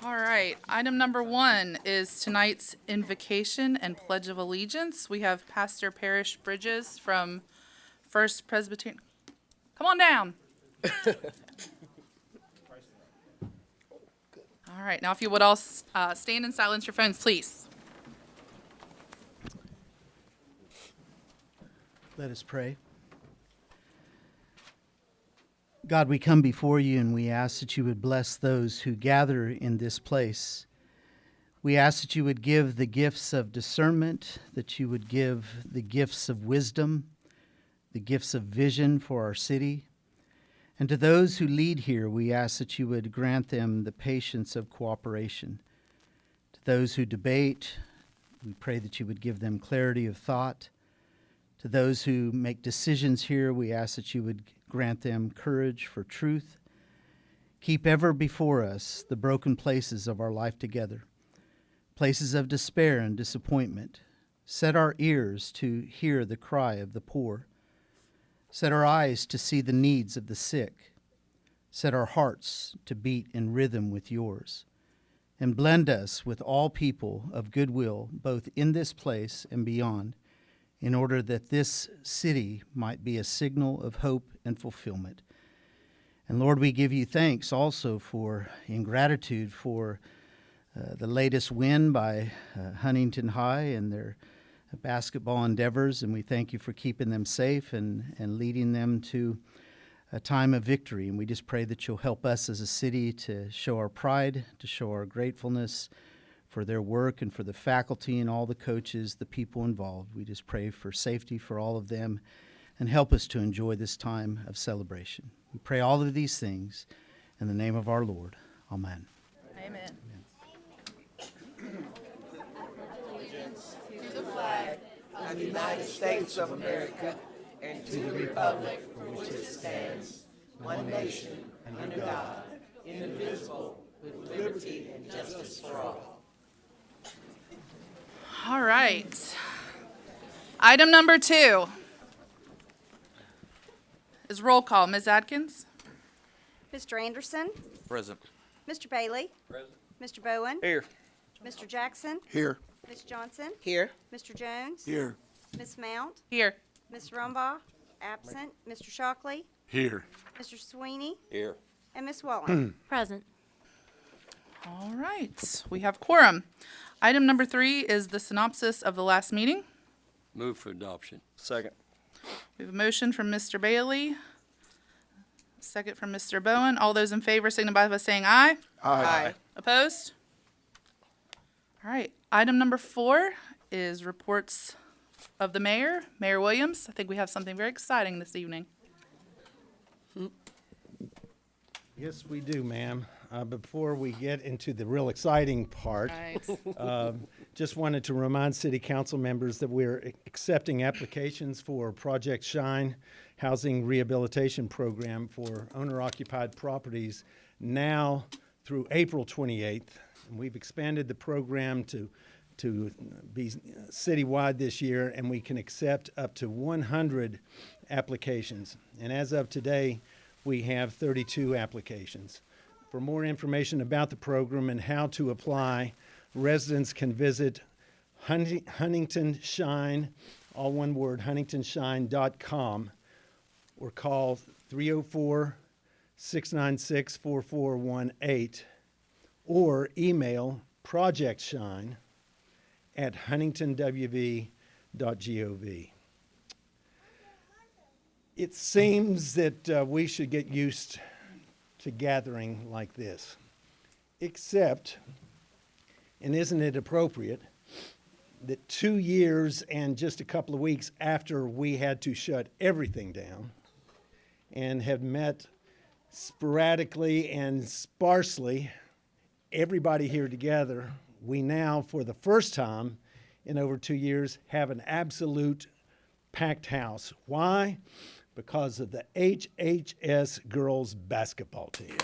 All right, item number 1 is tonight's invocation and pledge of allegiance. We have Pastor Parrish Bridges from First Presbyterian. Come on down. All right, now if you would all stand and silence your phones, please. Let us pray. God, we come before you and we ask that you would bless those who gather in this place. We ask that you would give the gifts of discernment, that you would give the gifts of wisdom, the gifts of vision for our city. And to those who lead here, we ask that you would grant them the patience of cooperation. To those who debate, we pray that you would give them clarity of thought. To those who make decisions here, we ask that you would grant them courage for truth. Keep ever before us the broken places of our life together, places of despair and disappointment. Set our ears to hear the cry of the poor. Set our eyes to see the needs of the sick. Set our hearts to beat in rhythm with yours. And blend us with all people of goodwill, both in this place and beyond, in order that this city might be a signal of hope and fulfillment. And Lord, we give you thanks also in gratitude for the latest win by Huntington High and their basketball endeavors, and we thank you for keeping them safe and leading them to a time of victory. And we just pray that you'll help us as a city to show our pride, to show our gratefulness for their work and for the faculty and all the coaches, the people involved. We just pray for safety for all of them and help us to enjoy this time of celebration. We pray all of these things in the name of our Lord. Amen. Amen. Allegiance to the flag of the United States of America and to the republic for which it stands, one nation, under God, indivisible, with liberty and justice for all. All right. Item number 2 is roll call. Ms. Adkins? Mr. Anderson? Present. Mr. Bailey? Present. Mr. Bowen? Here. Mr. Jackson? Here. Ms. Johnson? Here. Mr. Jones? Here. Ms. Mount? Here. Ms. Rumbaugh? Absent. Mr. Shockley? Here. Mr. Sweeney? Here. And Ms. Wellman? Present. All right. We have quorum. Item number 3 is the synopsis of the last meeting. Move for adoption. Second. We have a motion from Mr. Bailey, a second from Mr. Bowen. All those in favor signify by saying aye. Aye. Opposed? All right. Item number 4 is reports of the mayor, Mayor Williams. I think we have something very exciting this evening. Yes, we do, ma'am. Before we get into the real exciting part, Nice. just wanted to remind City Council members that we're accepting applications for Project Shine Housing Rehabilitation Program for owner-occupied properties now through April 28th. And we've expanded the program to be citywide this year, and we can accept up to 100 applications. And as of today, we have 32 applications. For more information about the program and how to apply, residents can visit Huntington Shine, all one word, huntingtonshine.com, or call 304-696-4418, or email projectshine@huntingtonwv.gov. It seems that we should get used to gathering like this, except, and isn't it appropriate, that 2 years and just a couple of weeks after we had to shut everything down and have met sporadically and sparsely, everybody here together, we now, for the first time in over 2 years, have an absolute packed house. Why? Because of the HHS girls basketball team.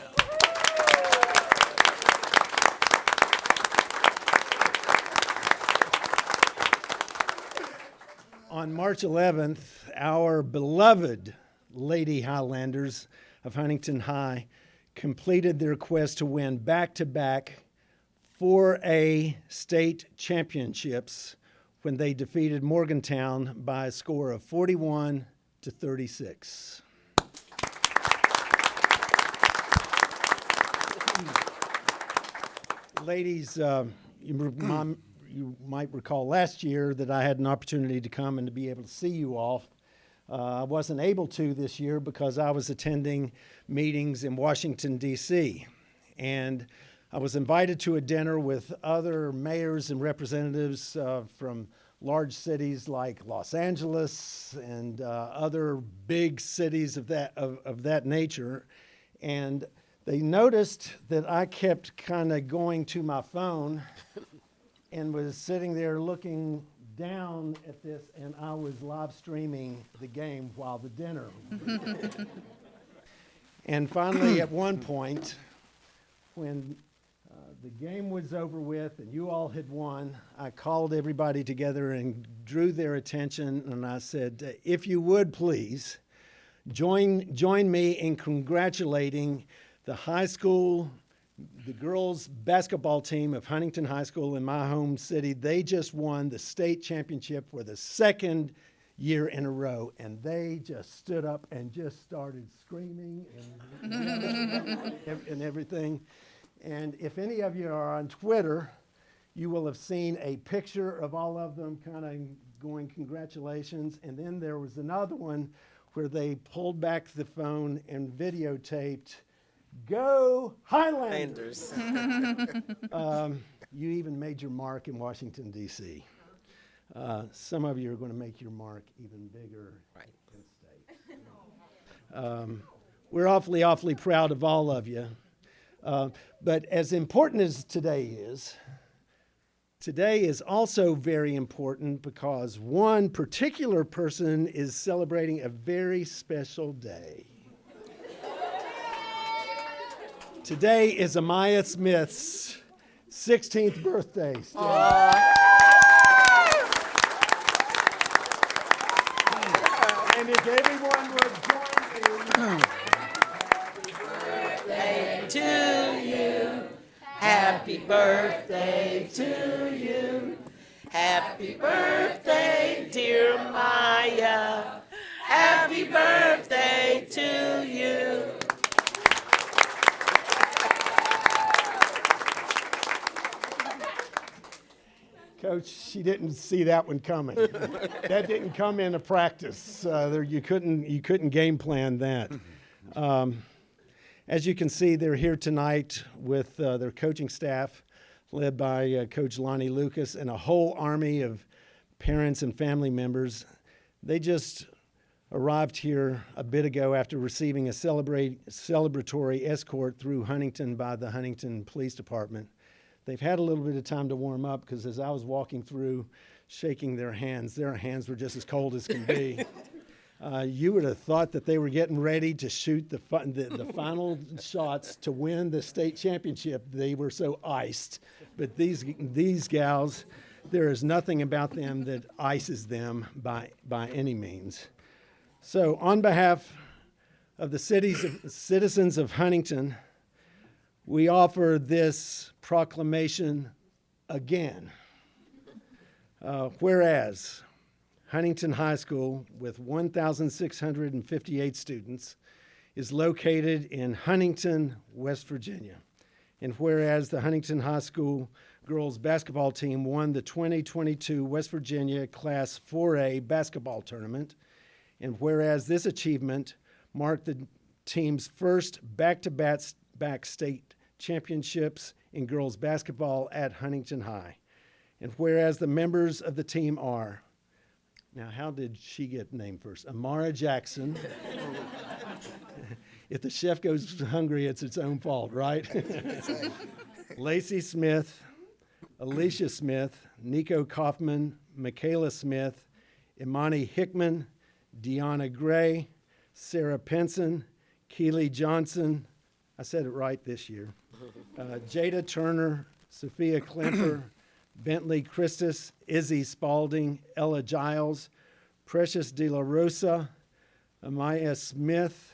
On March 11th, our beloved Lady Highlanders of Huntington High completed their quest to win back-to-back 4A state championships when they defeated Morgantown by a score of 41-36. Ladies, you might recall last year that I had an opportunity to come and to be able to see you all. I wasn't able to this year because I was attending meetings in Washington, D.C. And I was invited to a dinner with other mayors and representatives from large cities like Los Angeles and other big cities of that nature. And they noticed that I kept kind of going to my phone and was sitting there looking down at this, and I was live streaming the game while the dinner. And finally, at one point, when the game was over with and you all had won, I called everybody together and drew their attention, and I said, if you would please, join me in congratulating the high school, the girls basketball team of Huntington High School in my home city. They just won the state championship for the second year in a row, and they just stood up and just started screaming and everything. And if any of you are on Twitter, you will have seen a picture of all of them kind of going congratulations. And then there was another one where they pulled back the phone and videotaped, "Go Highlanders!" You even made your mark in Washington, D.C. Some of you are going to make your mark even bigger in state. We're awfully proud of all of you. But as important as today is also very important because one particular person is celebrating a very special day. Today is Amaya Smith's 16th birthday. And if everyone would join me. Happy birthday to you. Happy birthday, dear Maya. Happy birthday to you. Coach, she didn't see that one coming. That didn't come into practice. You couldn't game plan that. As you can see, they're here tonight with their coaching staff, led by Coach Lonnie Lucas, and a whole army of parents and family members. They just arrived here a bit ago after receiving a celebratory escort through Huntington by the Huntington Police Department. They've had a little bit of time to warm up because as I was walking through, shaking their hands were just as cold as can be. You would have thought that they were getting ready to shoot the final shots to win the state championship. They were so iced. But these gals, there is nothing about them that ices them by any means. So on behalf of the citizens of Huntington, we offer this proclamation again. Whereas Huntington High School, with 1,658 students, is located in Huntington, West Virginia. And whereas the Huntington High School girls basketball team won the 2022 West Virginia Class 4A basketball tournament, and whereas this achievement marked the team's first back-to-back state championships in girls basketball at Huntington High, and whereas the members of the team are, now how did she get named first? Amara Jackson. If the chef goes hungry, it's its own fault, right? Lacey Smith, Alicia Smith, Nico Kaufman, Michaela Smith, Imani Hickman, Deanna Gray, Sarah Penson, Keely Johnson, I said it right this year, Jada Turner, Sophia Klemper, Bentley Christus, Izzy Spalding, Ella Giles, Precious De La Rosa, Amaya Smith,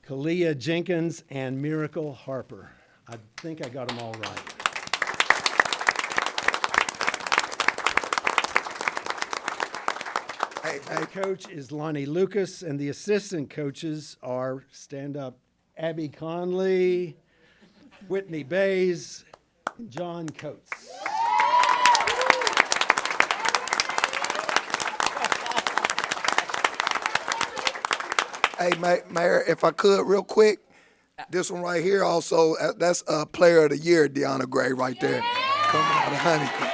Kalia Jenkins, and Miracle Harper. I think I got them all right. The coach is Lonnie Lucas, and the assistant coaches are stand-up Abby Conley, Whitney Bays, and John Coates. Hey, Mayor, if I could, real quick, this one right here also, that's Player of the Year, Deanna Gray, right there. Coming out of Huntington.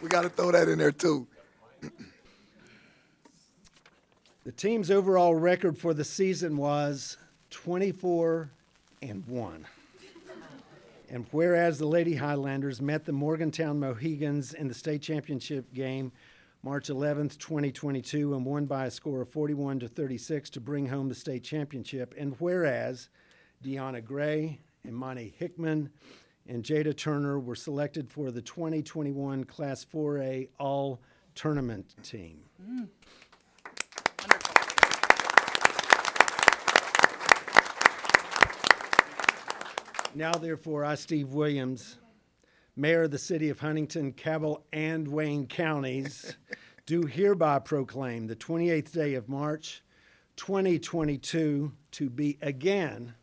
We got to throw that in there, too. The team's overall record for the season was 24-1. And whereas the Lady Highlanders met the Morgantown Mohegans in the state championship game March 11th, 2022, and won by a score of 41-36 to bring home the state championship. And whereas Deanna Gray, Imani Hickman, and Jada Turner were selected for the 2021 Class 4A All-Tournament team. Wonderful. Now, therefore, I, Steve Williams, Mayor of the City of Huntington, Cabell, and Wayne Counties, do hereby proclaim the 28th day of March, 2022, to be again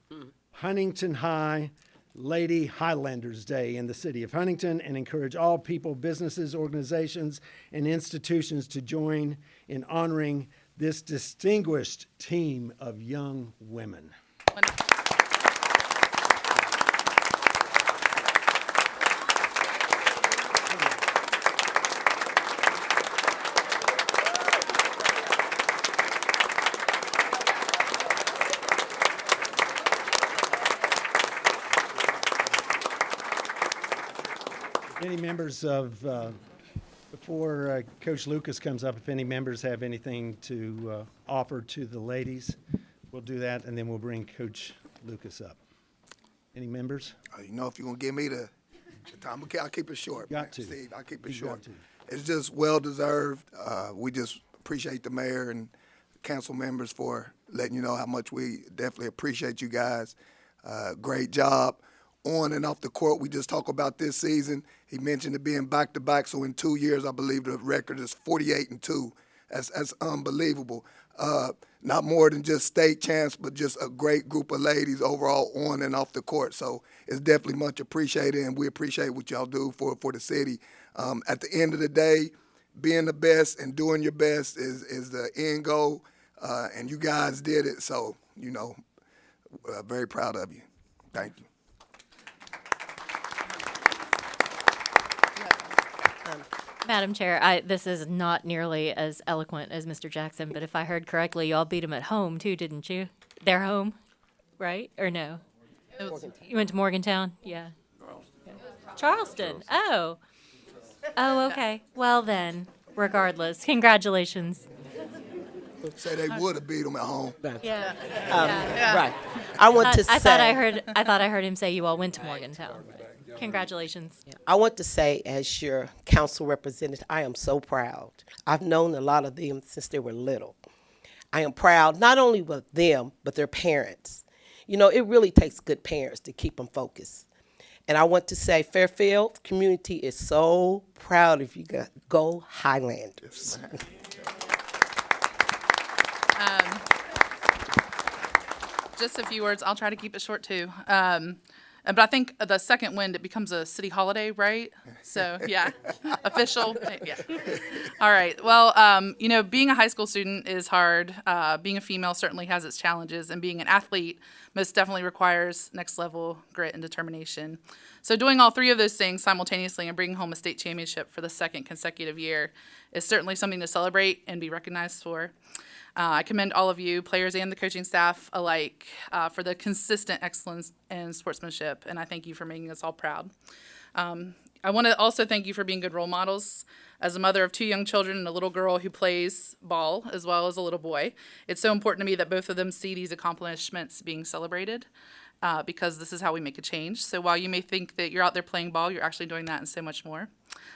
Huntington High Lady Highlanders Day in the City of Huntington, and encourage all people, businesses, organizations, and institutions to join in honoring this distinguished team of young women. Wonderful. Any members of, before Coach Lucas comes up, if any members have anything to offer to the ladies, we'll do that, and then we'll bring Coach Lucas up. Any members? You know, if you're going to give me the time, okay, I'll keep it short. Got to. Steve, I'll keep it You short. got to. It's just well-deserved. We just appreciate the mayor and council members for letting you know how much we definitely appreciate you guys. Great job. On and off the court, we just talk about this season. He mentioned it being back-to-back, so in 2 years, I believe the record is 48-2. That's unbelievable. Not more than just state champs, but just a great group of ladies overall on and off the court. So it's definitely much appreciated, and we appreciate what y'all do for the city. At the end of the day, being the best and doing your best is the end goal, and you guys did it. So, you know, very proud of you. Thank you. Madam Chair, this is not nearly as eloquent as Mr. Jackson, but if I heard correctly, y'all beat him at home too, didn't you? They're home, right? Or no? You went to Morgantown? Yeah. Charleston. Oh. Oh, okay. Well then, regardless, congratulations. Say they would have beat them at home. Yeah. Right. I want to say. I thought I heard him say you all went to Morgantown. Congratulations. I want to say, as your council representative, I am so proud. I've known a lot of them since they were little. I am proud not only with them, but their parents. You know, it really takes good parents to keep them focused. And I want to say, Fairfield community is so proud of you guys. Go Highlanders. Just a few words. I'll try to keep it short too. But I think the second wind, it becomes a city holiday, right? So, yeah, official. Yeah. All right. Well, you know, being a high school student is hard. Being a female certainly has its challenges, and being an athlete most definitely requires next level grit and determination. So doing all three of those things simultaneously and bringing home a state championship for the second consecutive year is certainly something to celebrate and be recognized for. I commend all of you, players and the coaching staff alike, for the consistent excellence and sportsmanship, and I thank you for making us all proud. I want to also thank you for being good role models. As a mother of two young children and a little girl who plays ball as well as a little boy, it's so important to me that both of them see these accomplishments being celebrated. because this is how we make a change. So while you may think that you're out there playing ball, you're actually doing that and so much more.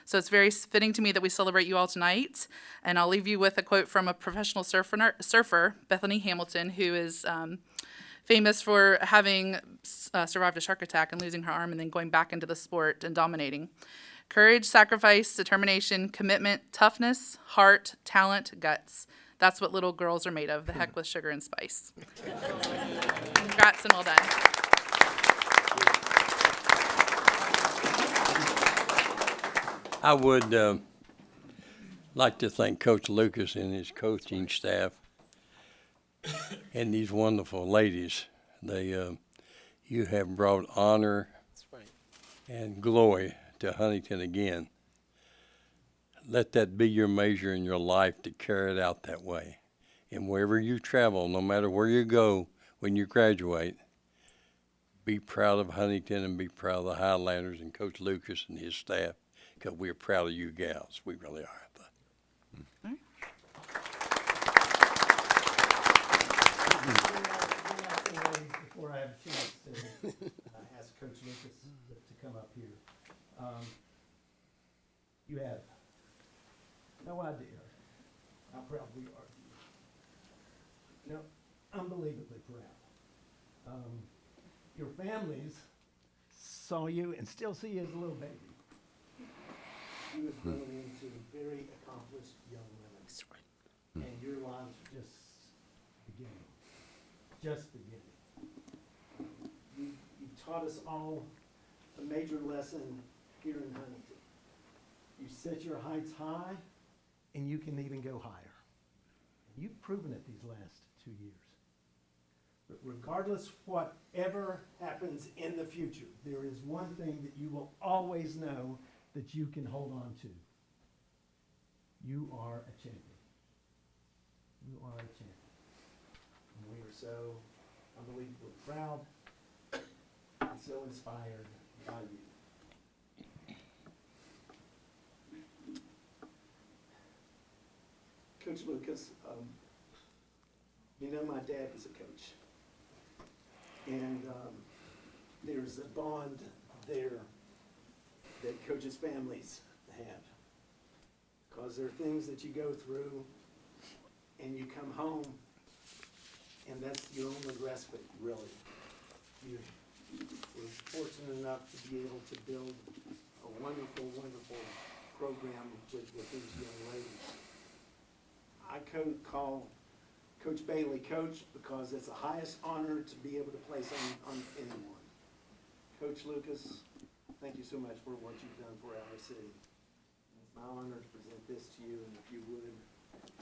So it's very fitting to me that we celebrate you all tonight. And I'll leave you with a quote from a professional surfer, Bethany Hamilton, who is famous for having survived a shark attack and losing her arm and then going back into the sport and dominating. Courage, sacrifice, determination, commitment, toughness, heart, talent, guts. That's what little girls are made of, the heck with sugar and spice. Congrats and well done. I would like to thank Coach Lucas and his coaching staff and these wonderful ladies. You have brought honor and glory to Huntington again. Let that be your measure in your life to carry it out that way. And wherever you travel, no matter where you go when you graduate, be proud of Huntington and be proud of the Highlanders and Coach Lucas and his staff, because we're proud of you gals. We really are. Before I have a chance to ask Coach Lucas to come up here, you have no idea how proud we are of you. No, unbelievably proud. Your families saw you and still see you as a little baby. You have grown into very accomplished young women. That's right. And your lives are just beginning. Just beginning. You taught us all a major lesson here in Huntington. You set your heights high, and you can even go higher. You've proven it these last 2 years. But regardless whatever happens in the future, there is one thing that you will always know that you can hold on to. You are a champion. You are a champion. And we are so unbelievably proud and so inspired by you. Coach Lucas, you know my dad was a coach. And there's a bond there that coaches' families have. Because there are things that you go through and you come home and that's your only respite, really. You were fortunate enough to be able to build a wonderful, wonderful program with these young ladies. I call Coach Bailey Coach because it's the highest honor to be able to place on anyone. Coach Lucas, thank you so much for what you've done for our city. It's my honor to present this to you, and if you would,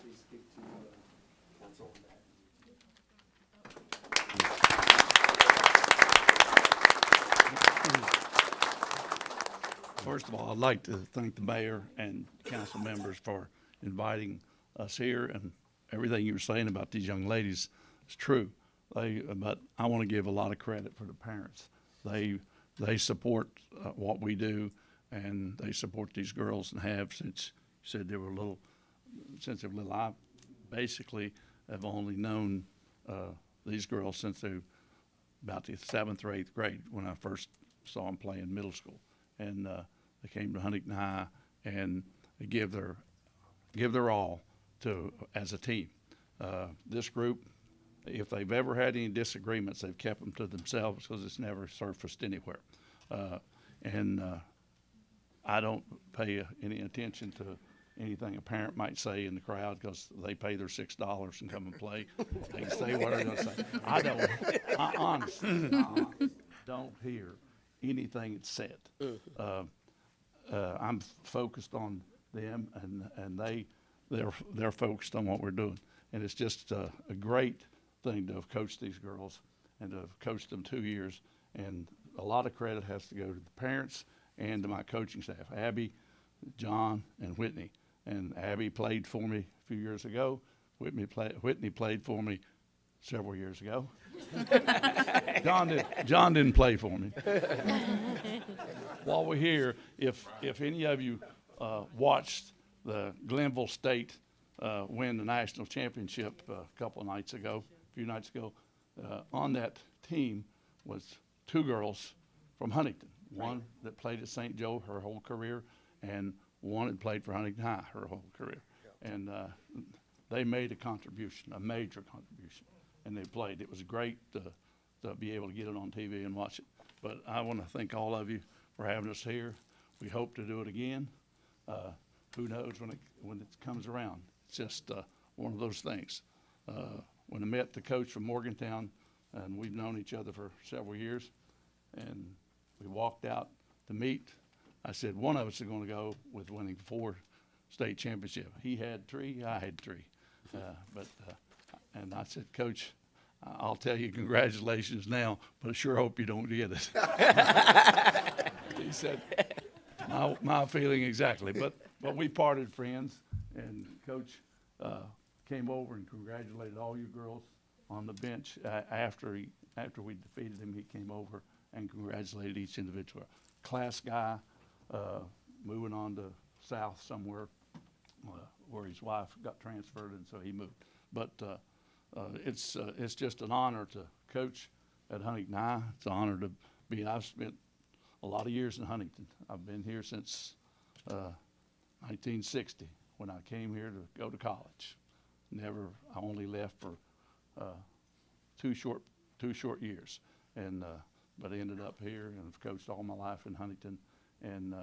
please speak to council on that. First of all, I'd like to thank the mayor and council members for inviting us here, and everything you were saying about these young ladies is true. But I want to give a lot of credit for the parents. They support what we do, and they support these girls and have since you said they were little. Since they were little, I basically have only known these girls since they were about the 7th or 8th grade when I first saw them play in middle school, and they came to Huntington High and they give their all to as a team. This group, if they've ever had any disagreements, they've kept them to themselves because it's never surfaced anywhere. I don't pay any attention to anything a parent might say in the crowd because they pay their $6 and come and play. They can say what they're going to say. I honestly don't hear anything that's said. I'm focused on them, and they're focused on what we're doing. And it's just a great thing to have coached these girls and to have coached them 2 years. And a lot of credit has to go to the parents and to my coaching staff, Abby, John, and Whitney. And Abby played for me a few years ago. Whitney played for me several years ago. John didn't play for me. While we're here, if any of you watched the Glenville State win the national championship a few nights ago, on that team was two girls from Huntington. One that played at St. Joe her whole career, and one had played for Huntington High her whole career. And they made a contribution, a major contribution, and they played. It was great to be able to get it on TV and watch it. But I want to thank all of you for having us here. We hope to do it again. Who knows when it comes around? It's just one of those things. When I met the coach from Morgantown, and we've known each other for several years, and we walked out to meet, I said one of us is going to go with winning 4 state championships. He had 3, I had 3. And I said, Coach, I'll tell you congratulations now, but I sure hope you don't get it. He said, my feeling exactly. But we parted friends, and Coach came over and congratulated all you girls on the bench. After we defeated him, he came over and congratulated each individual. Class guy, moving on to South somewhere where his wife got transferred, and so he moved. But it's just an honor to coach at Huntington High. It's an honor to be. I've spent a lot of years in Huntington. I've been here since 1960 when I came here to go to college. I only left for 2 short years, and but I ended up here and have coached all my life in Huntington. And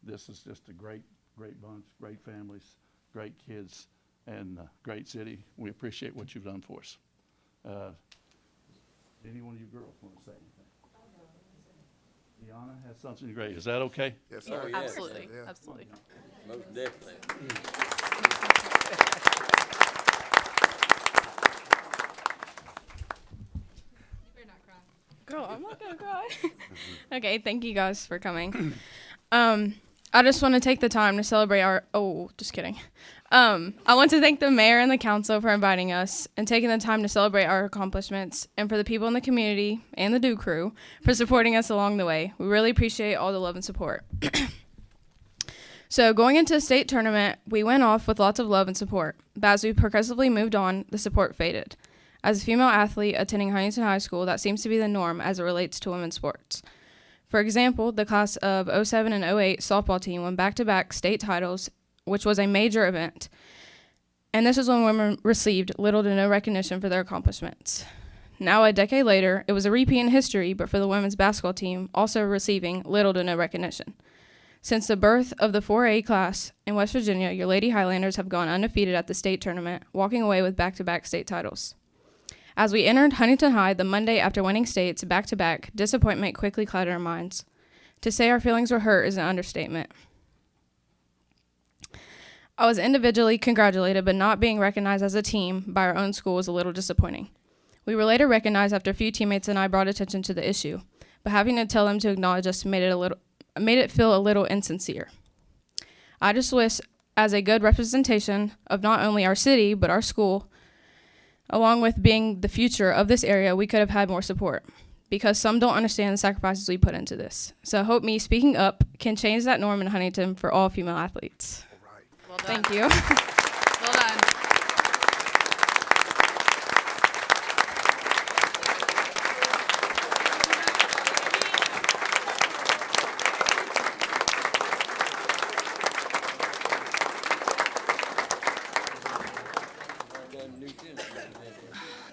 this is just a great bunch, great families, great kids, and great city. We appreciate what you've done for us. Any one of you girls want to say anything? Deanna has something great. Is that okay? Yes, sir. Absolutely, Yeah. absolutely. Most definitely. Girl, I'm not gonna cry. Okay, thank you guys for coming. I just want to take the time to celebrate just kidding. I want to thank the mayor and the council for inviting us and taking the time to celebrate our accomplishments, and for the people in the community and the Do Crew for supporting us along the way. We really appreciate all the love and support. So going into the state tournament, we went off with lots of love and support, but as we progressively moved on, the support faded. As a female athlete attending Huntington High School, that seems to be the norm as it relates to women's sports. For example, the class of 07 and 08 softball team won back-to-back state titles, which was a major event. And this is when women received little to no recognition for their accomplishments. Now, a decade later, it was a repeat in history, but for the women's basketball team, also receiving little to no recognition. Since the birth of the 4A class in West Virginia, your Lady Highlanders have gone undefeated at the state tournament, walking away with back-to-back state titles. As we entered Huntington High the Monday after winning states back-to-back, disappointment quickly clouded our minds. To say our feelings were hurt is an understatement. I was individually congratulated, but not being recognized as a team by our own school was a little disappointing. We were later recognized after a few teammates and I brought attention to the issue, but having to tell them to acknowledge us made it feel a little insincere. I just wish, as a good representation of not only our city, but our school, along with being the future of this area, we could have had more support, because some don't understand the sacrifices we put into this. So I hope me speaking up can change that norm in Huntington for all female athletes. Well done. Thank you. Well done.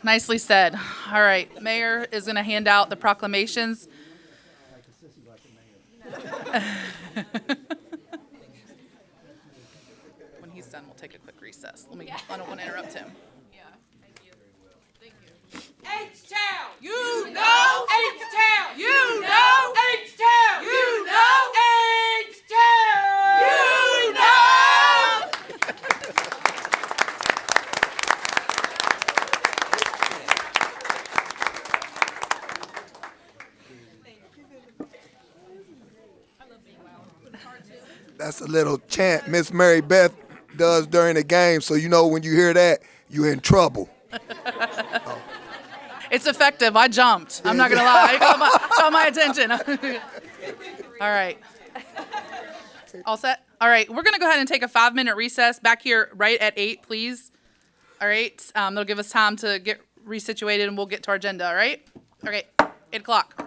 Nicely said. All right, Mayor is going to hand out the proclamations. When he's done, we'll take a quick recess. I don't want to interrupt him. H-Town! You know H-Town! You know H-Town! You know H-Town! You know! That's a little chant Miss Mary Beth does during the game, so you know when you hear that, you're in trouble. It's effective. I jumped. I'm not going to lie. It caught my attention. All right. All set? All right. We're going to go ahead and take a 5-minute recess back here right at 8, please. All right. That'll give us time to get resituated, and we'll get to our agenda. All right? Okay. 8 o'clock.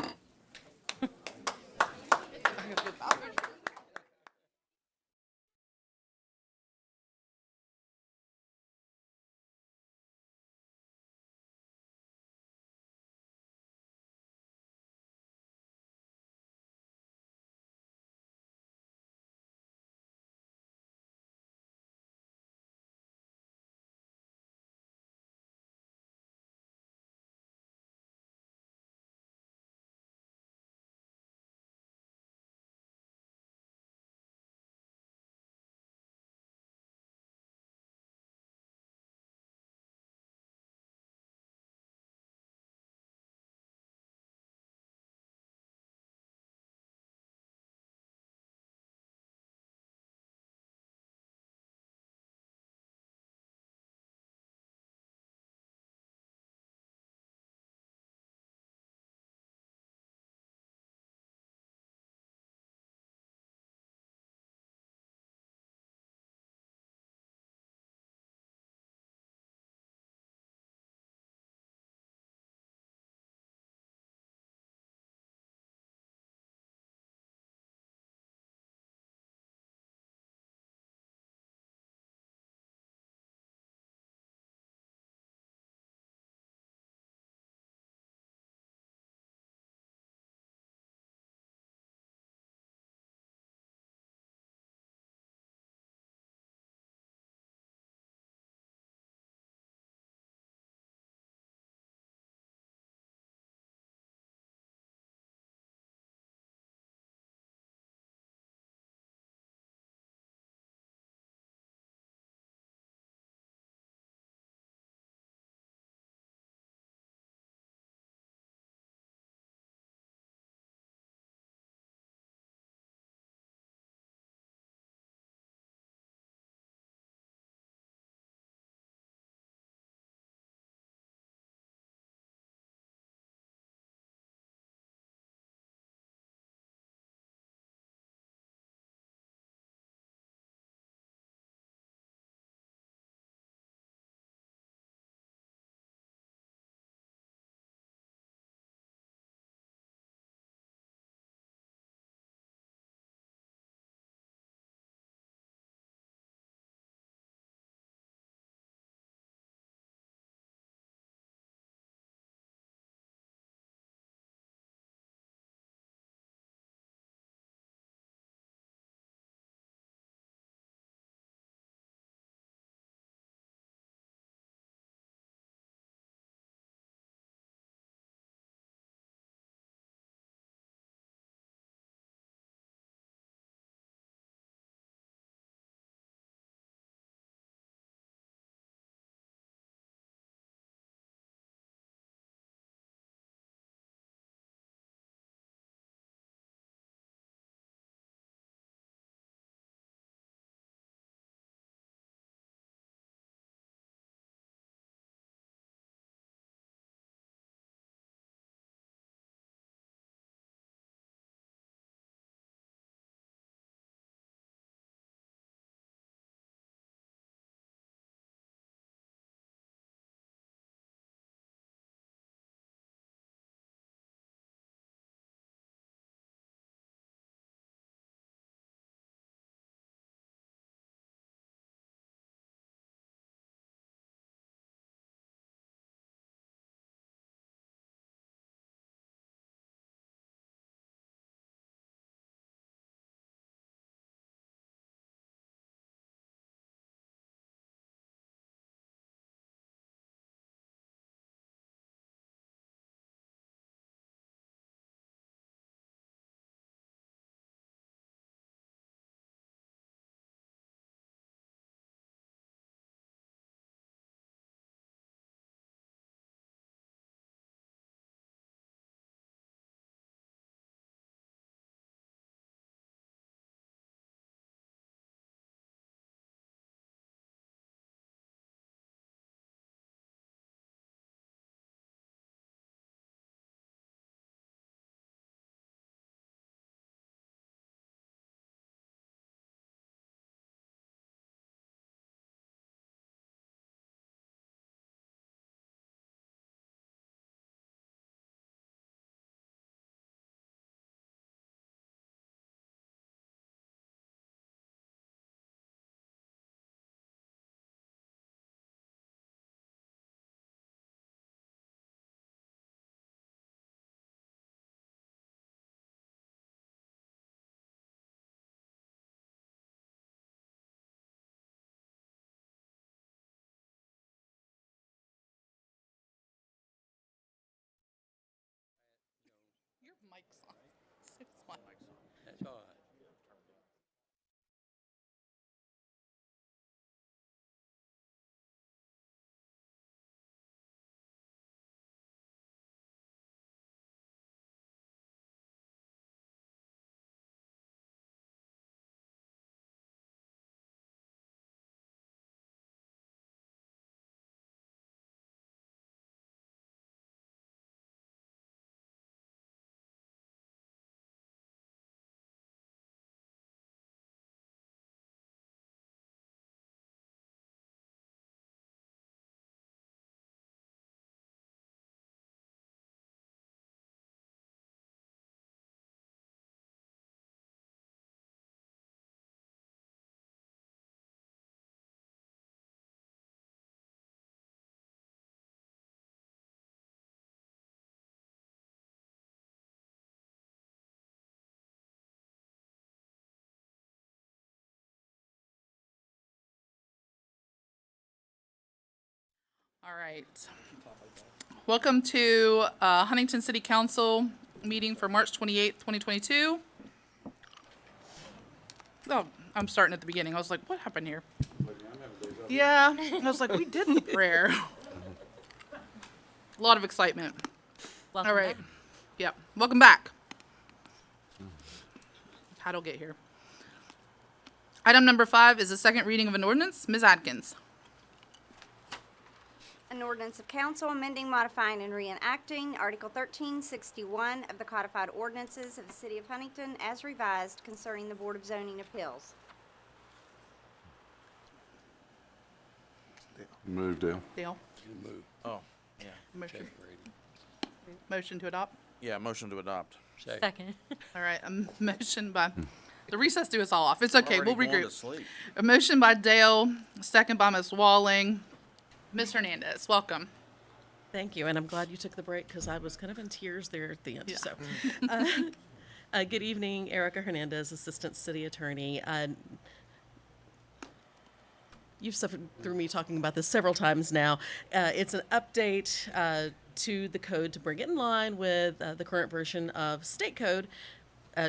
Mike's on. It's my mic. That's all right. All right. Welcome to Huntington City Council meeting for March 28th, 2022. Oh, I'm starting at the beginning. I was like, what happened here? Yeah, I was like, we did the prayer. A lot of excitement. Welcome All right. back. Yep. Welcome back. How'd I get here? Item number 5 is the second reading of an ordinance. Ms. Atkins. An ordinance of council amending, modifying, and reenacting Article 1361 of the codified ordinances of the City of Huntington as revised concerning the Board of Zoning Appeals. Move, Dale. Dale. Move. Oh, yeah. Motion. Second reading. Motion to adopt. Yeah, motion to adopt. Second. All right. A motion by the recess threw us all off. It's okay. We'll Already going to regroup. sleep. A motion by Dale, second by Ms. Walling. Ms. Hernandez, welcome. Thank you, and I'm glad you took the break because I was kind of in tears there at the end. Yeah. So, good evening, Erica Hernandez, Assistant City Attorney. You've suffered through me talking about this several times now. It's an update to the code to bring it in line with the current version of State Code,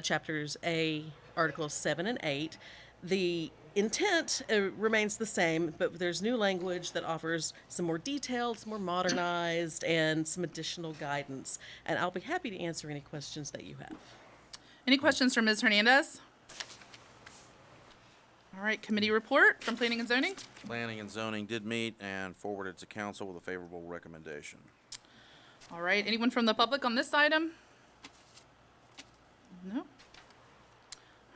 Chapters A, Articles 7 and 8. The intent remains the same, but there's new language that offers some more detailed, some more modernized, and some additional guidance. And I'll be happy to answer any questions that you have. Any questions for Ms. Hernandez? All right, committee report from Planning and Zoning. Planning and zoning did meet and forwarded to council with a favorable recommendation. All right, anyone from the public on this item? No?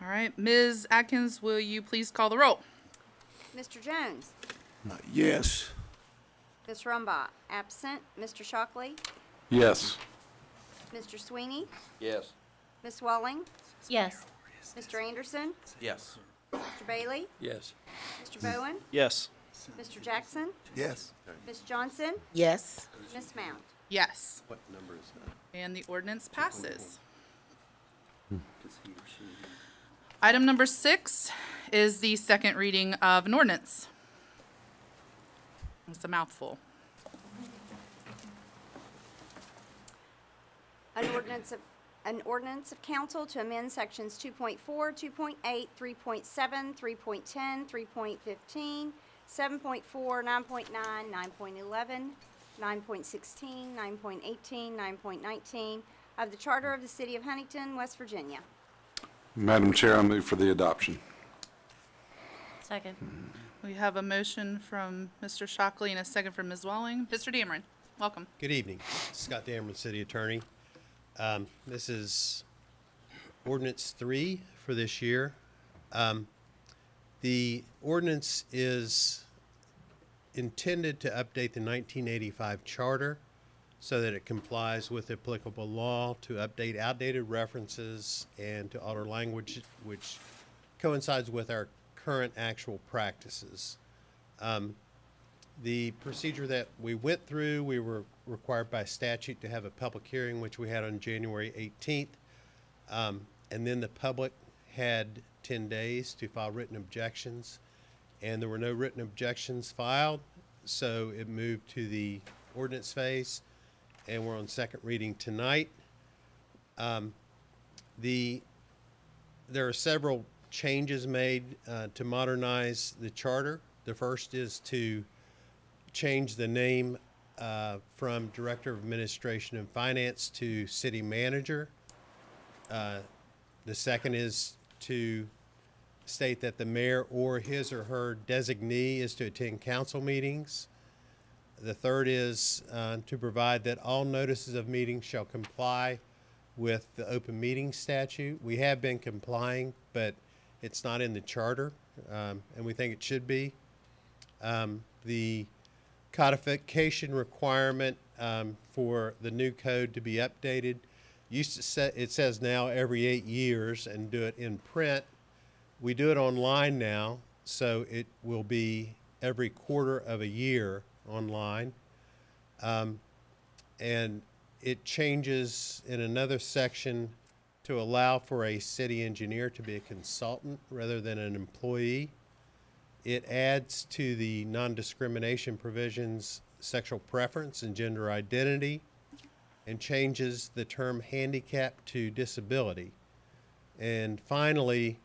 All right, Ms. Atkins, will you please call the roll? Mr. Jones? Yes. Ms. Rumbaugh, absent. Mr. Shockley? Yes. Mr. Sweeney? Yes. Ms. Walling? Yes. Mr. Anderson? Yes. Mr. Bailey? Yes. Mr. Bowen? Yes. Mr. Jackson? Yes. Ms. Johnson? Yes. Ms. Mount? Yes. What number is that? And the ordinance passes. Item number 6 is the second reading of an ordinance. It's a mouthful. An ordinance of council to amend sections 2.4, 2.8, 3.7, 3.10, 3.15, 7.4, 9.9, 9.11, 9.16, 9.18, 9.19 of the Charter of the City of Huntington, West Virginia. Madam Chair, I move for the adoption. Second. We have a motion from Mr. Shockley and a second from Ms. Walling. Mr. Dameron, welcome. Good evening. Scott Dameron, City Attorney. This is Ordinance 3 for this year. The ordinance is intended to update the 1985 Charter so that it complies with applicable law, to update outdated references, and to alter language which coincides with our current actual practices. The procedure that we went through, we were required by statute to have a public hearing, which we had on January 18th. And then the public had 10 days to file written objections, and there were no written objections filed, so it moved to the ordinance phase, and we're on second reading tonight. There are several changes made to modernize the charter. The first is to change the name from Director of Administration and Finance to City Manager. The second is to state that the mayor or his or her designee is to attend council meetings. The third is to provide that all notices of meetings shall comply with the open meeting statute. We have been complying, but it's not in the charter, and we think it should be. The codification requirement for the new code to be updated it says now every 8 years and do it in print. We do it online now, so it will be every quarter of a year online. And it changes in another section to allow for a city engineer to be a consultant rather than an employee. It adds to the non-discrimination provisions sexual preference and gender identity, and changes the term handicap to disability. And finally,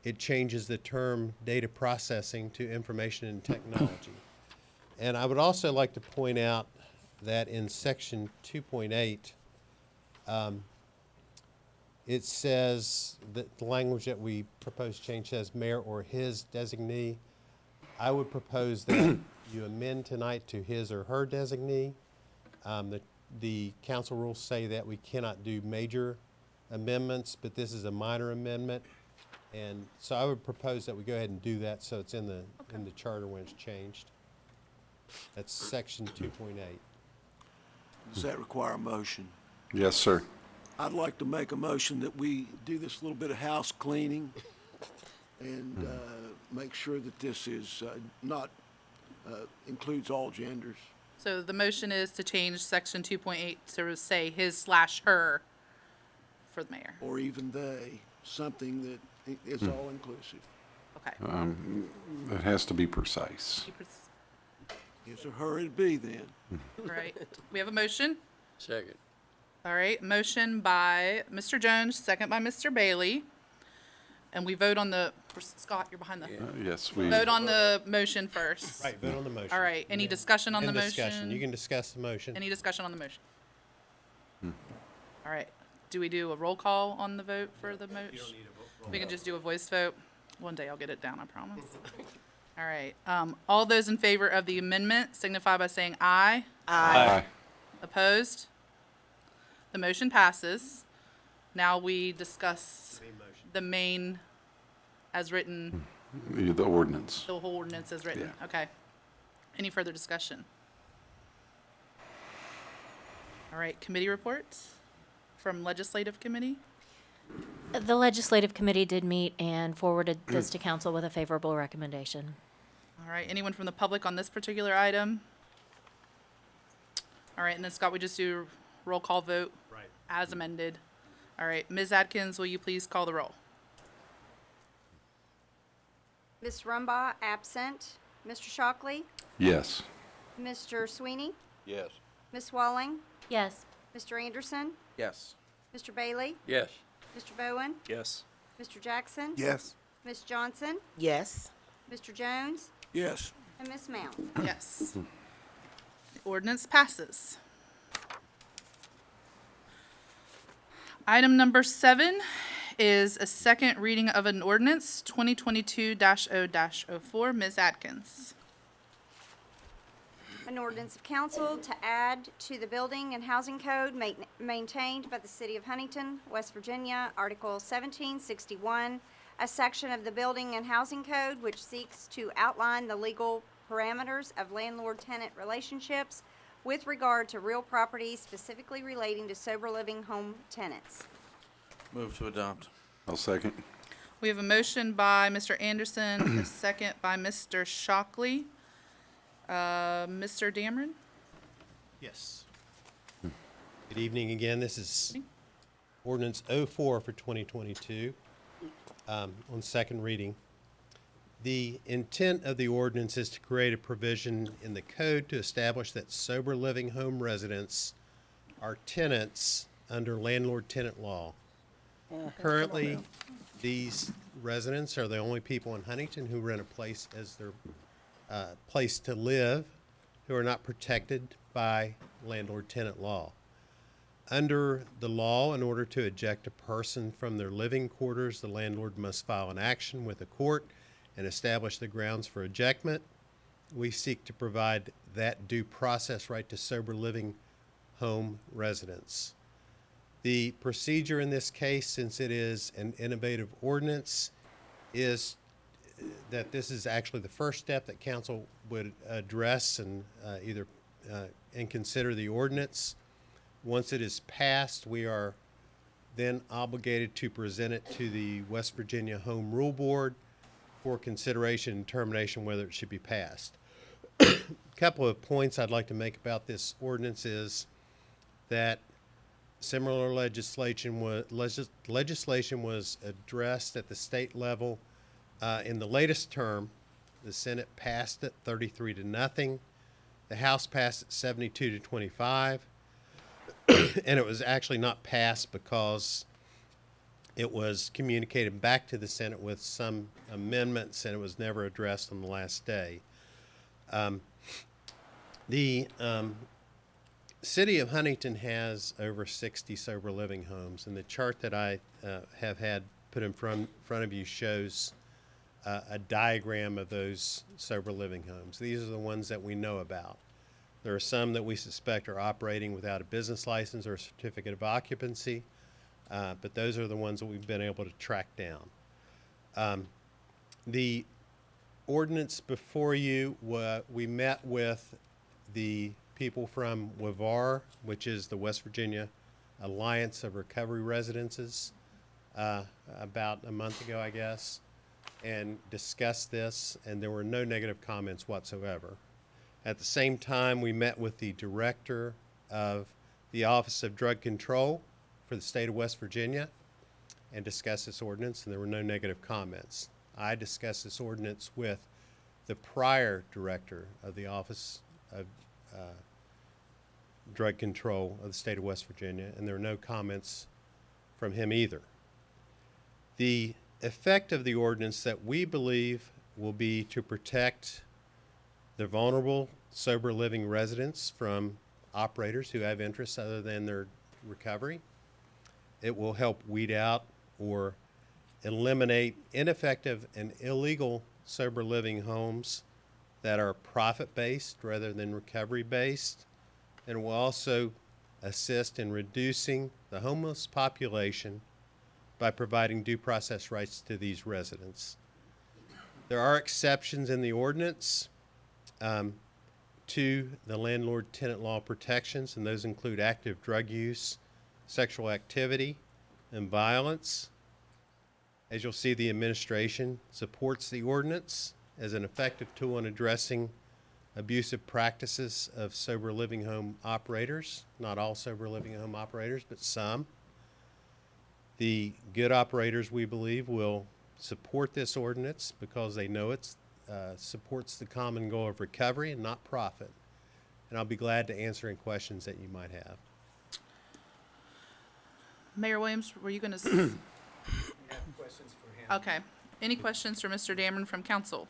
it changes the term data processing to information and technology. And I would also like to point out that in section 2.8, it says that the language that we propose change says mayor or his designee. I would propose that you amend tonight to his or her designee. The council rules say that we cannot do major amendments, but this is a minor amendment. And so I would propose that we go ahead and do that so it's in the charter when it's changed. That's section 2.8. Does that require a motion? Yes, sir. I'd like to make a motion that we do this little bit of house cleaning and make sure that this is not, includes all genders. So the motion is to change section 2.8 to say his/her for the mayor. Or even they, something that is all inclusive. Okay. It has to be precise. His or her it'd be then. All right. We have a motion. Second. All right. Motion by Mr. Jones, second by Mr. Bailey. And we vote on the, Scott, you're behind the, Yes, we, vote on the motion first. Right, vote on the motion. All right. Any discussion on the And motion? discussion. You can discuss the motion. Any discussion on the motion? All right. Do we do a roll call on the vote for the motion? We can just do a voice vote. One day I'll get it down, I promise. All right. All those in favor of the amendment signify by saying aye. aye. Opposed? The motion passes. Now we discuss the main as written, The ordinance. the whole ordinance as written. Yeah. Okay. Any further discussion? All right, committee reports from legislative committee? The legislative committee did meet and forwarded this to council with a favorable recommendation. All right, anyone from the public on this particular item? All right, and then Scott, we just do roll call vote? Right. As amended. All right, Ms. Atkins, will you please call the roll? Ms. Rumbaugh, absent. Mr. Shockley, Yes. Mr. Sweeney, Yes. Ms. Walling, Yes. Mr. Anderson, Yes. Mr. Bailey, Yes. Mr. Bowen, Yes. Mr. Jackson, Yes. Ms. Johnson, Yes. Mr. Jones, Yes. and Ms. Mount. Yes. The ordinance passes. Item number 7 is a second reading of an ordinance, 2022-0-04. Ms. Atkins. An ordinance of council to add to the Building and Housing Code maintained by the City of Huntington, West Virginia, Article 1761, a section of the Building and Housing Code which seeks to outline the legal parameters of landlord-tenant relationships with regard to real property specifically relating to sober living home tenants. Move to adopt. I'll second. We have a motion by Mr. Anderson, a second by Mr. Shockley. Mr. Dameron? Yes. Good evening again. This is ordinance 04 for 2022 on second reading. The intent of the ordinance is to create a provision in the code to establish that sober living home residents are tenants under landlord-tenant law. Currently, these residents are the only people in Huntington who rent a place as their place to live, who are not protected by landlord-tenant law. Under the law, in order to eject a person from their living quarters, the landlord must file an action with the court and establish the grounds for ejectment. We seek to provide that due process right to sober living home residents. The procedure in this case, since it is an innovative ordinance, is that this is actually the first step that council would address and and consider the ordinance. Once it is passed, we are then obligated to present it to the West Virginia Home Rule Board for consideration and determination whether it should be passed. A couple of points I'd like to make about this ordinance is that similar legislation was addressed at the state level in the latest term. The Senate passed it 33-0. The House passed it 72-25. And it was actually not passed because it was communicated back to the Senate with some amendments, and it was never addressed on the last day. The City of Huntington has over 60 sober living homes, and the chart that I have had put in front of you shows a diagram of those sober living homes. These are the ones that we know about. There are some that we suspect are operating without a business license or a certificate of occupancy, but those are the ones that we've been able to track down. The ordinance before you, we met with the people from WVAR, which is the West Virginia Alliance of Recovery Residences, about a month ago, I guess, and discussed this, and there were no negative comments whatsoever. At the same time, we met with the director of the Office of Drug Control for the state of West Virginia and discussed this ordinance, and there were no negative comments. I discussed this ordinance with the prior director of the Office of Drug Control of the state of West Virginia, and there were no comments from him either. The effect of the ordinance that we believe will be to protect the vulnerable sober living residents from operators who have interests other than their recovery. It will help weed out or eliminate ineffective and illegal sober living homes that are profit-based rather than recovery-based, and will also assist in reducing the homeless population by providing due process rights to these residents. There are exceptions in the ordinance to the landlord-tenant law protections, and those include active drug use, sexual activity, and violence. As you'll see, the administration supports the ordinance as an effective tool in addressing abusive practices of sober living home operators. Not all sober living home operators, but some. The good operators, we believe, will support this ordinance because they know it supports the common goal of recovery and not profit. And I'll be glad to answer any questions that you might have. Mayor Williams, were you going to? Questions for him? Okay. Any questions for Mr. Dameron from council?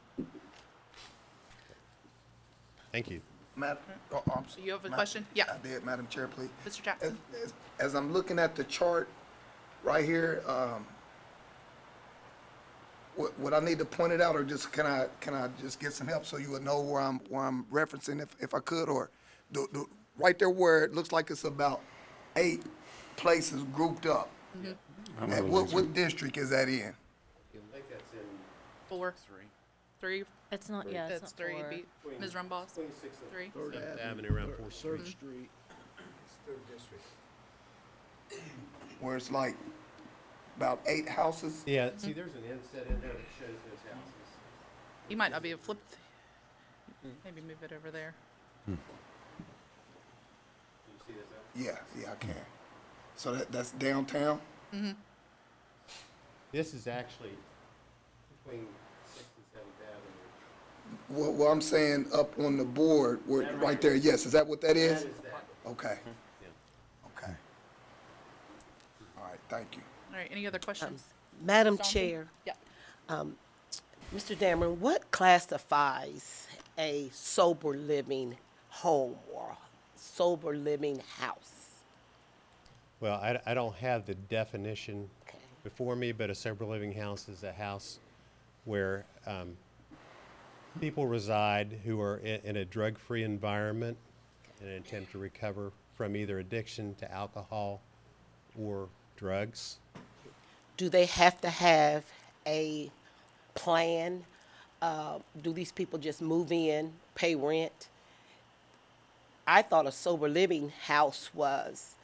Thank you. Madam, You have a question? Yeah. I did, Madam Chair, please. Mr. Jackson. As I'm looking at the chart right here, would I need to point it out, or just can I just get some help so you would know where I'm referencing if I could, or right there where it looks like it's about 8 places grouped up. Mm-hmm. And what district is that in? 4. 3. It's not, yeah, It's 3. 4. Ms. Rumbaugh. 3. Avenue around 4th Street. Where it's like about 8 houses? Yeah, see, there's an inset in there that shows those houses. You might not be able to flip. Maybe move it over there. Can you see this out? Yeah, I can. So that's downtown? Mm-hmm. This is actually between 6th and 7th Avenue. Well, I'm saying up on the board, where, right there, yes, is that what that is? That is that. Okay, Yeah. okay. Thank you. All right, any other questions? Madam Johnson? Chair, Yeah. Mr. Dameron, what classifies a sober living home or sober living house? Well, I don't have the definition Okay. before me, but a sober living house is a house where people reside who are in a drug-free environment in an attempt to recover from either addiction to alcohol or drugs. Do they have to have a plan? Do these people just move in, pay rent? I thought a sober living house was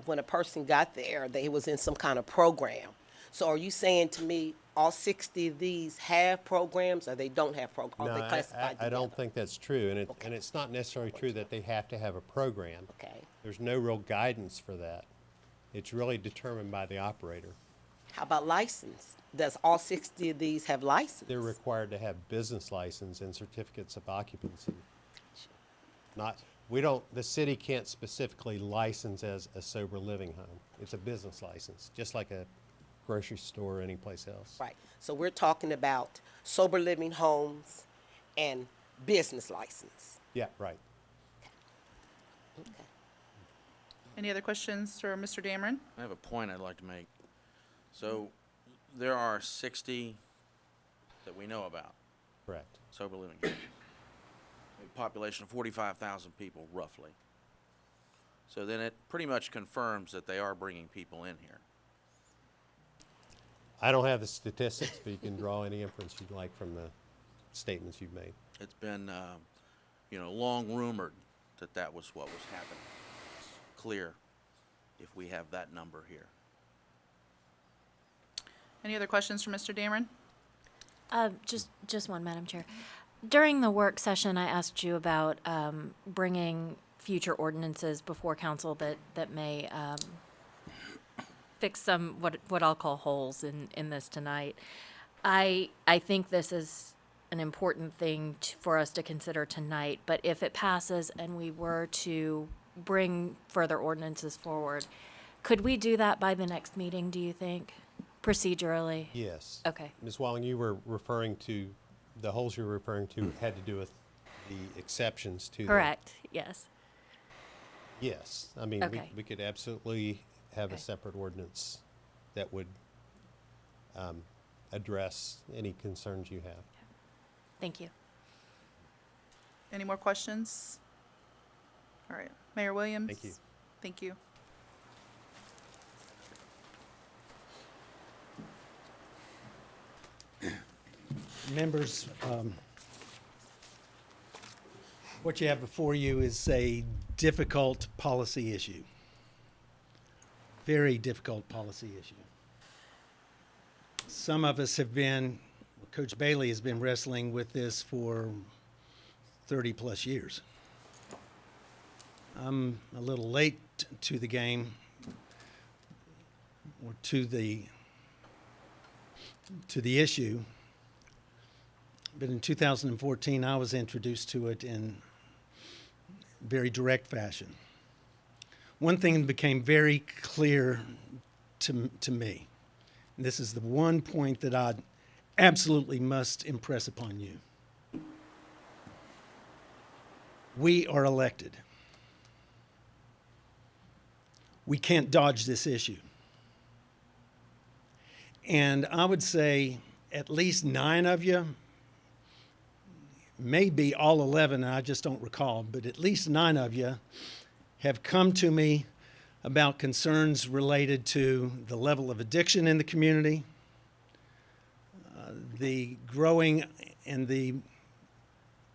when a person got there, they was in some kind of program. So are you saying to me all 60 of these have programs or they don't have programs? Are they classified I don't together? think that's true, and Okay. it's not necessarily true that they have to have a program. Okay. There's no real guidance for that. It's really determined by the operator. How about license? Does all 60 of these have license? They're required to have business license and certificates of occupancy. The city can't specifically license as a sober living home. It's a business license, just like a grocery store or any place else. Right. So we're talking about sober living homes and business license. Yeah, right. Okay. Any other questions for Mr. Dameron? I have a point I'd like to make. So, there are 60 that we know about, Correct. sober living. A population of 45,000 people, roughly. So then it pretty much confirms that they are bringing people in here. I don't have the statistics, but you can draw any inference you'd like from the statements you've made. It's been, long rumored that that was what was happening. It's clear if we have that number here. Any other questions for Mr. Dameron? Just one, Madam Chair. During the work session, I asked you about bringing future ordinances before council that may fix some what I'll call holes in this tonight. I think this is an important thing for us to consider tonight, but if it passes and we were to bring further ordinances forward, could we do that by the next meeting, do you think, procedurally? Yes. Okay. Ms. Walling, you were referring to, the holes you were referring to had to do with the exceptions to the. Correct, yes. Yes. I mean, Okay. we could absolutely have a Okay. separate ordinance that would address any concerns you have. Thank you. Any more questions? All right, Mayor Williams? Thank you. Thank you. Members, what you have before you is a difficult policy issue. Very difficult policy issue. Some of us have been, Coach Bailey has been wrestling with this for 30-plus years. I'm a little late to the game, or to the issue. But in 2014, I was introduced to it in very direct fashion. One thing became very clear to me, and this is the one point that I absolutely must impress upon you. We are elected. We can't dodge this issue. And I would say at least 9 of you, maybe all 11, I just don't recall, but at least 9 of you have come to me about concerns related to the level of addiction in the community, the growing and the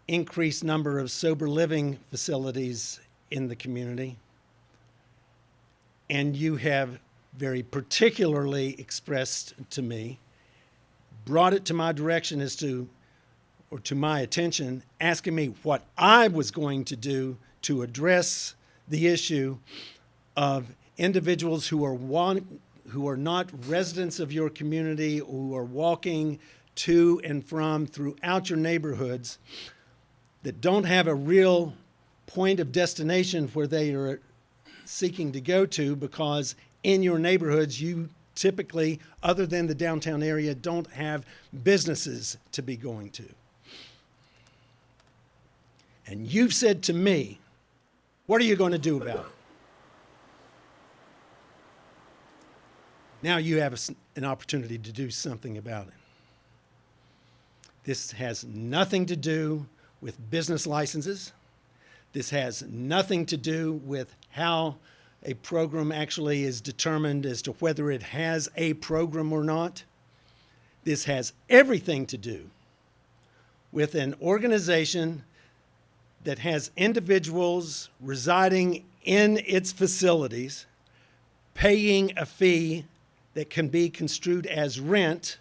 increased number of sober living facilities in the community, and you have very particularly expressed to me, brought it to my direction as to, or to my attention, asking me what I was going to do to address the issue of individuals who are not residents of your community, who are walking to and from throughout your neighborhoods, that don't have a real point of destination where they are seeking to go to, because in your neighborhoods, you typically, other than the downtown area, don't have businesses to be going to. And you've said to me, what are you going to do about it? Now you have an opportunity to do something about it. This has nothing to do with business licenses. This has nothing to do with how a program actually is determined as to whether it has a program or not. This has everything to do with an organization that has individuals residing in its facilities, paying a fee that can be construed as rent,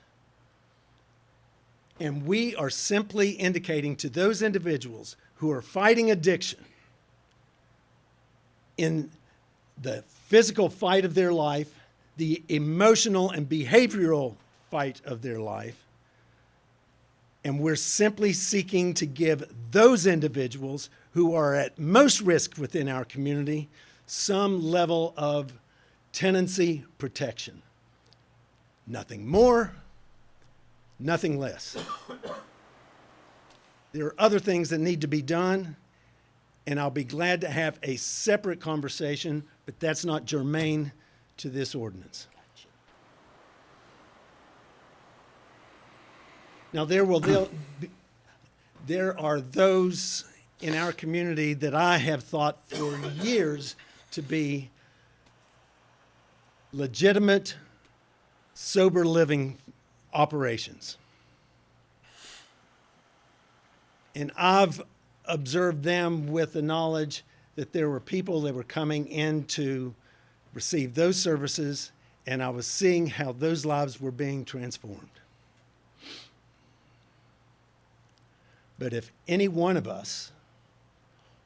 and we are simply indicating to those individuals who are fighting addiction in the physical fight of their life, the emotional and behavioral fight of their life, and we're simply seeking to give those individuals who are at most risk within our community some level of tenancy protection. Nothing more, nothing less. There are other things that need to be done, and I'll be glad to have a separate conversation, but that's not germane to this ordinance. Now, there are those in our community that I have thought for years to be legitimate, sober living operations. And I've observed them with the knowledge that there were people that were coming in to receive those services, and I was seeing how those lives were being transformed. But if any one of us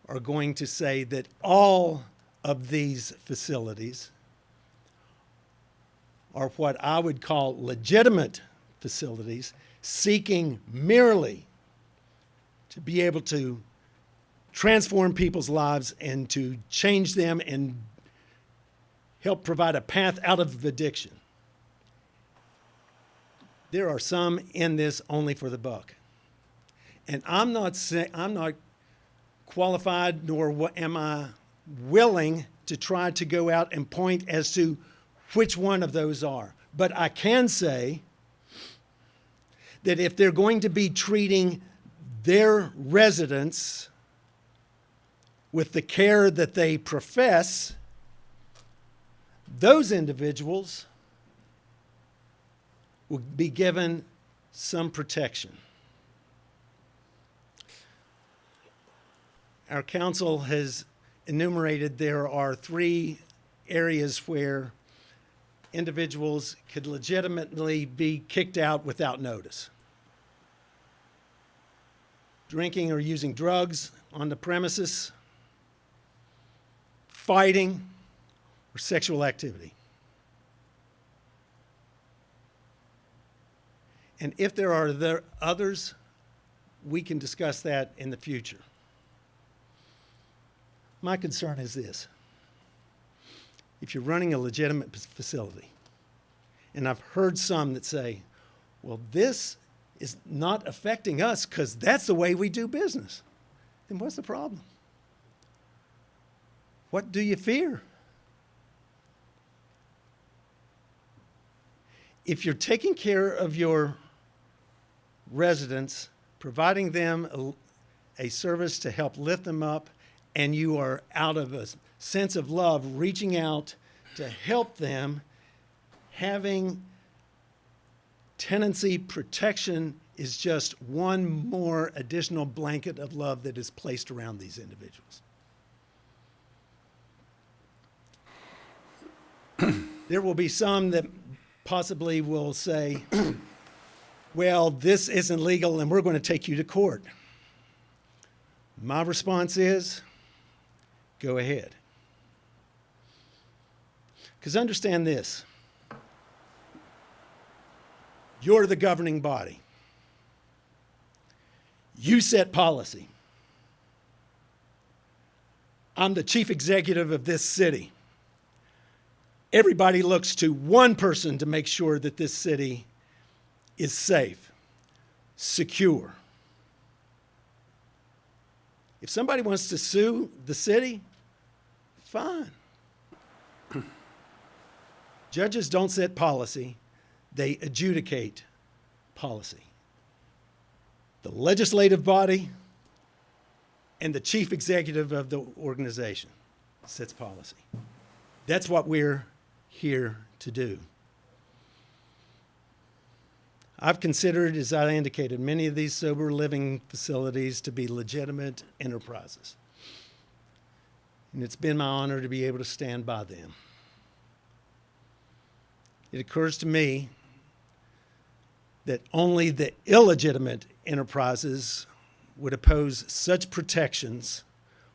are going to say that all of these facilities are what I would call legitimate facilities, seeking merely to be able to transform people's lives and to change them and help provide a path out of addiction. There are some in this only for the buck. And I'm not qualified, nor am I willing to try to go out and point as to which one of those are. But I can say that if they're going to be treating their residents with the care that they profess, those individuals will be given some protection. Our council has enumerated there are 3 areas where individuals could legitimately be kicked out without notice. Drinking or using drugs on the premises, fighting, or sexual activity. And if there are others, we can discuss that in the future. My concern is this. If you're running a legitimate facility, and I've heard some that say, well, this is not affecting us because that's the way we do business, then what's the problem? What do you fear? If you're taking care of your residents, providing them a service to help lift them up, and you are out of a sense of love reaching out to help them, having tenancy protection is just one more additional blanket of love that is placed around these individuals. There will be some that possibly will say, well, this isn't legal and we're going to take you to court. My response is, go ahead. Because understand this, you're the governing body. You set policy. I'm the chief executive of this city. everybody looks to one person to make sure that this city is safe, secure. If somebody wants to sue the city, fine. Judges don't set policy, they adjudicate policy. The legislative body and the chief executive of the organization sets policy. That's what we're here to do. I've considered, as I indicated, many of these sober living facilities to be legitimate enterprises. And it's been my honor to be able to stand by them. It occurs to me that only the illegitimate enterprises would oppose such protections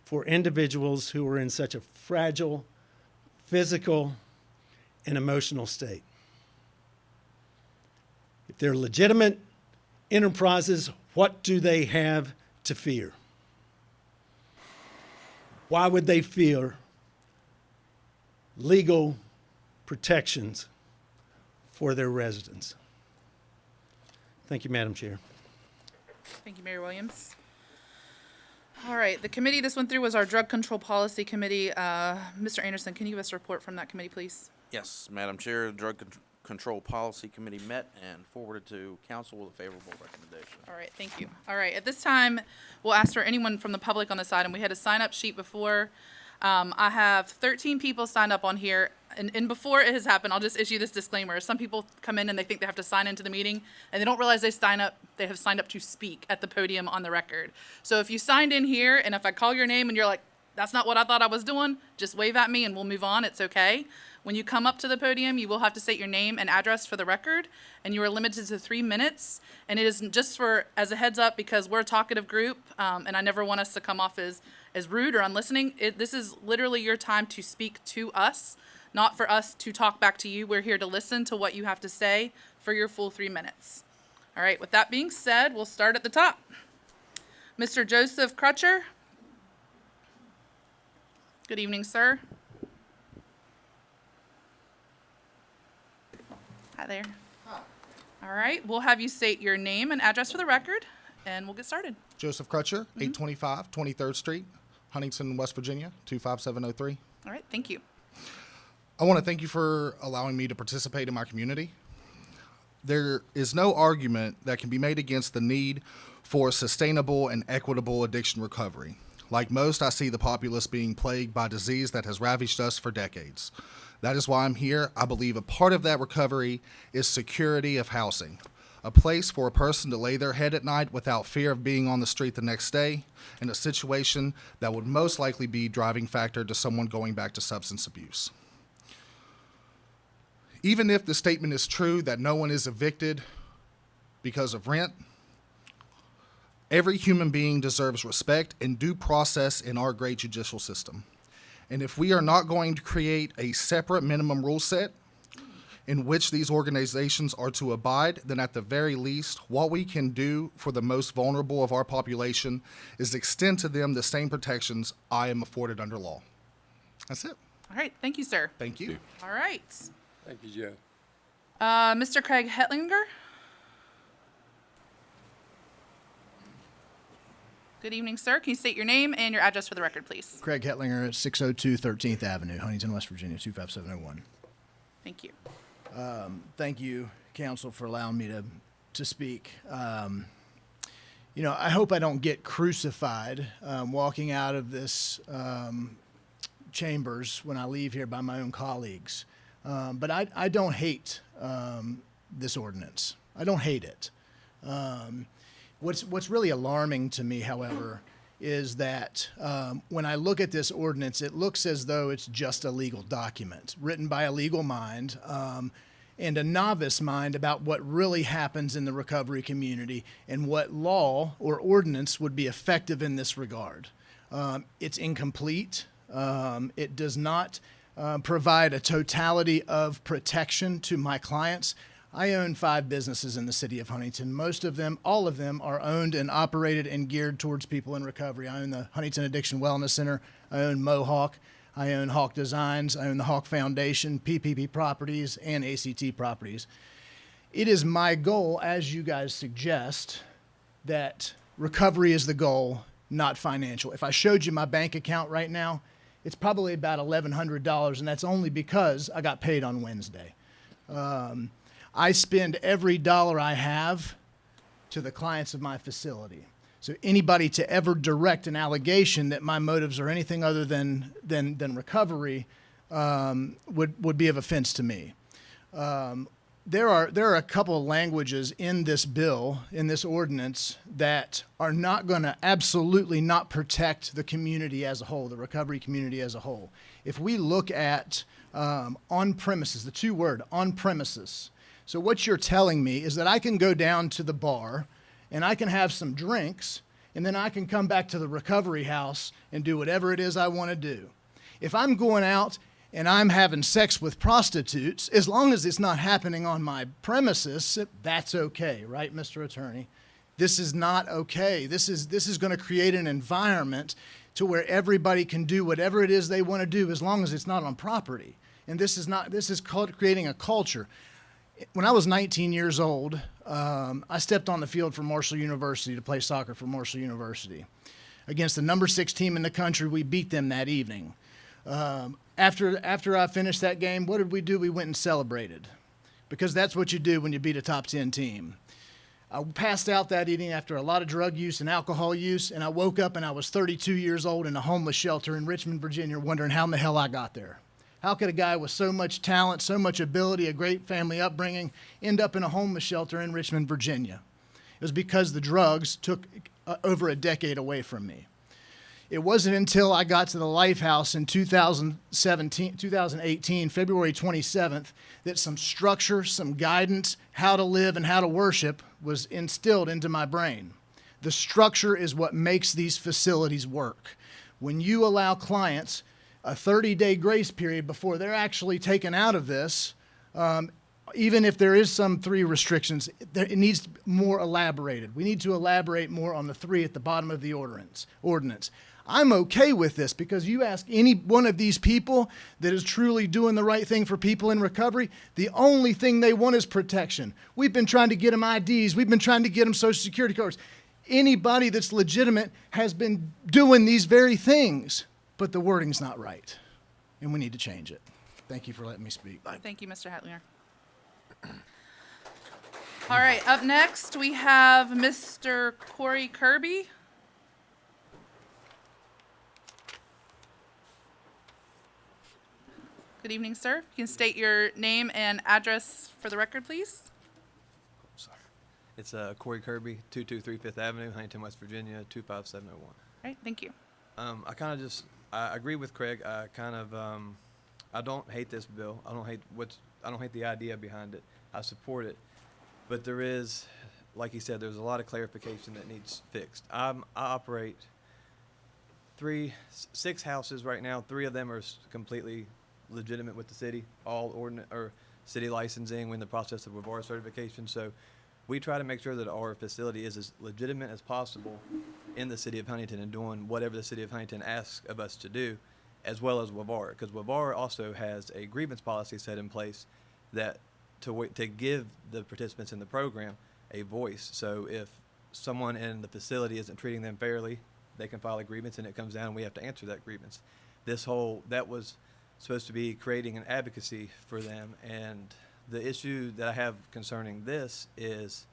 for individuals who are in such a fragile physical and emotional state. If they're legitimate enterprises, what do they have to fear? Why would they fear legal protections for their residents? Thank you, Madam Chair. Thank you, Mayor Williams. All right, the committee this went through was our Drug Control Policy Committee. Mr. Anderson, can you give us a report from that committee, please? Yes, Madam Chair, the Control Policy Committee met and forwarded to council with a favorable recommendation. All right, thank you. All right, at this time, we'll ask for anyone from the public on this item. We had a sign-up sheet before. I have 13 people signed up on here, and before it has happened, I'll just issue this disclaimer. Some people come in and they think they have to sign into the meeting, and they don't realize they have signed up to speak at the podium on the record. So if you signed in here, and if I call your name and you're like, that's not what I thought I was doing, just wave at me and we'll move on. It's okay. When you come up to the podium, you will have to state your name and address for the record, and you are limited to 3 minutes. And it is just as a heads up, because we're a talkative group, and I never want us to come off as rude or unlistening. This is literally your time to speak to us, not for us to talk back to you. We're here to listen to what you have to say for your full 3 minutes. All right, with that being said, we'll start at the top. Mr. Joseph Crutcher. Good evening, sir. Hi there. All right, we'll have you state your name and address for the record, and we'll get started. Joseph Crutcher, 825 23rd Street, Huntington, West Virginia, 25703. All right, thank you. I want to thank you for allowing me to participate in my community. There is no argument that can be made against the need for sustainable and equitable addiction recovery. Like most, I see the populace being plagued by disease that has ravaged us for decades. That is why I'm here. I believe a part of that recovery is security of housing, a place for a person to lay their head at night without fear of being on the street the next day, in a situation that would most likely be a driving factor to someone going back to substance abuse. Even if the statement is true that no one is evicted because of rent, every human being deserves respect and due process in our great judicial system. And if we are not going to create a separate minimum rule set in which these organizations are to abide, then at the very least, what we can do for the most vulnerable of our population is extend to them the same protections I am afforded under law. That's it. All right, thank you, sir. Thank you. All right. Thank you, Joe. Mr. Craig Hetlinger. Good evening, sir. Can you state your name and your address for the record, please? Craig Hetlinger at 602 13th Avenue, Huntington, West Virginia, 25701. Thank you. Thank you, council, for allowing me to speak. I hope I don't get crucified walking out of this chambers when I leave here by my own colleagues. But I don't hate this ordinance. I don't hate it. What's really alarming to me, however, is that when I look at this ordinance, it looks as though it's just a legal document written by a legal mind and a novice mind about what really happens in the recovery community and what law or ordinance would be effective in this regard. It's incomplete. It does not provide a totality of protection to my clients. I own 5 businesses in the city of Huntington. Most of them, all of them, are owned and operated and geared towards people in recovery. I own the Huntington Addiction Wellness Center. I own Mohawk. I own Hawk Designs. I own the Hawk Foundation, PPP Properties, and ACT Properties. It is my goal, as you guys suggest, that recovery is the goal, not financial. If I showed you my bank account right now, it's probably about $1,100, and that's only because I got paid on Wednesday. I spend every dollar I have to the clients of my facility. So anybody to ever direct an allegation that my motives are anything other than recovery would be of offense to me. There are a couple of languages in this bill, in this ordinance, that are not going to absolutely not protect the community as a whole, the recovery community as a whole. If we look at on premises, the two word on premises. So what you're telling me is that I can go down to the bar and I can have some drinks, and then I can come back to the recovery house and do whatever it is I want to do. If I'm going out and I'm having sex with prostitutes, as long as it's not happening on my premises, that's okay, right, Mr. Attorney? This is not okay. This is going to create an environment to where everybody can do whatever it is they want to do as long as it's not on property. And this is called creating a culture. When I was 19 years old, I stepped on the field for Marshall University to play soccer for Marshall University. Against the number 6 team in the country, we beat them that evening. After I finished that game, what did we do? We went and celebrated, because that's what you do when you beat a top 10 team. I passed out that evening after a lot of drug use and alcohol use, and I woke up and I was 32 years old in a homeless shelter in Richmond, Virginia, wondering how in the hell I got there. How could a guy with so much talent, so much ability, a great family upbringing, end up in a homeless shelter in Richmond, Virginia? It was because the drugs took over a decade away from me. It wasn't until I got to the Lifehouse in 2018, February 27th, that some structure, some guidance, how to live and how to worship was instilled into my brain. The structure is what makes these facilities work. When you allow clients a 30-day grace period before they're actually taken out of this, even if there is some 3 restrictions, it needs more elaborated. We need to elaborate more on the 3 at the bottom of the ordinance. I'm okay with this, because you ask any one of these people that is truly doing the right thing for people in recovery, the only thing they want is protection. We've been trying to get them IDs. We've been trying to get them Social Security cards. Anybody that's legitimate has been doing these very things, but the wording's not right, and we need to change it. Thank you for letting me speak. Thank you, Mr. Hatlinger. All right, up next, we have Mr. Corey Kirby. Good evening, sir. You can state your name and address for the record, please. Sorry. It's Corey Kirby, 223 Fifth Avenue, Huntington, West Virginia, 25701. All right, thank you. I agree with Craig. I don't hate this bill. I don't hate the idea behind it. I support it. But there is, like he said, there's a lot of clarification that needs fixed. I operate 6 houses right now. 3 of them are completely legitimate with the city, all city licensing. We're in the process of WAVAR certification. So we try to make sure that our facility is as legitimate as possible in the city of Huntington and doing whatever the city of Huntington asks of us to do, as well as WAVAR, because WAVAR also has a grievance policy set in place that to give the participants in the program a voice. So if someone in the facility isn't treating them fairly, they can file a grievance, and it comes down and we have to answer that grievance. That was supposed to be creating an advocacy for them, and the issue that I have concerning this is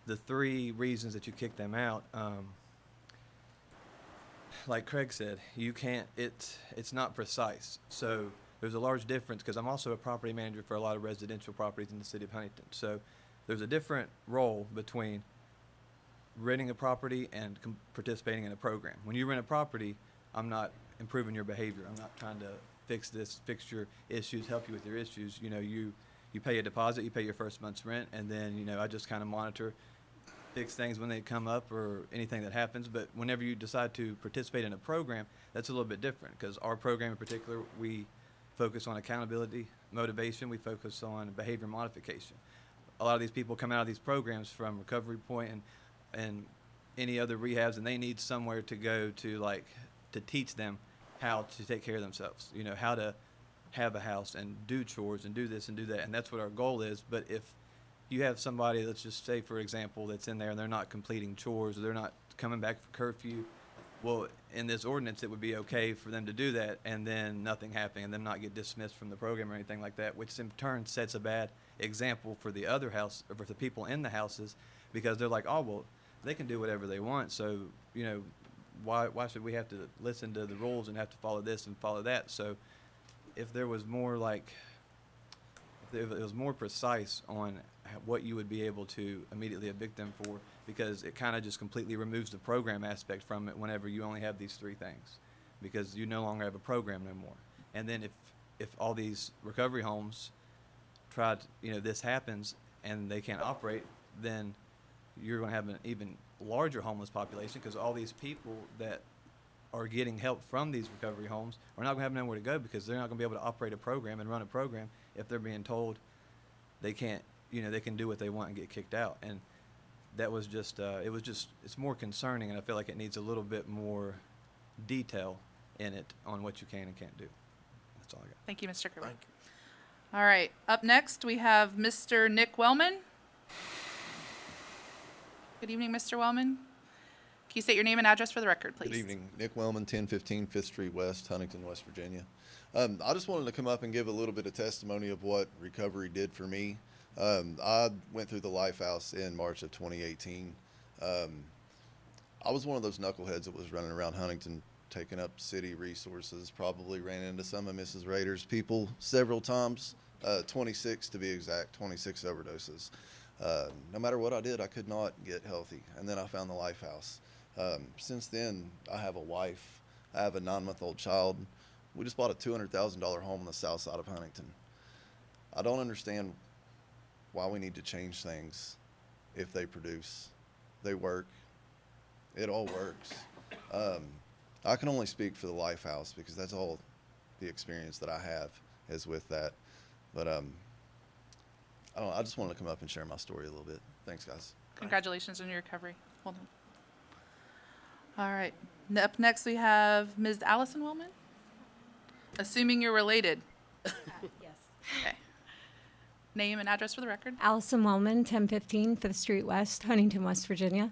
the 3 reasons that you kick them out. Like Craig said, you can't. It's not precise. So there's a large difference, because I'm also a property manager for a lot of residential properties in the city of Huntington. So there's a different role between renting a property and participating in a program. When you rent a property, I'm not improving your behavior. I'm not trying to fix your issues, help you with your issues. You pay a deposit, you pay your first month's rent, and then, I just kind of monitor, fix things when they come up or anything that happens. But whenever you decide to participate in a program, that's a little bit different, because our program in particular, we focus on accountability, motivation, we focus on behavior modification. A lot of these people come out of these programs from Recovery Point and any other rehabs, and they need somewhere to go to teach them how to take care of themselves, you know, how to have a house and do chores and do this and do that. And that's what our goal is. But if you have somebody, let's just say, for example, that's in there and they're not completing chores or they're not coming back for curfew, well, in this ordinance, it would be okay for them to do that and then nothing happening and them not get dismissed from the program or anything like that, which in turn sets a bad example for the other house, or for the people in the houses, because they're like, oh, well, they can do whatever they want. So, you know, why should we have to listen to the rules and have to follow this and follow that? So if there was more like, if it was more precise on what you would be able to immediately evict them for, because it kind of just completely removes the program aspect from it whenever you only have these three things, because you no longer have a program no more. And then if all these recovery homes try to, you know, this happens and they can't operate, then you're going to have an even larger homeless population, because all these people that are getting help from these recovery homes are not going to have nowhere to go, because they're not going to be able to operate a program and run a program if they're being told they can't, you know, they can do what they want and get kicked out. And that was just, it's more concerning, and I feel like it needs a little bit more detail in it on what you can and can't do. That's all I got. Thank you, Mr. Kirby. All right, up next, we have Mr. Nick Wellman. Good evening, Mr. Wellman. Can you state your name and address for the record, please? Good evening. Nick Wellman, 1015 5th Street West, Huntington, West Virginia. I just wanted to come up and give a little bit of testimony of what recovery did for me. I went through the Life House in March of 2018. I was one of those knuckleheads that was running around Huntington taking up city resources, probably ran into some of Mrs. Rader's people several times, 26 to be exact, 26 overdoses. No matter what I did, I could not get healthy. And then I found the Life House. Since then, I have a wife. I have a 9-month-old child. We just bought a $200,000 home on the south side of Huntington. I don't understand why we need to change things if they produce. They work. It all works. I can only speak for the Life House because that's all the experience that I have is with that. But I just wanted to come up and share my story a little bit. Thanks, guys. Congratulations on your recovery. Well done. All right. Up next, we have Ms. Allison Wellman. Assuming you're related. Yes. Okay. Name and address for the record. Allison Wellman, 1015 5th Street West, Huntington, West Virginia.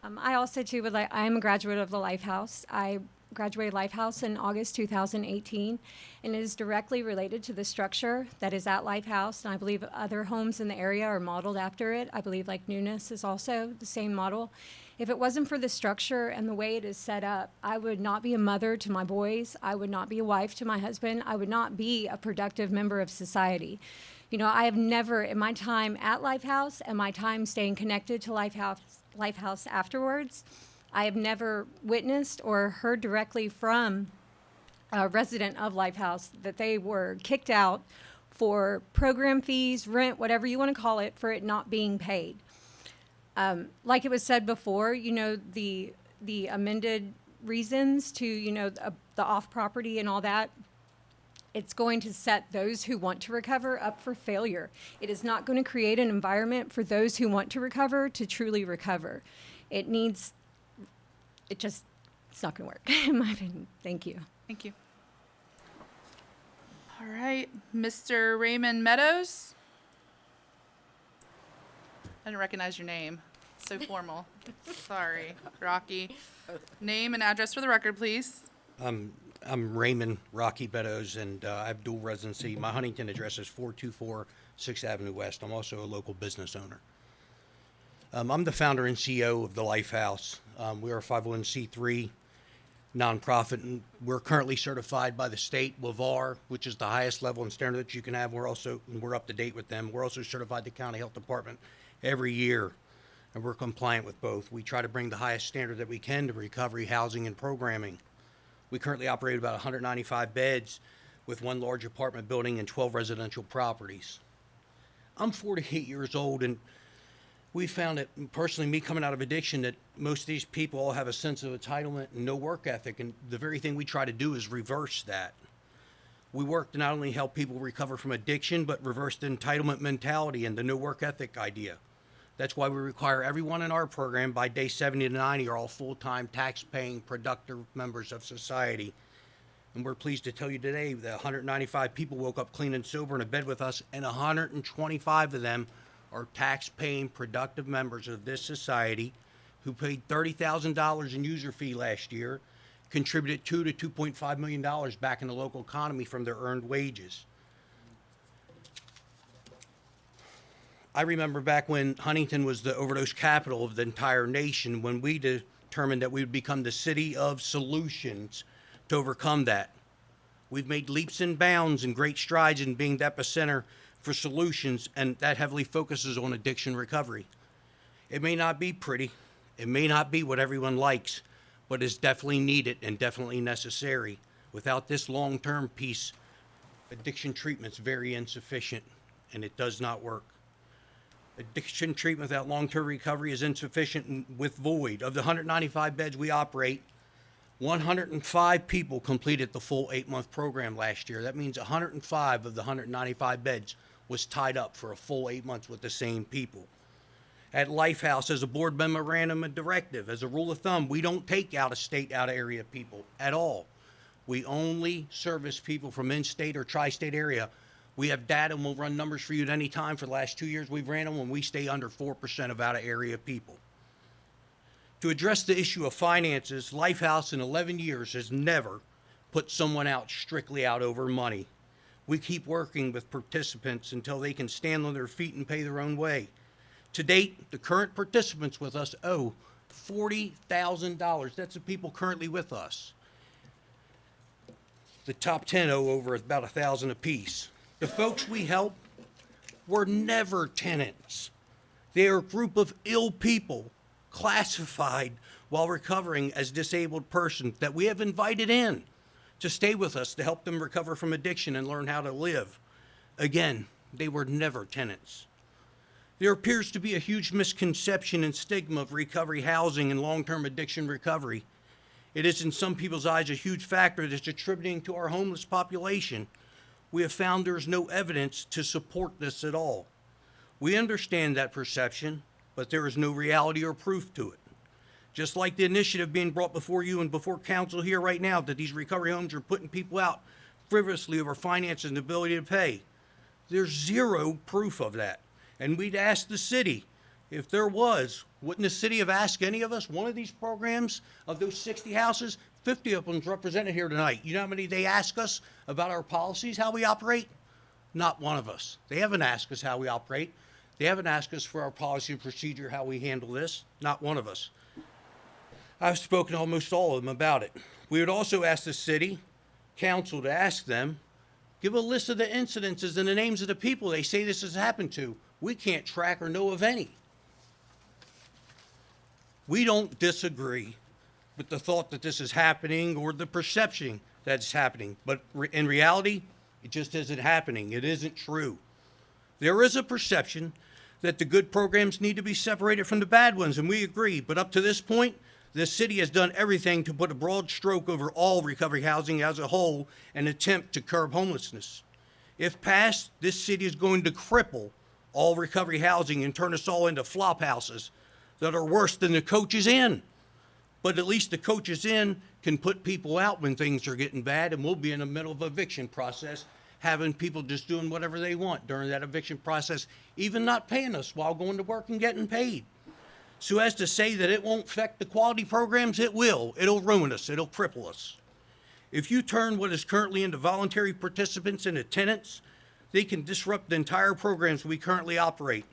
I also, too, would like, I am a graduate of the Life House. I graduated Life House in August 2018, and it is directly related to the structure that is at Life House, and I believe other homes in the area are modeled after it. I believe like Newness is also the same model. If it wasn't for the structure and the way it is set up, I would not be a mother to my boys. I would not be a wife to my husband. I would not be a productive member of society. You know, I have never, in my time at Life House and my time staying connected to Life House afterwards, I have never witnessed or heard directly from a resident of Life House that they were kicked out for program fees, rent, whatever you want to call it, for it not being paid. Like it was said before, you know, the amended reasons to, you know, the off property and all that, it's going to set those who want to recover up for failure. It is not going to create an environment for those who want to recover to truly recover. It's not going to work, in my opinion. Thank you. Thank you. All right, Mr. Raymond Meadows. I didn't recognize your name. So formal. Sorry, Rocky. Name and address for the record, please. I'm Raymond Rocky Meadows, and I have dual residency. My Huntington address is 424 6th Avenue West. I'm also a local business owner. I'm the founder and CEO of the Life House. We are a 501c3 nonprofit, and we're currently certified by the state WAVAR, which is the highest level and standard that you can have. We're up to date with them. We're also certified the county health department every year, and we're compliant with both. We try to bring the highest standard that we can to recovery, housing, and programming. We currently operate about 195 beds with one large apartment building and 12 residential properties. I'm 48 years old, and we found that, personally, me coming out of addiction, that most of these people all have a sense of entitlement and no work ethic, and the very thing we try to do is reverse that. We work to not only help people recover from addiction, but reverse the entitlement mentality and the no work ethic idea. That's why we require everyone in our program by day 70 to 90 are all full-time, tax-paying, productive members of society. And we're pleased to tell you today that 195 people woke up clean and sober and in bed with us, and 125 of them are tax-paying, productive members of this society who paid $30,000 in user fee last year, contributed $2 to $2.5 million back in the local economy from their earned wages. I remember back when Huntington was the overdose capital of the entire nation, when we determined that we would become the city of solutions to overcome that. We've made leaps and bounds and great strides in being the epicenter for solutions, and that heavily focuses on addiction recovery. It may not be pretty, it may not be what everyone likes, but it's definitely needed and definitely necessary. Without this long-term piece, addiction treatment's very insufficient, and it does not work. Addiction treatment without long-term recovery is insufficient with void. Of the 195 beds we operate, 105 people completed the full 8-month program last year. That means 105 of the 195 beds was tied up for a full 8 months with the same people. At Lifehouse, as a board memorandum and directive, as a rule of thumb, we don't take out-of-state, out-of-area people at all. We only service people from in-state or tri-state area. We have data, and we'll run numbers for you at any time. For the last 2 years, we've ran them when we stay under 4% of out-of-area people. To address the issue of finances, Lifehouse in 11 years has never put someone out strictly out over money. We keep working with participants until they can stand on their feet and pay their own way. To date, the current participants with us owe $40,000. That's the people currently with us. The top 10 owe over about $1,000 apiece. The folks we help were never tenants. They are a group of ill people classified while recovering as disabled persons that we have invited in to stay with us to help them recover from addiction and learn how to live. Again, they were never tenants. There appears to be a huge misconception and stigma of recovery housing and long-term addiction recovery. It is in some people's eyes a huge factor that's attributing to our homeless population. We have found there is no evidence to support this at all. We understand that perception, but there is no reality or proof to it. Just like the initiative being brought before you and before council here right now, that these recovery homes are putting people out frivolously over finances and ability to pay. There's zero proof of that. And we'd ask the city, if there was, wouldn't the city have asked any of us? One of these programs, of those 60 houses, 50 of them's represented here tonight. You know how many they ask us about our policies, how we operate? Not one of us. They haven't asked us how we operate. They haven't asked us for our policy and procedure, how we handle this. Not one of us. I've spoken to almost all of them about it. We would also ask the city council to ask them, give a list of the incidences and the names of the people they say this has happened to. We can't track or know of any. We don't disagree with the thought that this is happening or the perception that it's happening, but in reality, it just isn't happening. It isn't true. There is a perception that the good programs need to be separated from the bad ones, and we agree, but up to this point, the city has done everything to put a broad stroke over all recovery housing as a whole and attempt to curb homelessness. If passed, this city is going to cripple all recovery housing and turn us all into flop houses that are worse than the coaches in. But at least the coaches in can put people out when things are getting bad, and we'll be in the middle of eviction process, having people just doing whatever they want during that eviction process, even not paying us while going to work and getting paid. So as to say that it won't affect the quality programs, it will. It'll ruin us. It'll cripple us. If you turn what is currently into voluntary participants into tenants, they can disrupt the entire programs we currently operate.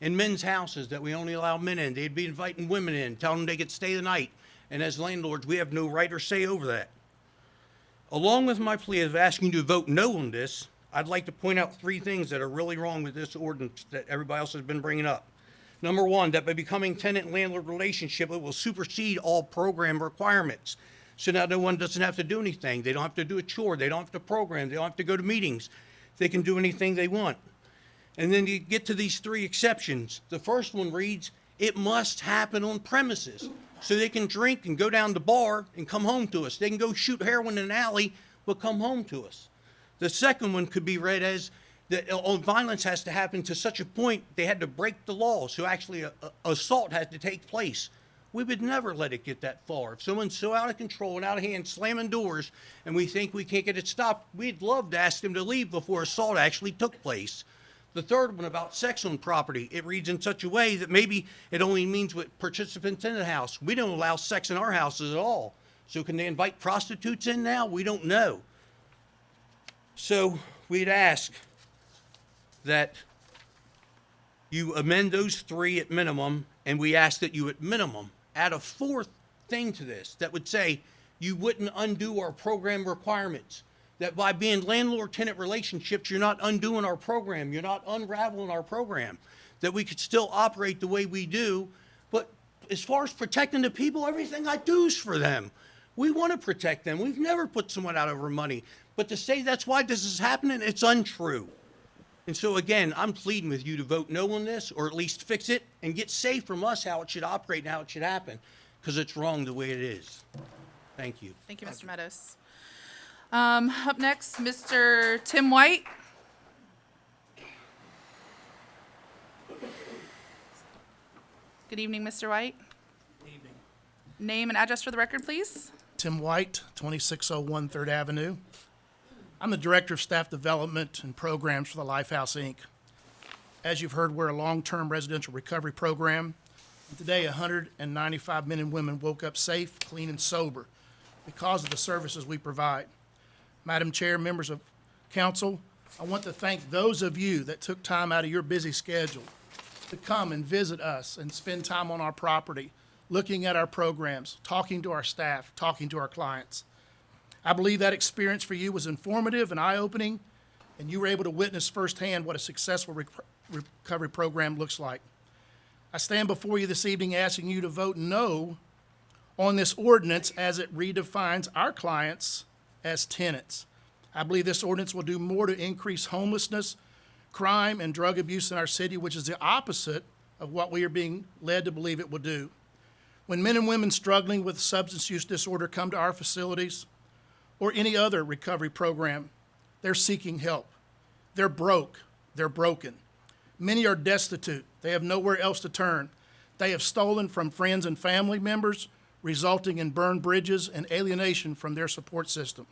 In men's houses that we only allow men in, they'd be inviting women in, telling them they could stay the night. And as landlords, we have no right or say over that. Along with my plea of asking you to vote no on this, I'd like to point out 3 things that are really wrong with this ordinance that everybody else has been bringing up. Number 1, that by becoming tenant and landlord relationship, it will supersede all program requirements. So now no one doesn't have to do anything. They don't have to do a chore. They don't have to program. They don't have to go to meetings. They can do anything they want. And then you get to these 3 exceptions. The first one reads, it must happen on premises. So they can drink and go down the bar and come home to us. They can go shoot heroin in an alley, but come home to us. The second one could be read as that violence has to happen to such a point they had to break the law. So actually assault has to take place We would never let it get that far. If someone's so out of control and out of hand, slamming doors, and we think we can't get it stopped, we'd love to ask them to leave before assault actually took place. The third one about sex on property, it reads in such a way that maybe it only means with participants in the house. We don't allow sex in our houses at all. So can they invite prostitutes in now? We don't know. So we'd ask that you amend those three at minimum, and we ask that you at minimum add a fourth thing to this that would say you wouldn't undo our program requirements. That by being landlord-tenant relationships, you're not undoing our program. You're not unraveling our program. That we could still operate the way we do. But as far as protecting the people, everything I do is for them. We want to protect them. We've never put someone out over money. But to say that's why this is happening, it's untrue. And so again, I'm pleading with you to vote no on this, or at least fix it and get safe from us how it should operate and how it should happen, because it's wrong the way it is. Thank you. Thank you, Mr. Meadows. Up next, Mr. Tim White. Good evening, Mr. White. Good evening. Name and address for the record, please. Tim White, 2601 3rd Avenue. I'm the Director of Staff Development and Programs for the Lifehouse, Inc. As you've heard, we're a long-term residential recovery program. And today, 195 men and women woke up safe, clean, and sober because of the services we provide. Madam Chair, members of council, I want to thank those of you that took time out of your busy schedule to come and visit us and spend time on our property, looking at our programs, talking to our staff, talking to our clients. I believe that experience for you was informative and eye-opening, and you were able to witness firsthand what a successful recovery program looks like. I stand before you this evening asking you to vote no on this ordinance as it redefines our clients as tenants. I believe this ordinance will do more to increase homelessness, crime, and drug abuse in our city, which is the opposite of what we are being led to believe it will do. When men and women struggling with substance use disorder come to our facilities or any other recovery program, they're seeking help. They're broke. They're broken. Many are destitute. They have nowhere else to turn. They have stolen from friends and family members, resulting in burned bridges and alienation from their support system.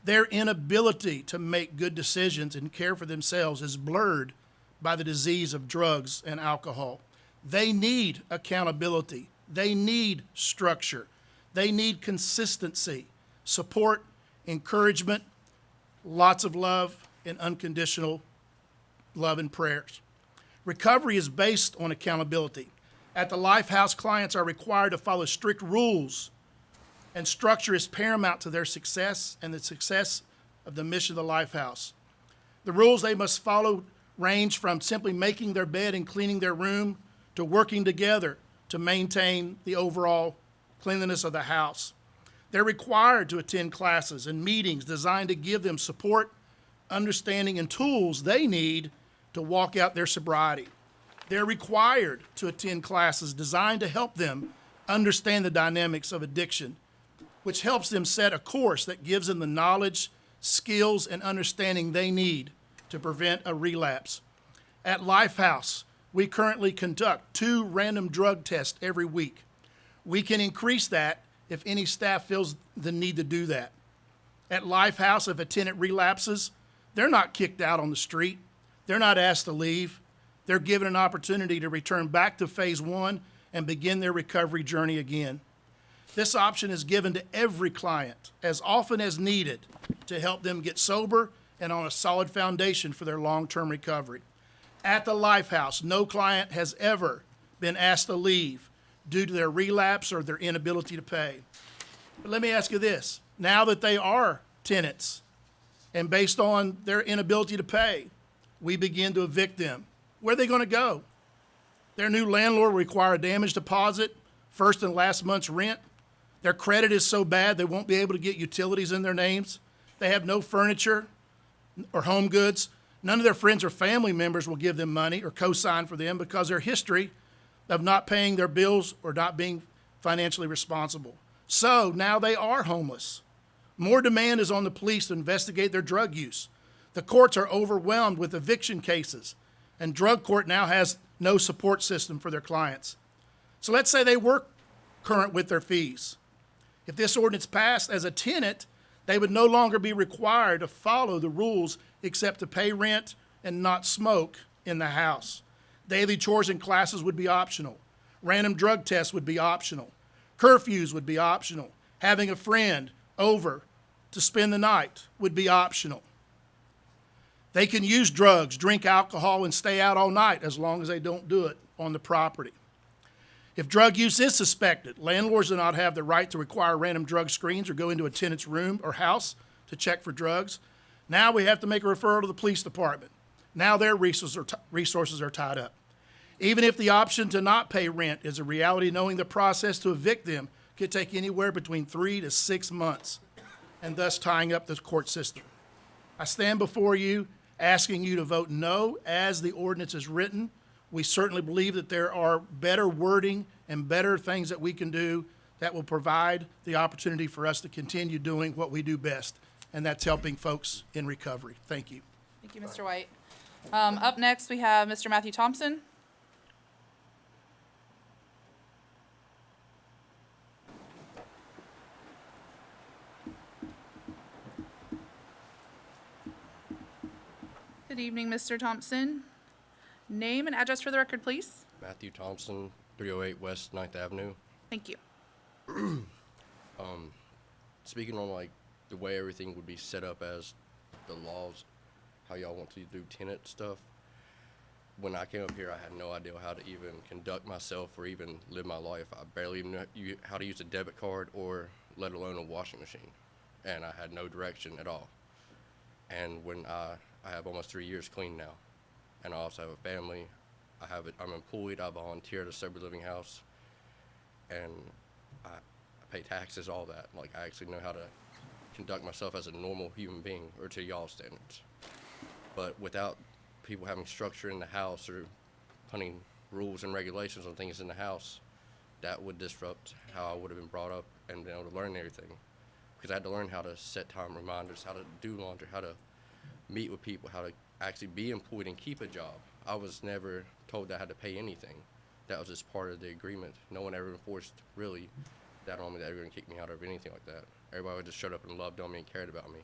Their inability to make good decisions and care for themselves is blurred by the disease of drugs and alcohol. They need accountability. They need structure. They need consistency, support, encouragement, lots of love, and unconditional love and prayers. Recovery is based on accountability. At the Lifehouse, clients are required to follow strict rules, and structure is paramount to their success and the success of the mission of the Lifehouse. The rules they must follow range from simply making their bed and cleaning their room to working together to maintain the overall cleanliness of the house. They're required to attend classes and meetings designed to give them support, understanding, and tools they need to walk out their sobriety. They're required to attend classes designed to help them understand the dynamics of addiction, which helps them set a course that gives them the knowledge, skills, and understanding they need to prevent a relapse. At Lifehouse, we currently conduct 2 random drug tests every week. We can increase that if any staff feels the need to do that. At Lifehouse, if a tenant relapses, they're not kicked out on the street. They're not asked to leave. They're given an opportunity to return back to phase 1 and begin their recovery journey again. This option is given to every client as often as needed to help them get sober and on a solid foundation for their long-term recovery. At the Lifehouse, no client has ever been asked to leave due to their relapse or their inability to pay. But let me ask you this. Now that they are tenants and based on their inability to pay, we begin to evict them. Where are they going to go? Their new landlord will require a damage deposit, first and last month's rent. Their credit is so bad they won't be able to get utilities in their names. They have no furniture or home goods. None of their friends or family members will give them money or co-sign for them because their history of not paying their bills or not being financially responsible. So now they are homeless. More demand is on the police to investigate their drug use. The courts are overwhelmed with eviction cases, and drug court now has no support system for their clients. So let's say they were current with their fees. If this ordinance passed as a tenant, they would no longer be required to follow the rules except to pay rent and not smoke in the house. Daily chores and classes would be optional. Random drug tests would be optional. Curfews would be optional. Having a friend over to spend the night would be optional. They can use drugs, drink alcohol, and stay out all night as long as they don't do it on the property. If drug use is suspected, landlords do not have the right to require random drug screens or go into a tenant's room or house to check for drugs. Now we have to make a referral to the police department. Now their resources are tied up. Even if the option to not pay rent is a reality, knowing the process to evict them could take anywhere between 3 to 6 months, and thus tying up the court system. I stand before you asking you to vote no as the ordinance is written. We certainly believe that there are better wording and better things that we can do that will provide the opportunity for us to continue doing what we do best, and that's helping folks in recovery. Thank you. Thank you, Mr. White. Up next, we have Mr. Matthew Thompson. Good evening, Mr. Thompson. Name and address for the record, please. Matthew Thompson, 308 West 9th Avenue. Thank you. Speaking on like the way everything would be set up as the laws, how y'all want to do tenant stuff. When I came up here, I had no idea how to even conduct myself or even live my life. I barely even knew how to use a debit card or let alone a washing machine. And I had no direction at all. And when I have almost 3 years clean now. And I also have a family. I'm employed. I volunteer at a sober living house. And I pay taxes, all that. Like, I actually know how to conduct myself as a normal human being, or to y'all standards. But without people having structure in the house or putting rules and regulations on things in the house, that would disrupt how I would have been brought up and been able to learn everything. Because I had to learn how to set time reminders, how to do laundry, how to meet with people, how to actually be employed and keep a job. I was never told that I had to pay anything. That was just part of the agreement. No one ever enforced really that on me, that they were going to kick me out or anything like that. Everybody just showed up and loved on me and cared about me.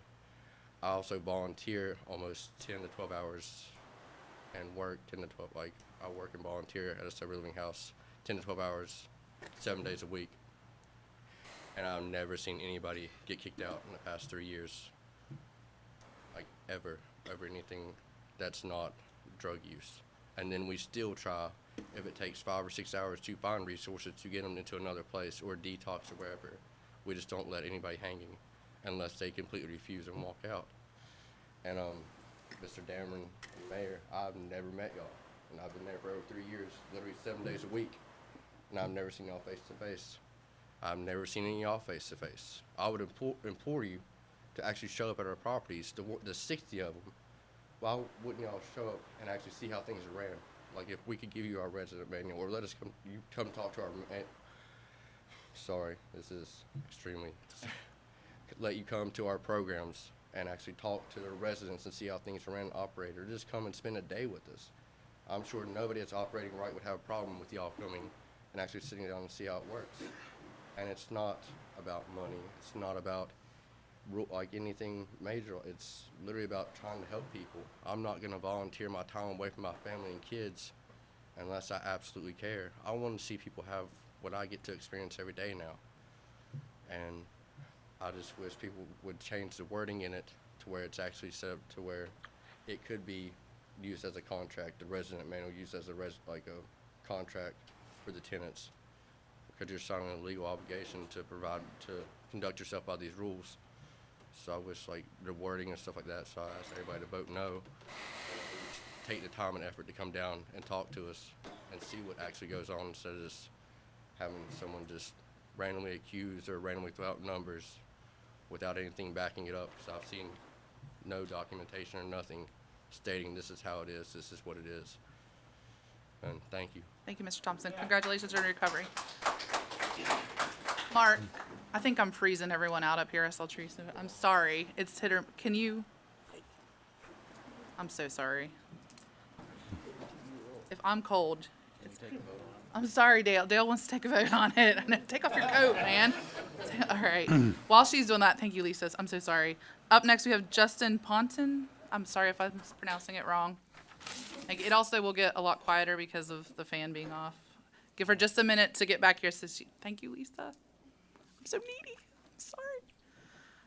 I also volunteer almost 10 to 12 hours and work 10 to 12, like I work and volunteer at a sober living house 10 to 12 hours, 7 days a week. And I've never seen anybody get kicked out in the past 3 years. Like ever anything that's not drug use. And then we still try, if it takes 5 or 6 hours to find resources to get them into another place or detox or wherever, we just don't let anybody hanging unless they completely refuse and walk out. And Mr. Dameron, Mayor, I've never met y'all, and I've been there for over 3 years, literally 7 days a week, and I've never seen y'all face to face. I've never seen any of y'all face to face. I would implore you to actually show up at our properties, the 60 of them. Why wouldn't y'all show up and actually see how things are ran? Like if we could give you our resident manual, or let us come talk to our, sorry, this is extremely, let you come to our programs and actually talk to the residents and see how things are ran and operate, or just come and spend a day with us. I'm sure nobody that's operating right would have a problem with y'all coming and actually sitting down and see how it works. And it's not about money. It's not about like anything major. It's literally about trying to help people. I'm not going to volunteer my time away from my family and kids unless I absolutely care. I want to see people have what I get to experience every day now. And I just wish people would change the wording in it to where it's actually set up to where it could be used as a contract, the resident manual used as a contract for the tenants, because you're signing a legal obligation to conduct yourself by these rules. So I wish like the wording and stuff like that, so I ask everybody to vote no. Take the time and effort to come down and talk to us and see what actually goes on, instead of just having someone just randomly accused or randomly throw out numbers without anything backing it up. So I've seen no documentation or nothing stating this is how it is, this is what it is. And thank you. Thank you, Mr. Thompson. Congratulations on your recovery. Mark, I think I'm freezing everyone out up here, SL Teresa. I'm sorry. It's can you? I'm so sorry. If I'm cold, I'm sorry, Dale. Dale wants to take a vote on it. I know. Take off your coat, man. All right. While she's doing that, thank you, Lisa. I'm so sorry. Up next, we have Justin Ponton. I'm sorry if I'm pronouncing it wrong. Like, it also will get a lot quieter because of the fan being off. Give her just a minute to get back here. Thank you, Lisa. I'm so needy. I'm sorry.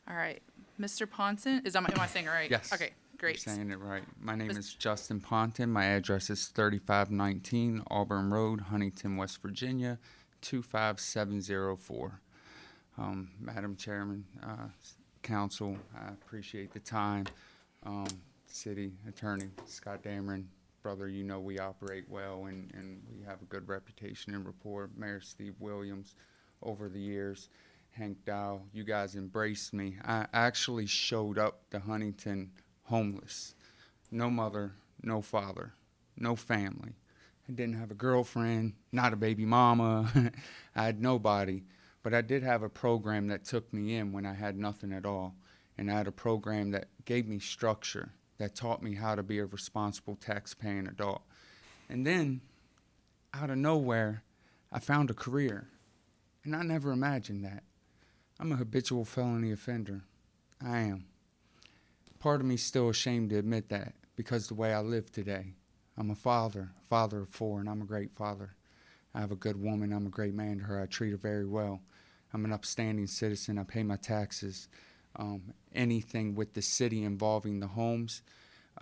All right. Mr. Ponton, am I saying it right? Yes. Okay, great. You're saying it right. My name is Justin Ponton. My address is 3519 Auburn Road, Huntington, West Virginia, 25704. Madam Chairman, Council, I appreciate the time. City Attorney Scott Dameron, brother, you know we operate well and we have a good reputation and rapport. Mayor Steve Williams, over the years, Hank Dow, you guys embraced me. I actually showed up to Huntington homeless. No mother, no father, no family. I didn't have a girlfriend, not a baby mama. I had nobody. But I did have a program that took me in when I had nothing at all. And I had a program that gave me structure, that taught me how to be a responsible tax-paying adult. And then, out of nowhere, I found a career. And I never imagined that. I'm a habitual felony offender. I am. Part of me's still ashamed to admit that because of the way I live today. I'm a father of 4, and I'm a great father. I have a good woman. I'm a great man to her. I treat her very well. I'm an upstanding citizen. I pay my taxes. Anything with the city involving the homes.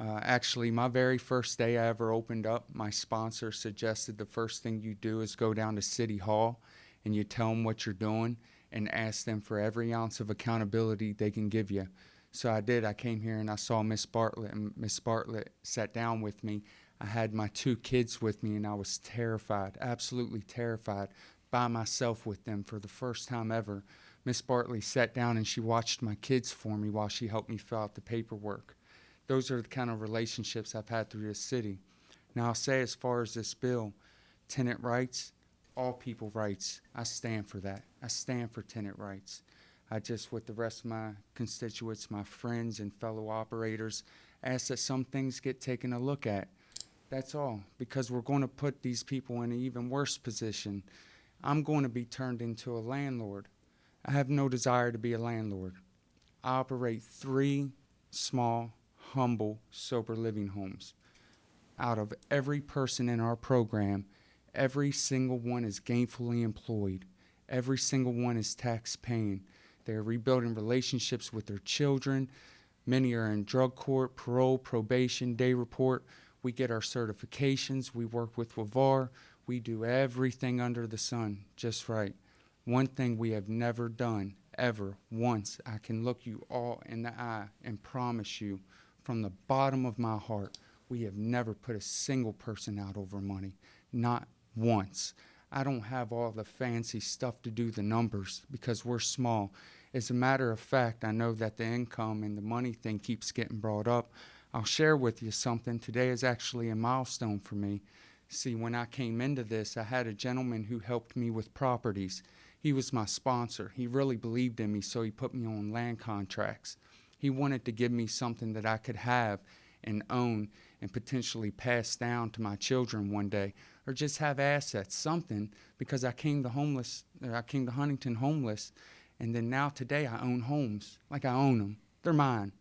Actually, my very first day I ever opened up, my sponsor suggested the first thing you do is go down to City Hall and you tell them what you're doing and ask them for every ounce of accountability they can give you. So I did. I came here and I saw Miss Bartlett, and Miss Bartlett sat down with me. I had my 2 kids with me, and I was terrified, absolutely terrified, by myself with them for the first time ever. Miss Bartley sat down and she watched my kids for me while she helped me fill out the paperwork. Those are the kind of relationships I've had through this city. Now I'll say, as far as this bill, tenant rights, all people rights, I stand for that. I stand for tenant rights. I just, with the rest of my constituents, my friends and fellow operators, ask that some things get taken a look at. That's all, because we're going to put these people in an even worse position. I'm going to be turned into a landlord. I have no desire to be a landlord. I operate 3 small, humble, sober living homes. Out of every person in our program, every single one is gainfully employed. Every single one is tax paying. They're rebuilding relationships with their children. Many are in drug court, parole, probation, day report. We get our certifications. We work with WAVAR. We do everything under the sun just right. One thing we have never done, ever, once, I can look you all in the eye and promise you from the bottom of my heart, we have never put a single person out over money. Not once. I don't have all the fancy stuff to do the numbers because we're small. As a matter of fact, I know that the income and the money thing keeps getting brought up. I'll share with you something. Today is actually a milestone for me. See, when I came into this, I had a gentleman who helped me with properties. He was my sponsor. He really believed in me, so he put me on land contracts. He wanted to give me something that I could have and own and potentially pass down to my children one day, or just have assets, something, because I came to Huntington homeless, and then now today I own homes, like I own them. They're mine.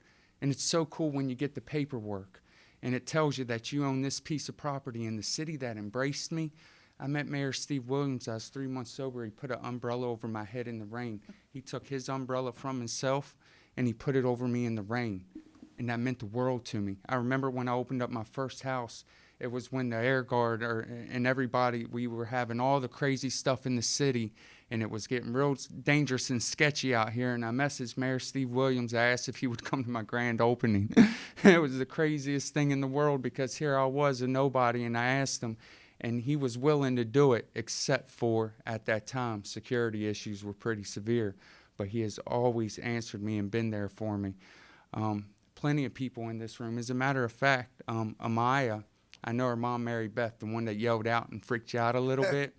And it's so cool when you get the paperwork, and it tells you that you own this piece of property in the city that embraced me. I met Mayor Steve Williams. I was 3 months sober. He put an umbrella over my head in the rain. He took his umbrella from himself, and he put it over me in the rain. And that meant the world to me. I remember when I opened up my first house, it was when the air guard and everybody, we were having all the crazy stuff in the city, and it was getting real dangerous and sketchy out here. And I messaged Mayor Steve Williams. I asked if he would come to my grand opening. It was the craziest thing in the world because here I was, a nobody, and I asked him, and he was willing to do it, except for, at that time, security issues were pretty severe. But he has always answered me and been there for me. Plenty of people in this room. As a matter of fact, Amaya, I know her mom, Mary Beth, the one that yelled out and freaked you out a little bit.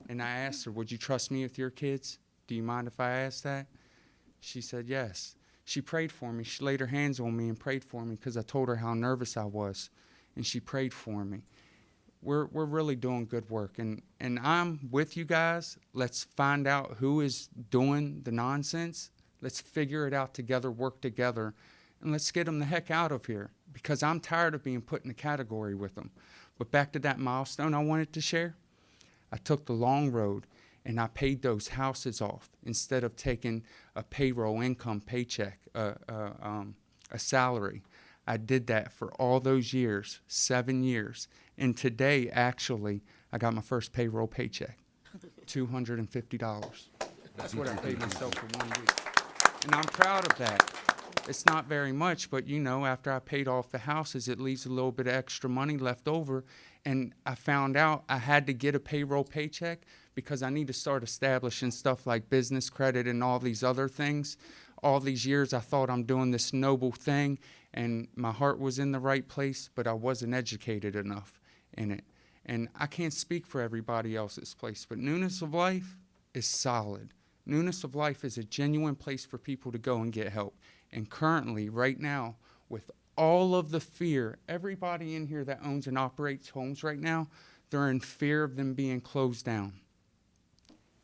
And I asked her, would you trust me with your kids? Do you mind if I ask that? She said yes. She prayed for me. She laid her hands on me and prayed for me because I told her how nervous I was. And she prayed for me. we're really doing good work, and I'm with you guys. Let's find out who is doing the nonsense. Let's figure it out together, work together, and let's get them the heck out of here, because I'm tired of being put in a category with them. But back to that milestone I wanted to share. I took the long road, and I paid those houses off instead of taking a payroll income paycheck, a salary. I did that for all those years, 7 years. And today, actually, I got my first payroll paycheck, $250. That's what I paid myself for 1 week. And I'm proud of that. It's not very much, but you know, after I paid off the houses, it leaves a little bit of extra money left over. And I found out I had to get a payroll paycheck because I need to start establishing stuff like business credit and all these other things. All these years I thought I'm doing this noble thing, and my heart was in the right place, but I wasn't educated enough in it. And I can't speak for everybody else's place, but Newness of Life is solid. Newness of Life is a genuine place for people to go and get help. And currently, right now, with all of the fear, everybody in here that owns and operates homes right now, they're in fear of them being closed down.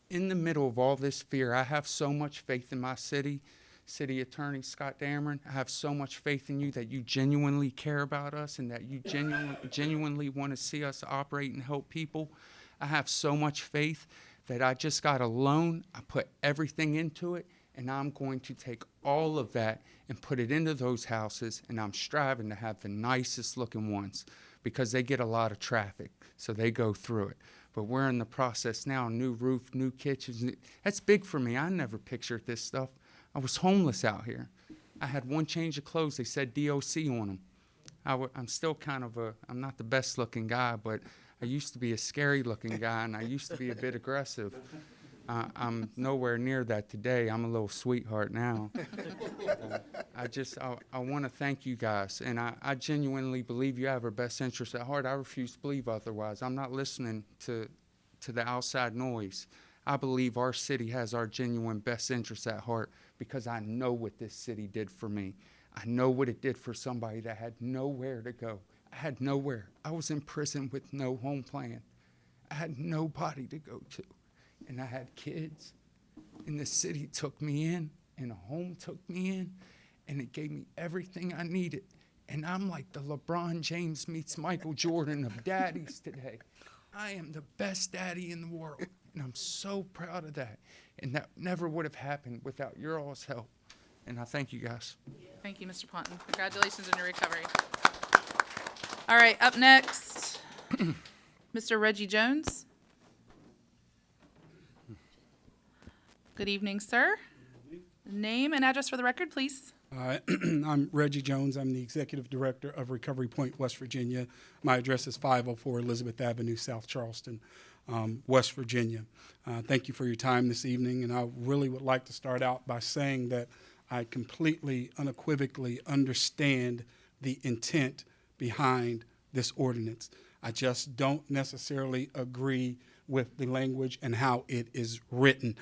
In the middle of all this fear, I have so much faith in my city attorney, Scott Dameron. I have so much faith in you that you genuinely care about us and that you genuinely want to see us operate and help people. I have so much faith that I just got a loan. I put everything into it, and I'm going to take all of that and put it into those houses, and I'm striving to have the nicest looking ones because they get a lot of traffic, so they go through it. But we're in the process now, new roof, new kitchens. That's big for me. I never pictured this stuff. I was homeless out here. I had one change of clothes. They said DOC on them. I'm still kind of I'm not the best looking guy, but I used to be a scary looking guy, and I used to be a bit aggressive. I'm nowhere near that today. I'm a little sweetheart now. I want to thank you guys, and I genuinely believe you have our best interests at heart. I refuse to believe otherwise. I'm not listening to the outside noise. I believe our city has our genuine best interests at heart because I know what this city did for me. I know what it did for somebody that had nowhere to go. I had nowhere. I was in prison with no home plan. I had nobody to go to. And I had kids, and the city took me in, and a home took me in, and it gave me everything I needed. And I'm like the LeBron James meets Michael Jordan of daddies today. I am the best daddy in the world, and I'm so proud of that. And that never would have happened without your all's help. And I thank you guys. Thank you, Mr. Ponton. Congratulations on your recovery. All right, up next, Mr. Reggie Jones. Good evening, sir. Name and address for the record, please. I'm Reggie Jones. I'm the Executive Director of Recovery Point, West Virginia. My address is 504 Elizabeth Avenue, South Charleston, West Virginia. Thank you for your time this evening, and I really would like to start out by saying that I completely, unequivocally understand the intent behind this ordinance. I just don't necessarily agree with the language and how it is written.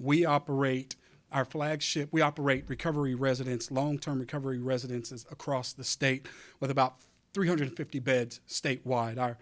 We operate recovery residents, long-term recovery residences across the state with about 350 beds statewide. Our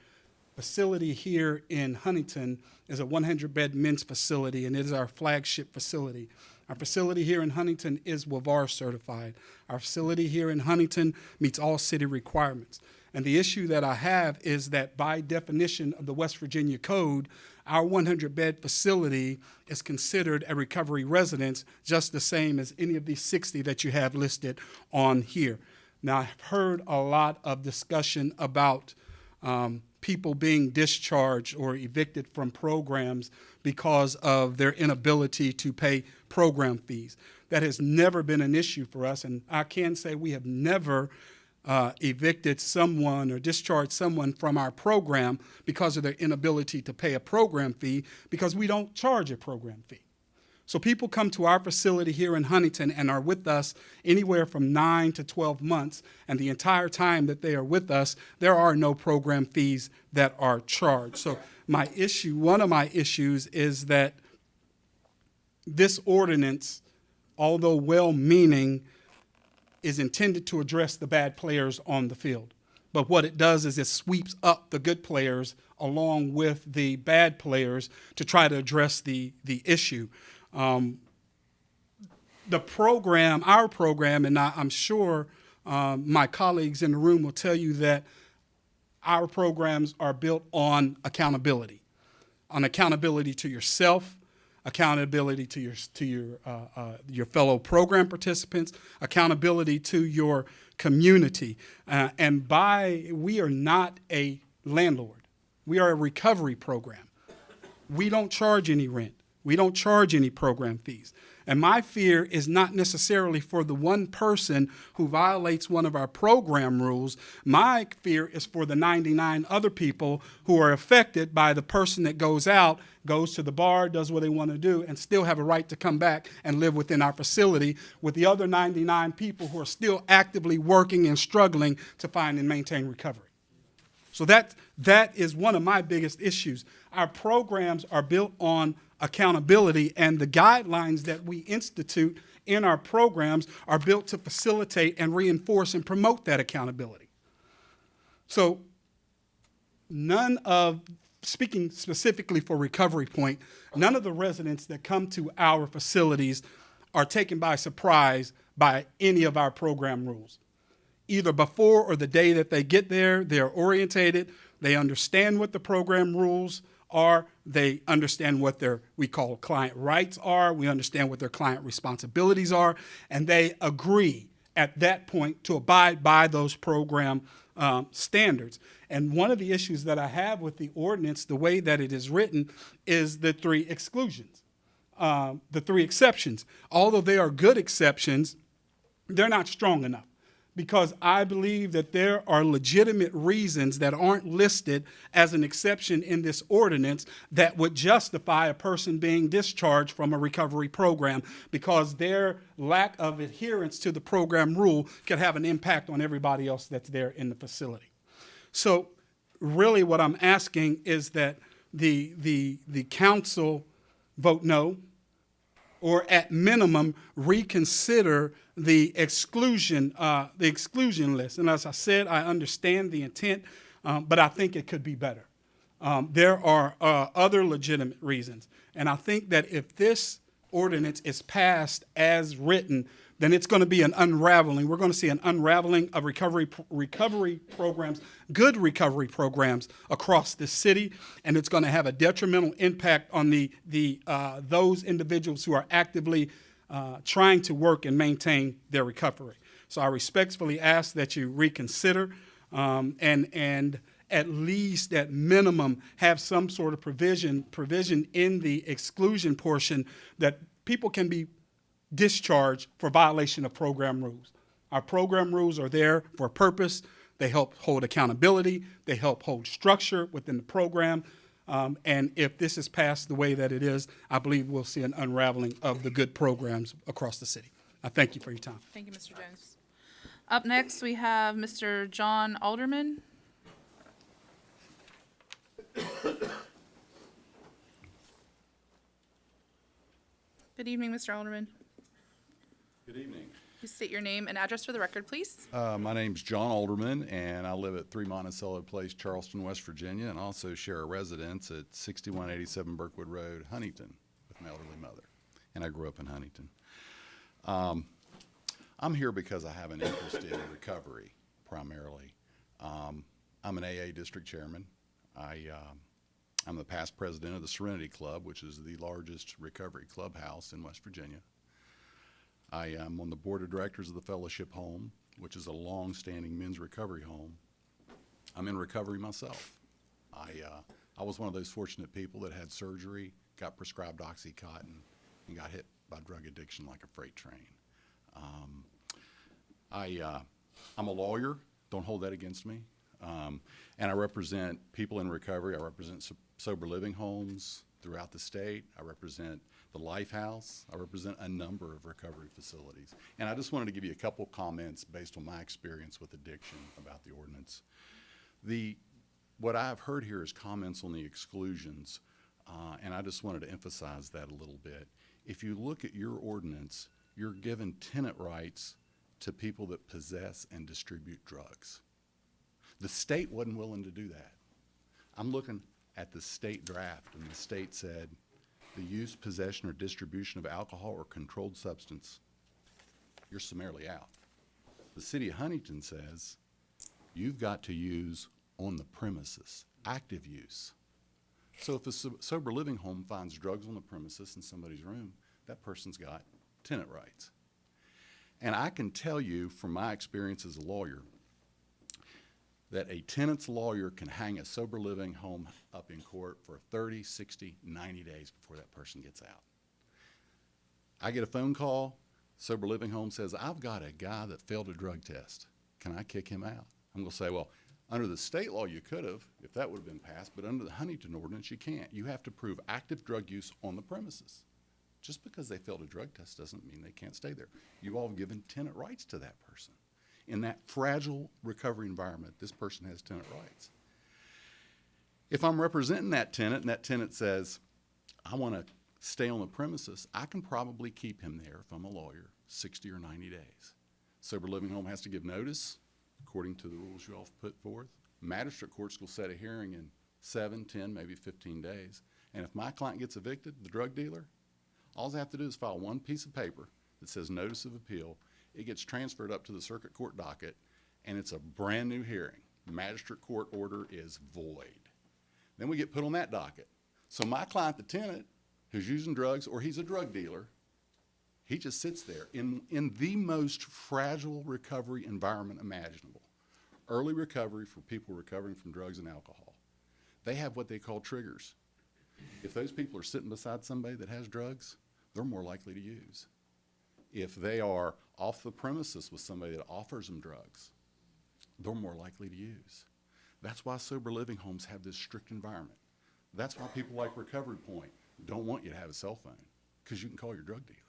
facility here in Huntington is a 100-bed men's facility, and it is our flagship facility. Our facility here in Huntington is WAVAR certified. Our facility here in Huntington meets all city requirements. And the issue that I have is that by definition of the West Virginia Code, our 100-bed facility is considered a recovery residence, just the same as any of these 60 that you have listed on here. Now, I've heard a lot of discussion about people being discharged or evicted from programs because of their inability to pay program fees. That has never been an issue for us, and I can say we have never evicted someone or discharged someone from our program because of their inability to pay a program fee, because we don't charge a program fee. So people come to our facility here in Huntington and are with us anywhere from 9 to 12 months, and the entire time that they are with us, there are no program fees that are charged. So one of my issues is that this ordinance, although well-meaning, is intended to address the bad players on the field. but what it does is it sweeps up the good players along with the bad players to try to address the issue. The program, our program, and I'm sure my colleagues in the room will tell you that our programs are built on accountability to yourself, accountability to your fellow program participants, accountability to your community. We are not a landlord. We are a recovery program. We don't charge any rent. We don't charge any program fees. And my fear is not necessarily for the one person who violates one of our program rules. My fear is for the 99 other people who are affected by the person that goes out, goes to the bar, does what they want to do, and still have a right to come back and live within our facility with the other 99 people who are still actively working and struggling to find and maintain recovery. So that is one of my biggest issues. Our programs are built on accountability, and the guidelines that we institute in our programs are built to facilitate and reinforce and promote that accountability. So speaking specifically for Recovery Point, none of the residents that come to our facilities are taken by surprise by any of our program rules. Either before or the day that they get there, they're orientated, they understand what the program rules are, they understand what we call client rights are, we understand what their client responsibilities are, and they agree at that point to abide by those program standards. And one of the issues that I have with the ordinance, the way that it is written, is the 3 exclusions, the 3 exceptions. Although they are good exceptions, they're not strong enough, because I believe that there are legitimate reasons that aren't listed as an exception in this ordinance that would justify a person being discharged from a recovery program, because their lack of adherence to the program rule could have an impact on everybody else that's there in the facility. So really what I'm asking is that the council vote no, or at minimum reconsider the exclusion list. And as I said, I understand the intent, but I think it could be better. There are other legitimate reasons. And I think that if this ordinance is passed as written, then it's going to be an unraveling. We're going to see an unraveling of recovery programs, good recovery programs across the city, and it's going to have a detrimental impact on those individuals who are actively trying to work and maintain their recovery. So I respectfully ask that you reconsider and at least at minimum have some sort of provision in the exclusion portion that people can be discharged for violation of program rules. Our program rules are there for a purpose. They help hold accountability. They help hold structure within the program. And if this is passed the way that it is, I believe we'll see an unraveling of the good programs across the city. I thank you for your time. Thank you, Mr. Jones. Up next, we have Mr. John Alderman. Good evening, Mr. Alderman. Good evening. Please state your name and address for the record, please. My name's John Alderman, and I live at 3 Monticello Place, Charleston, West Virginia, and also share a residence at 6187 Burkwood Road, Huntington, with my elderly mother. And I grew up in Huntington. I'm here because I have an interest in recovery, primarily. I'm an AA district chairman. I'm the past president of the Serenity Club, which is the largest recovery clubhouse in West Virginia. I am on the board of directors of the Fellowship Home, which is a long-standing men's recovery home. I'm in recovery myself. I was one of those fortunate people that had surgery, got prescribed OxyContin, and got hit by drug addiction like a freight train. I'm a lawyer. Don't hold that against me. And I represent people in recovery. I represent sober living homes throughout the state. I represent the Life House. I represent a number of recovery facilities. And I just wanted to give you a couple comments based on my experience with addiction about the ordinance. What I've heard here is comments on the exclusions, and I just wanted to emphasize that a little bit. If you look at your ordinance, you're given tenant rights to people that possess and distribute drugs. The state wasn't willing to do that. I'm looking at the state draft, and the state said the use, possession, or distribution of alcohol or controlled substance, you're summarily out. The city of Huntington says you've got to use on the premises, active use. So if a sober living home finds drugs on the premises in somebody's room, that person's got tenant rights. And I can tell you from my experience as a lawyer that a tenant's lawyer can hang a sober living home up in court for 30, 60, 90 days before that person gets out. I get a phone call, sober living home says, I've got a guy that failed a drug test. Can I kick him out? I'm going to say, well, under the state law you could have, if that would have been passed, but under the Huntington ordinance you can't. You have to prove active drug use on the premises. Just because they failed a drug test doesn't mean they can't stay there. You've all given tenant rights to that person. In that fragile recovery environment, this person has tenant rights. If I'm representing that tenant and that tenant says, I want to stay on the premises, I can probably keep him there if I'm a lawyer 60 or 90 days. Sober living home has to give notice according to the rules you all have put forth. Magistrate courts will set a hearing in 7, 10, maybe 15 days. And if my client gets evicted, the drug dealer, all I have to do is file one piece of paper that says notice of appeal. It gets transferred up to the circuit court docket, and it's a brand new hearing. Magistrate court order is void. Then we get put on that docket. So my client, the tenant, who's using drugs, or he's a drug dealer, he just sits there in the most fragile recovery environment imaginable. Early recovery for people recovering from drugs and alcohol. They have what they call triggers. If those people are sitting beside somebody that has drugs, they're more likely to use. If they are off the premises with somebody that offers them drugs, they're more likely to use. That's why sober living homes have this strict environment. That's why people like Recovery Point don't want you to have a cell phone, because you can call your drug dealer.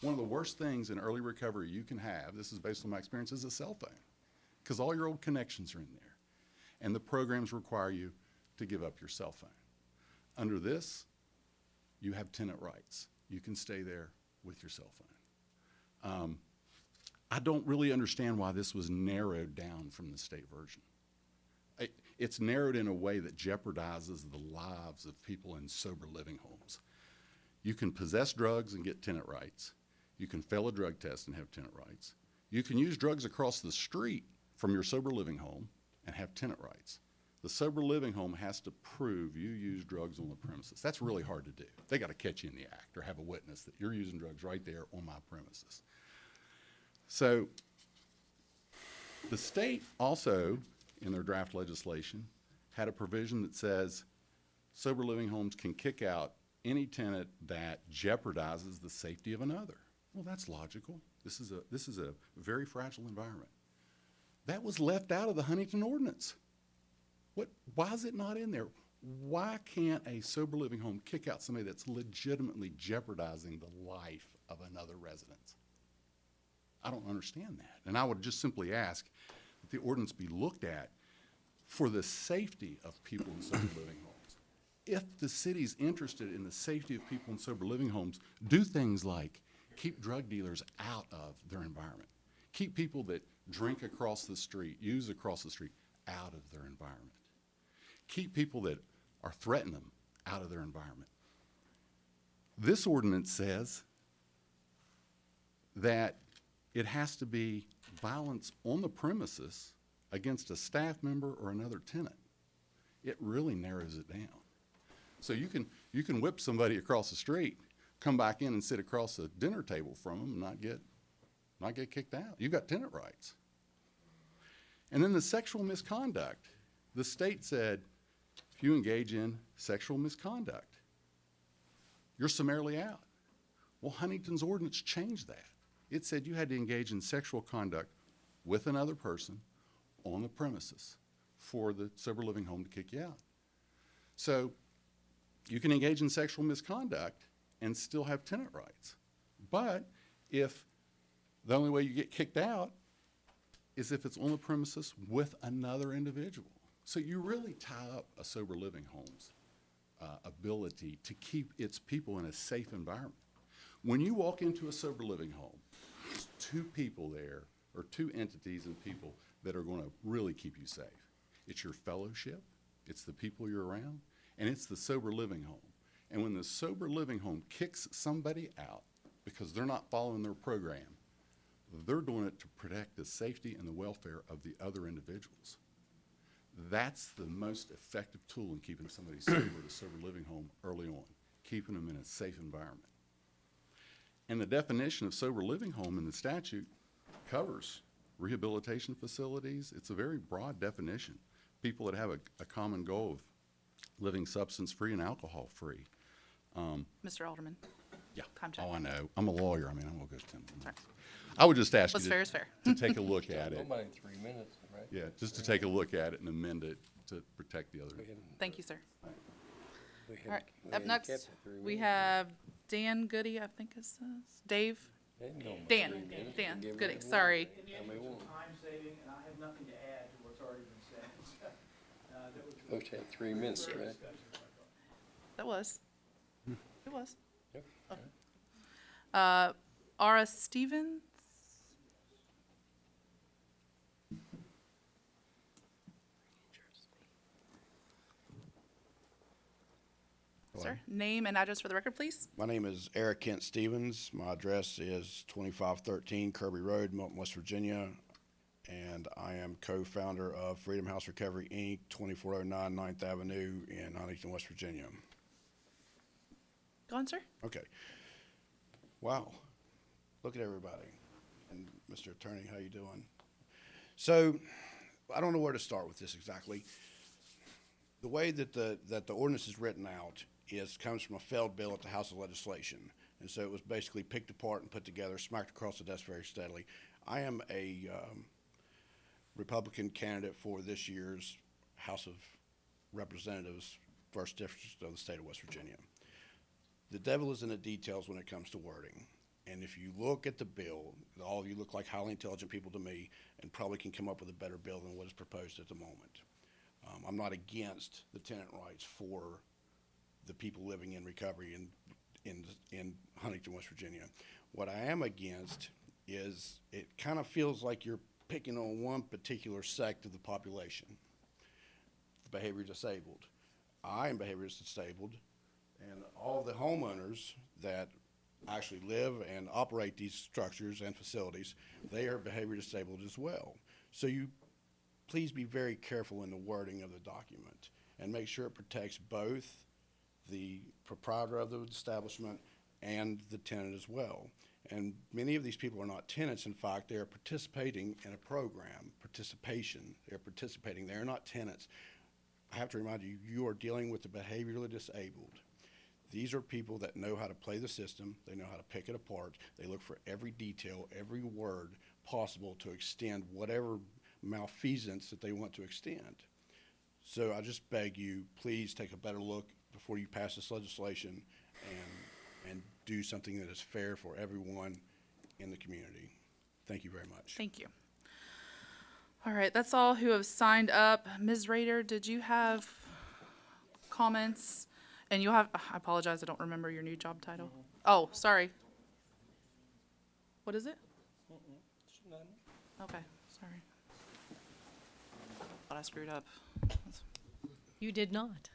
One of the worst things in early recovery you can have, this is based on my experience, is a cell phone, because all your old connections are in there. And the programs require you to give up your cell phone. Under this, you have tenant rights. You can stay there with your cell phone. I don't really understand why this was narrowed down from the state version. It's narrowed in a way that jeopardizes the lives of people in sober living homes. You can possess drugs and get tenant rights. You can fail a drug test and have tenant rights. You can use drugs across the street from your sober living home and have tenant rights. The sober living home has to prove you use drugs on the premises. That's really hard to do. They got to catch you in the act or have a witness that you're using drugs right there on my premises. So the state also, in their draft legislation, had a provision that says sober living homes can kick out any tenant that jeopardizes the safety of another. Well, that's logical. This is a very fragile environment. That was left out of the Huntington ordinance. Why is it not in there? Why can't a sober living home kick out somebody that's legitimately jeopardizing the life of another resident? I don't understand that. And I would just simply ask that the ordinance be looked at for the safety of people in sober living homes. If the city's interested in the safety of people in sober living homes, do things like keep drug dealers out of their environment. Keep people that drink across the street, use across the street, out of their environment. Keep people that are threatening them out of their environment. This ordinance says that it has to be violence on the premises against a staff member or another tenant. It really narrows it down. So you can whip somebody across the street, come back in and sit across the dinner table from them and not get kicked out. You've got tenant rights. And then the sexual misconduct. The state said, if you engage in sexual misconduct, you're summarily out. Well, Huntington's ordinance changed that. It said you had to engage in sexual conduct with another person on the premises for the sober living home to kick you out. So you can engage in sexual misconduct and still have tenant rights. But if the only way you get kicked out is if it's on the premises with another individual. So you really tie up a sober living home's ability to keep its people in a safe environment. When you walk into a sober living home, there's two people there, or two entities and people that are going to really keep you safe. It's your fellowship, it's the people you're around, and it's the sober living home. And when the sober living home kicks somebody out because they're not following their program, they're doing it to protect the safety and the welfare of the other individuals. That's the most effective tool in keeping somebody sober at a sober living home early on, keeping them in a safe environment. And the definition of sober living home in the statute covers rehabilitation facilities. It's a very broad definition. People that have a common goal of living substance-free and alcohol-free. Mr. Alderman. Yeah. Time check. Oh, I know. I'm a lawyer. I mean, I'm gonna go 10 minutes. Right. I would just ask What's you fair is fair. to take a look at it. Nobody 3 minutes, right? Yeah, just to take a look at it and amend it to protect the other. Thank you, sir. All right, up next, we have Dan Goody, I think is Dave? Dan Goody, sorry. Time saving, and I have nothing to add to what's already been said. Supposed to have 3 minutes, right? That was. It was. Yep. Okay. Ara Stevens? Sir, name and address for the record, please. My name is Eric Kent Stevens. My address is 2513 Kirby Road, Milton, West Virginia, and I am co-founder of Freedom House Recovery, Inc., 2409 9th Avenue in Huntington, West Virginia. Go on, sir. Okay. Wow. Look at everybody. And Mr. Attorney, how you doing? So, I don't know where to start with this exactly. The way that the ordinance is written out comes from a failed bill at the House of Legislation. And so it was basically picked apart and put together, smacked across the desk very steadily. I am a Republican candidate for this year's House of Representatives, 1st District of the state of West Virginia. The devil is in the details when it comes to wording. And if you look at the bill, all of you look like highly intelligent people to me and probably can come up with a better bill than what is proposed at the moment. I'm not against the tenant rights for the people living in recovery in Huntington, West Virginia. What I am against is it kind of feels like you're picking on one particular sect of the population, the behavior disabled. I am behavior disabled, and all the homeowners that actually live and operate these structures and facilities, they are behavior disabled as well. So you please be very careful in the wording of the document and make sure it protects both the proprietor of the establishment and the tenant as well. And many of these people are not tenants. In fact, they are participating in a program, participation. They're participating. They're not tenants. I have to remind you, you are dealing with the behaviorally disabled. These are people that know how to play the system. They know how to pick it apart. They look for every detail, every word possible to extend whatever malfeasance that they want to extend. So I just beg you, please take a better look before you pass this legislation and do something that is fair for everyone in the community. Thank you very much. Thank you. All right, that's all who have signed up. Ms. Rader, did you have comments? And you'll have, I apologize, I don't remember your new job title. Oh, sorry. What is it? Okay, sorry. Thought I screwed up. You did not.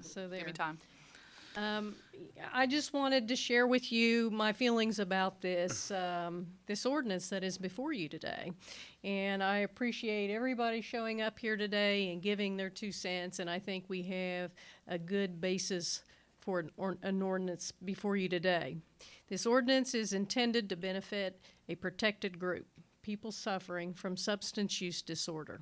So there. Give me time. I just wanted to share with you my feelings about this this ordinance that is before you today, and I appreciate everybody showing up here today and giving their 2 cents. And I think we have a good basis for an ordinance before you today. This ordinance is intended to benefit a protected group, people suffering from substance use disorder.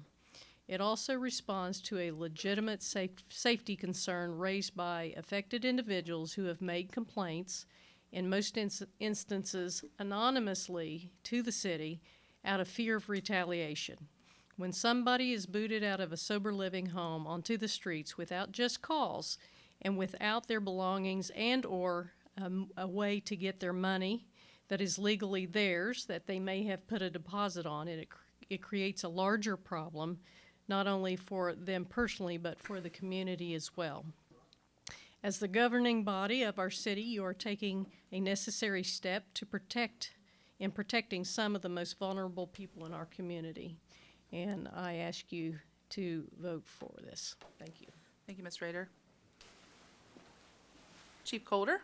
It also responds to a legitimate safety concern raised by affected individuals who have made complaints, in most instances anonymously, to the city out of fear of retaliation. When somebody is booted out of a sober living home onto the streets without just cause and without their belongings and or a way to get their money that is legally theirs that they may have put a deposit on, it creates a larger problem, not only for them personally, but for the community as well. As the governing body of our city, you are taking a necessary step to protecting some of the most vulnerable people in our community. And I ask you to vote for this. Thank you. Thank you, Ms. Rader. Chief Colder.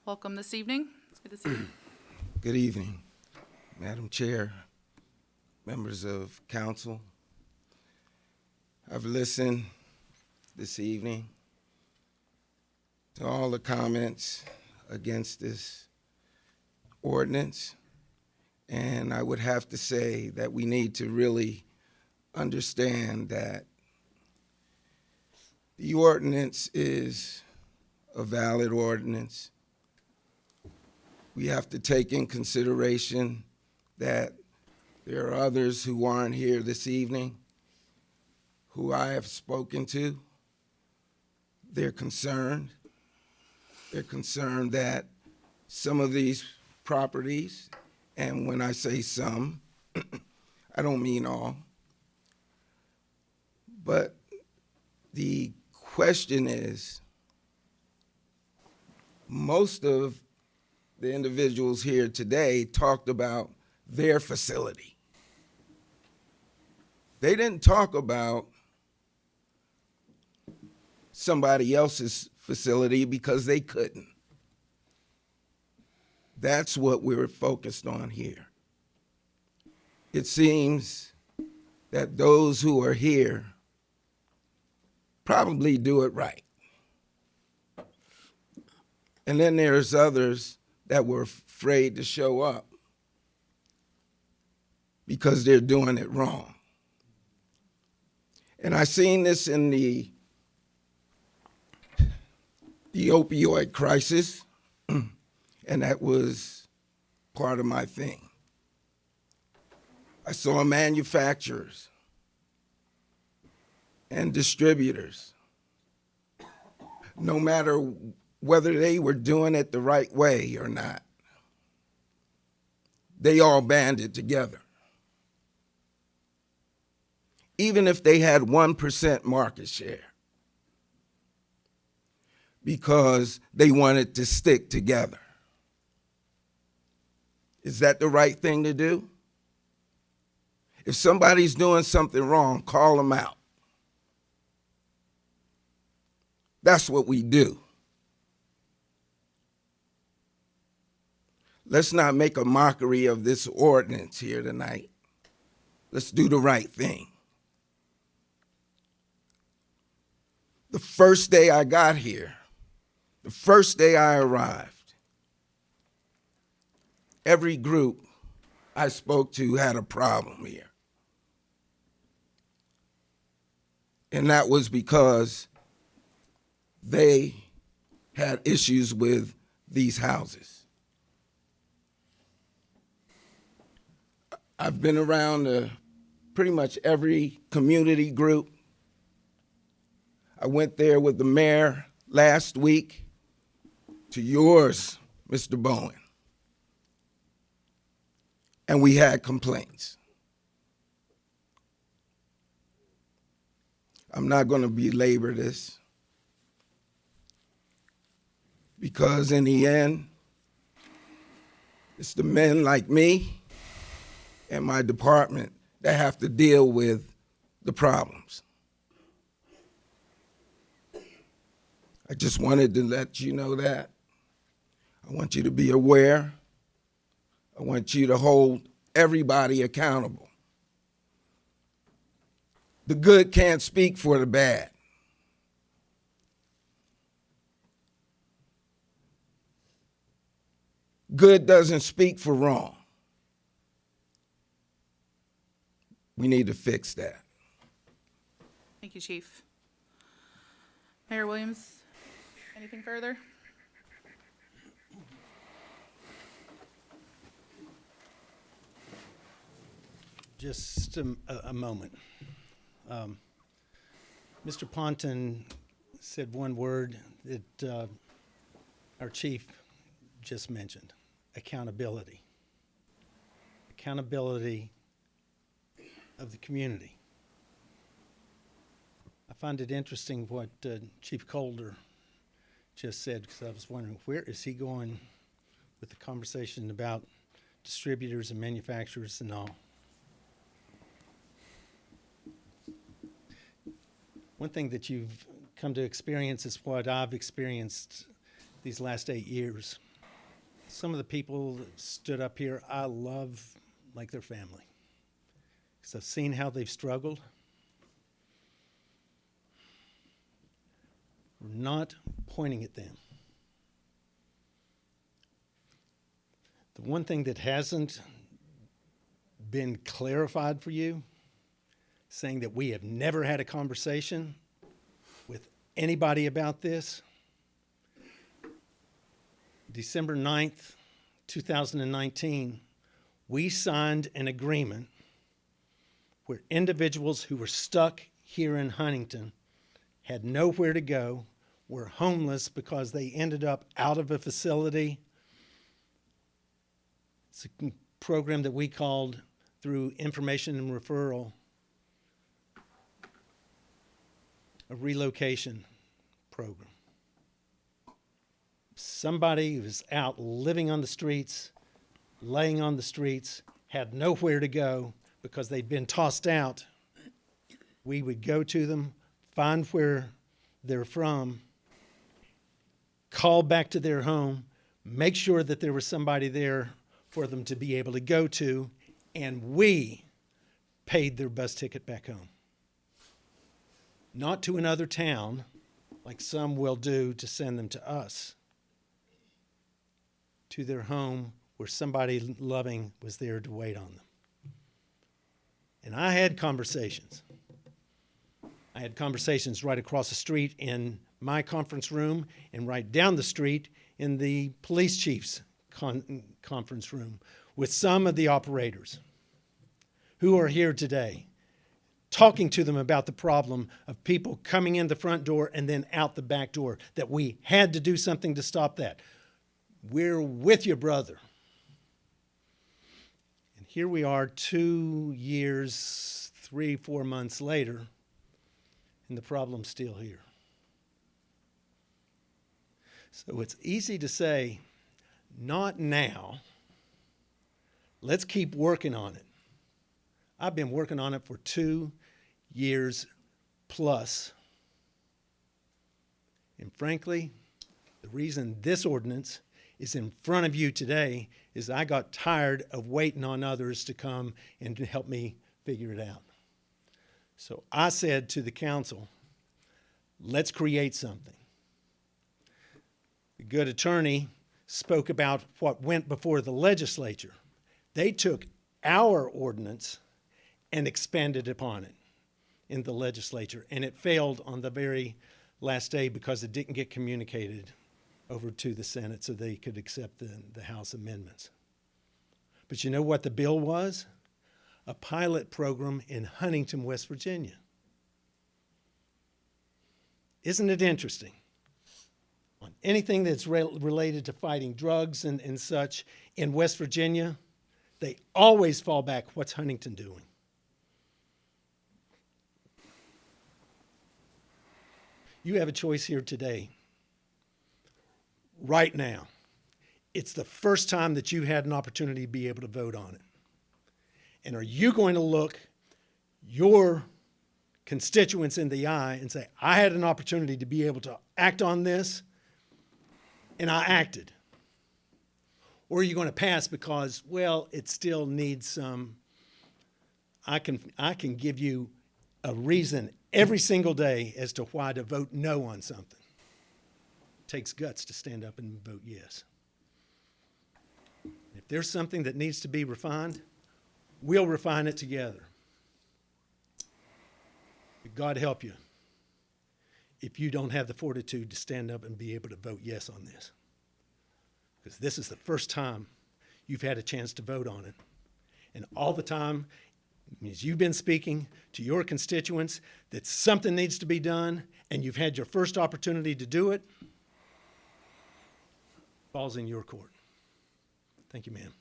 Welcome this evening. It's good to see you. Good evening, Madam Chair, members of council. I've listened this evening to all the comments against this ordinance, and I would have to say that we need to really understand that the ordinance is a valid ordinance. We have to take in consideration that there are others who aren't here this evening who I have spoken to. They're concerned. They're concerned that some of these properties, and when I say some, I don't mean all, but the question is, most of the individuals here today talked about their facility. They didn't talk about somebody else's facility because they couldn't. That's what we're focused on here. It seems that those who are here probably do it right. And then there's others that were afraid to show up because they're doing it wrong. And I seen this in the opioid crisis, and that was part of my thing. I saw manufacturers and distributors, no matter whether they were doing it the right way or not, they all banded together. Even if they had 1% market share, because they wanted to stick together. Is that the right thing to do? If somebody's doing something wrong, call them out. That's what we do. Let's not make a mockery of this ordinance here tonight. Let's do the right thing. The first day I got here, the first day I arrived, every group I spoke to had a problem here. And that was because they had issues with these houses. I've been around pretty much every community group. I went there with the mayor last week to yours, Mr. Bowen. And we had complaints. I'm not going to belabor this because in the end, it's the men like me and my department that have to deal with the problems. I just wanted to let you know that. I want you to be aware. I want you to hold everybody accountable. The good can't speak for the bad. Good doesn't speak for wrong. We need to fix that. Thank you, Chief. Mayor Williams, anything further? Just a moment. Mr. Ponton said one word that our chief just mentioned: accountability. Accountability of the community. I find it interesting what Chief Colder just said, because I was wondering, where is he going with the conversation about distributors and manufacturers and all? One thing that you've come to experience is what I've experienced these last 8 years. Some of the people that stood up here, I love like their family, because I've seen how they've struggled. We're not pointing at them. The one thing that hasn't been clarified for you, saying that we have never had a conversation with anybody about this. December 9th, 2019, we signed an agreement where individuals who were stuck here in Huntington had nowhere to go, were homeless because they ended up out of a facility. It's a program that we called, through information and referral, a relocation program. Somebody who was out living on the streets, laying on the streets, had nowhere to go because they'd been tossed out. We would go to them, find where they're from, call back to their home, make sure that there was somebody there for them to be able to go to, and we paid their bus ticket back home. Not to another town, like some will do to send them to us, to their home where somebody loving was there to wait on them. And I had conversations. I had conversations right across the street in my conference room and right down the street in the police chief's conference room with some of the operators who are here today, talking to them about the problem of people coming in the front door and then out the back door, that we had to do something to stop that. We're with you, brother. And here we are 2 years, 3-4 months later, and the problem's still here. So it's easy to say, not now. Let's keep working on it. I've been working on it for 2 years plus. And frankly, the reason this ordinance is in front of you today is I got tired of waiting on others to come and to help me figure it out. So I said to the council, let's create something. The good attorney spoke about what went before the legislature. They took our ordinance and expanded upon it in the legislature, and it failed on the very last day because it didn't get communicated over to the Senate so they could accept the House amendments. But you know what the bill was? A pilot program in Huntington, West Virginia. Isn't it interesting? On anything that's related to fighting drugs and such in West Virginia, they always fall back, what's Huntington doing? You have a choice here today, right now. It's the first time that you had an opportunity to be able to vote on it. And are you going to look your constituents in the eye and say, I had an opportunity to be able to act on this, and I acted? Or are you going to pass because, well, it still needs some, I can give you a reason every single day as to why to vote no on something. It takes guts to stand up and vote yes. If there's something that needs to be refined, we'll refine it together. But God help you if you don't have the fortitude to stand up and be able to vote yes on this. Because this is the first time you've had a chance to vote on it. And all the time, as you've been speaking to your constituents that something needs to be done and you've had your first opportunity to do it, falls in your court. Thank you, ma'am.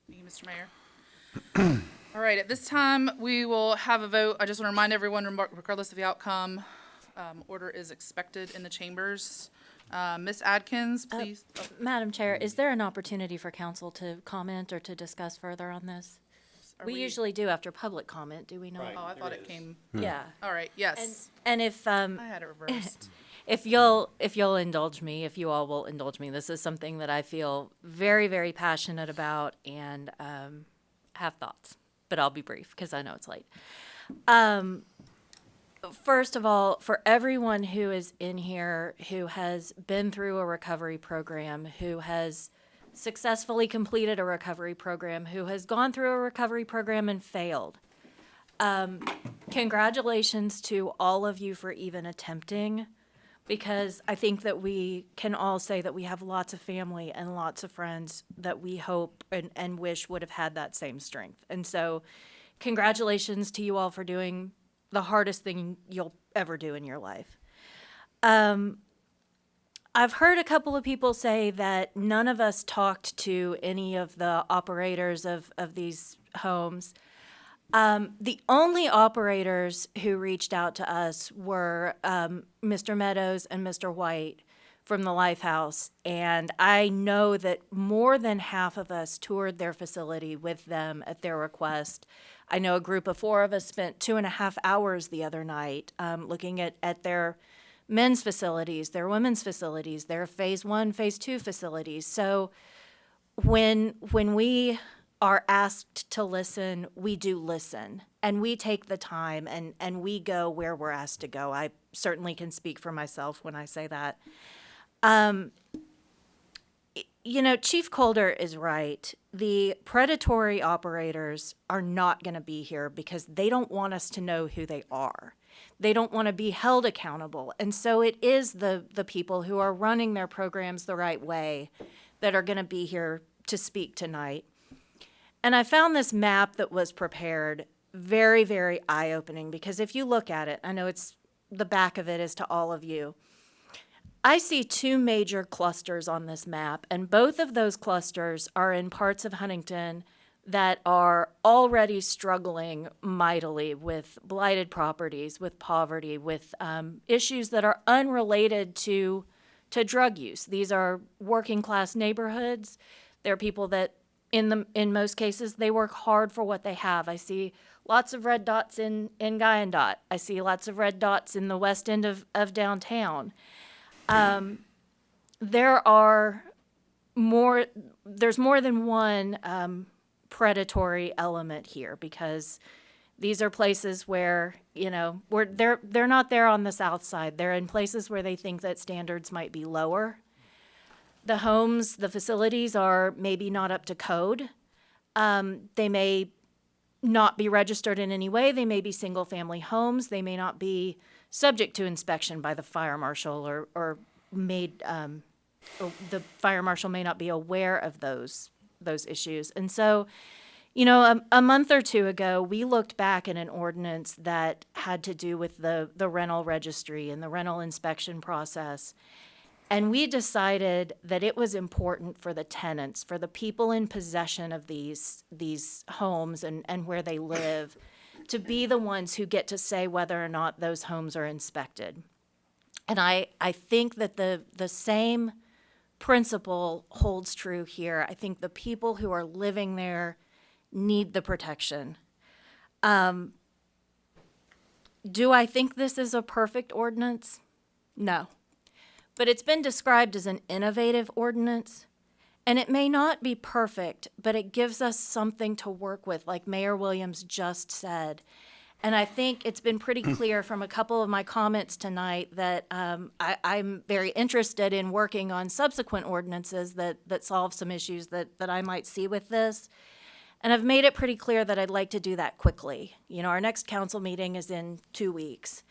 Thank you, Mr. Mayor. All right, at this time, we will have a vote. I just want to remind everyone, regardless of the outcome, order is expected in the chambers. Ms. Adkins, please. Madam Chair, is there an opportunity for council to comment or to discuss further on this? We usually do after public comment, do we not? Oh, I thought it came. Yeah. All right, yes. And if, I had it reversed. if you'll indulge me, if you all will indulge me, this is something that I feel very, very passionate about and have thoughts, but I'll be brief because I know it's late. First of all, for everyone who is in here who has been through a recovery program, who has successfully completed a recovery program, who has gone through a recovery program and failed, congratulations to all of you for even attempting, because I think that we can all say that we have lots of family and lots of friends that we hope and wish would have had that same strength. And so congratulations to you all for doing the hardest thing you'll ever do in your life. I've heard a couple of people say that none of us talked to any of the operators of these homes. The only operators who reached out to us were Mr. Meadows and Mr. White from the Lifehouse, and I know that more than half of us toured their facility with them at their request. I know a group of 4 of us spent 2.5 hours the other night looking at their men's facilities, their women's facilities, their phase 1, phase 2 facilities. So when we are asked to listen, we do listen, and we take the time and we go where we're asked to go. I certainly can speak for myself when I say that. You know, Chief Calder is right. The predatory operators are not going to be here because they don't want us to know who they are. They don't want to be held accountable. And so it is the people who are running their programs the right way that are going to be here to speak tonight. And I found this map that was prepared very, very eye-opening, because if you look at it, I know it's the back of it is to all of you. I see 2 major clusters on this map, and both of those clusters are in parts of Huntington that are already struggling mightily with blighted properties, with poverty, with issues that are unrelated to drug use. These are working class neighborhoods. They're people that in most cases, they work hard for what they have. I see lots of red dots in Guyandotte. I see lots of red dots in the west end of downtown. There's more than one predatory element here, because these are places where, you know, they're not there on the south side. They're in places where they think that standards might be lower. The homes, the facilities are maybe not up to code. They may not be registered in any way. They may be single-family homes. They may not be subject to inspection by the fire marshal, or the fire marshal may not be aware of those issues. And so, you know, a month or 2 ago, we looked back at an ordinance that had to do with the rental registry and the rental inspection process. And we decided that it was important for the tenants, for the people in possession of these homes and where they live, to be the ones who get to say whether or not those homes are inspected. And I think that the same principle holds true here. I think the people who are living there need the protection. Do I think this is a perfect ordinance? No. But it's been described as an innovative ordinance, and it may not be perfect, but it gives us something to work with, like Mayor Williams just said. And I think it's been pretty clear from a couple of my comments tonight that I'm very interested in working on subsequent ordinances that solve some issues that I might see with this. And I've made it pretty clear that I'd like to do that quickly. You know, our next council meeting is in 2 weeks.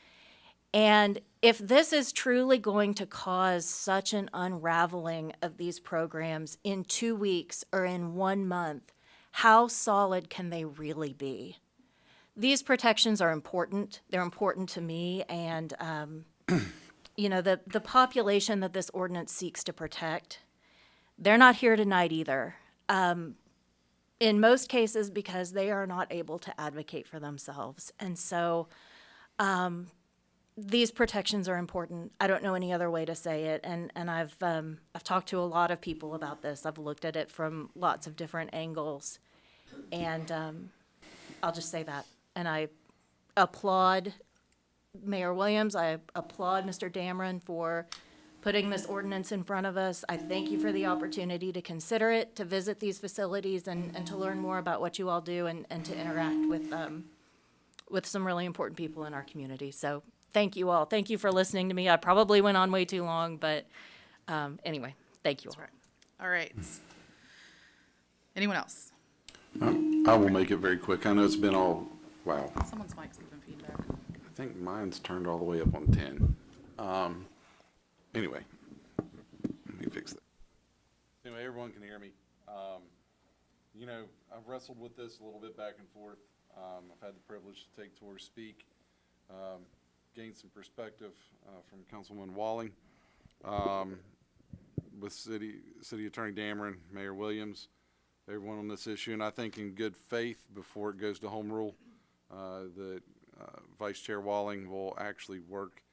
And if this is truly going to cause such an unraveling of these programs in 2 weeks or in 1 month, how solid can they really be? These protections are important. They're important to me. And, you know, the population that this ordinance seeks to protect, they're not here tonight either. In most cases, because they are not able to advocate for themselves. And so, these protections are important. I don't know any other way to say it, and I've talked to a lot of people about this. I've looked at it from lots of different angles, and I'll just say that. And I applaud Mayor Williams. I applaud Mr. Dameron for putting this ordinance in front of us. I thank you for the opportunity to consider it, to visit these facilities and to learn more about what you all do and to interact with some really important people in our community. So thank you all. Thank you for listening to me. I probably went on way too long, but anyway, thank you all. All right. Anyone else? I will make it very quick. I know it's been all, wow. Someone's mic's giving feedback. I think mine's turned all the way up on 10. Anyway, let me fix that. Anyway, everyone can hear me. You know, I've wrestled with this a little bit back and forth. I've had the privilege to take tours, speak, gain some perspective from Councilman Walling, with City Attorney Dameron, Mayor Williams, everyone on this issue, and I think in good faith before it goes to home rule, that Vice Chair Walling will actually work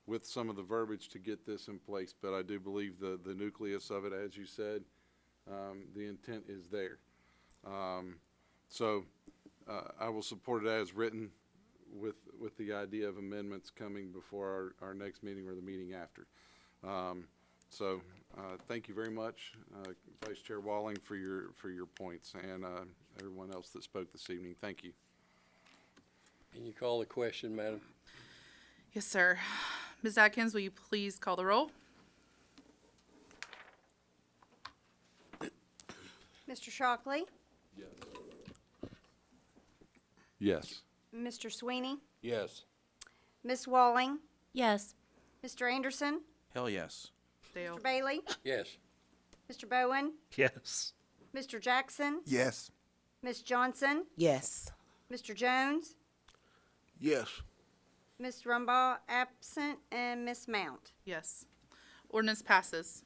with some of the verbiage to get this in place, but I do believe the nucleus of it, as you said, the intent is there. So I will support it as written with the idea of amendments coming before our next meeting or the meeting after. So thank you very much, Vice Chair Walling, for your points, and everyone else that spoke this evening. Thank you. Can you call the question, madam? Yes, sir. Ms. Atkins, will you please call the roll? Mr. Shockley? Yes. Mr. Sweeney? Yes. Miss Walling? Yes. Mr. Anderson? Hell yes. Dale? Mr. Bailey? Yes. Mr. Bowen? Yes. Mr. Jackson? Yes. Miss Johnson? Yes. Mr. Jones? Yes. Miss Rumbaugh absent, and Miss Mount. Yes. Ordinance passes.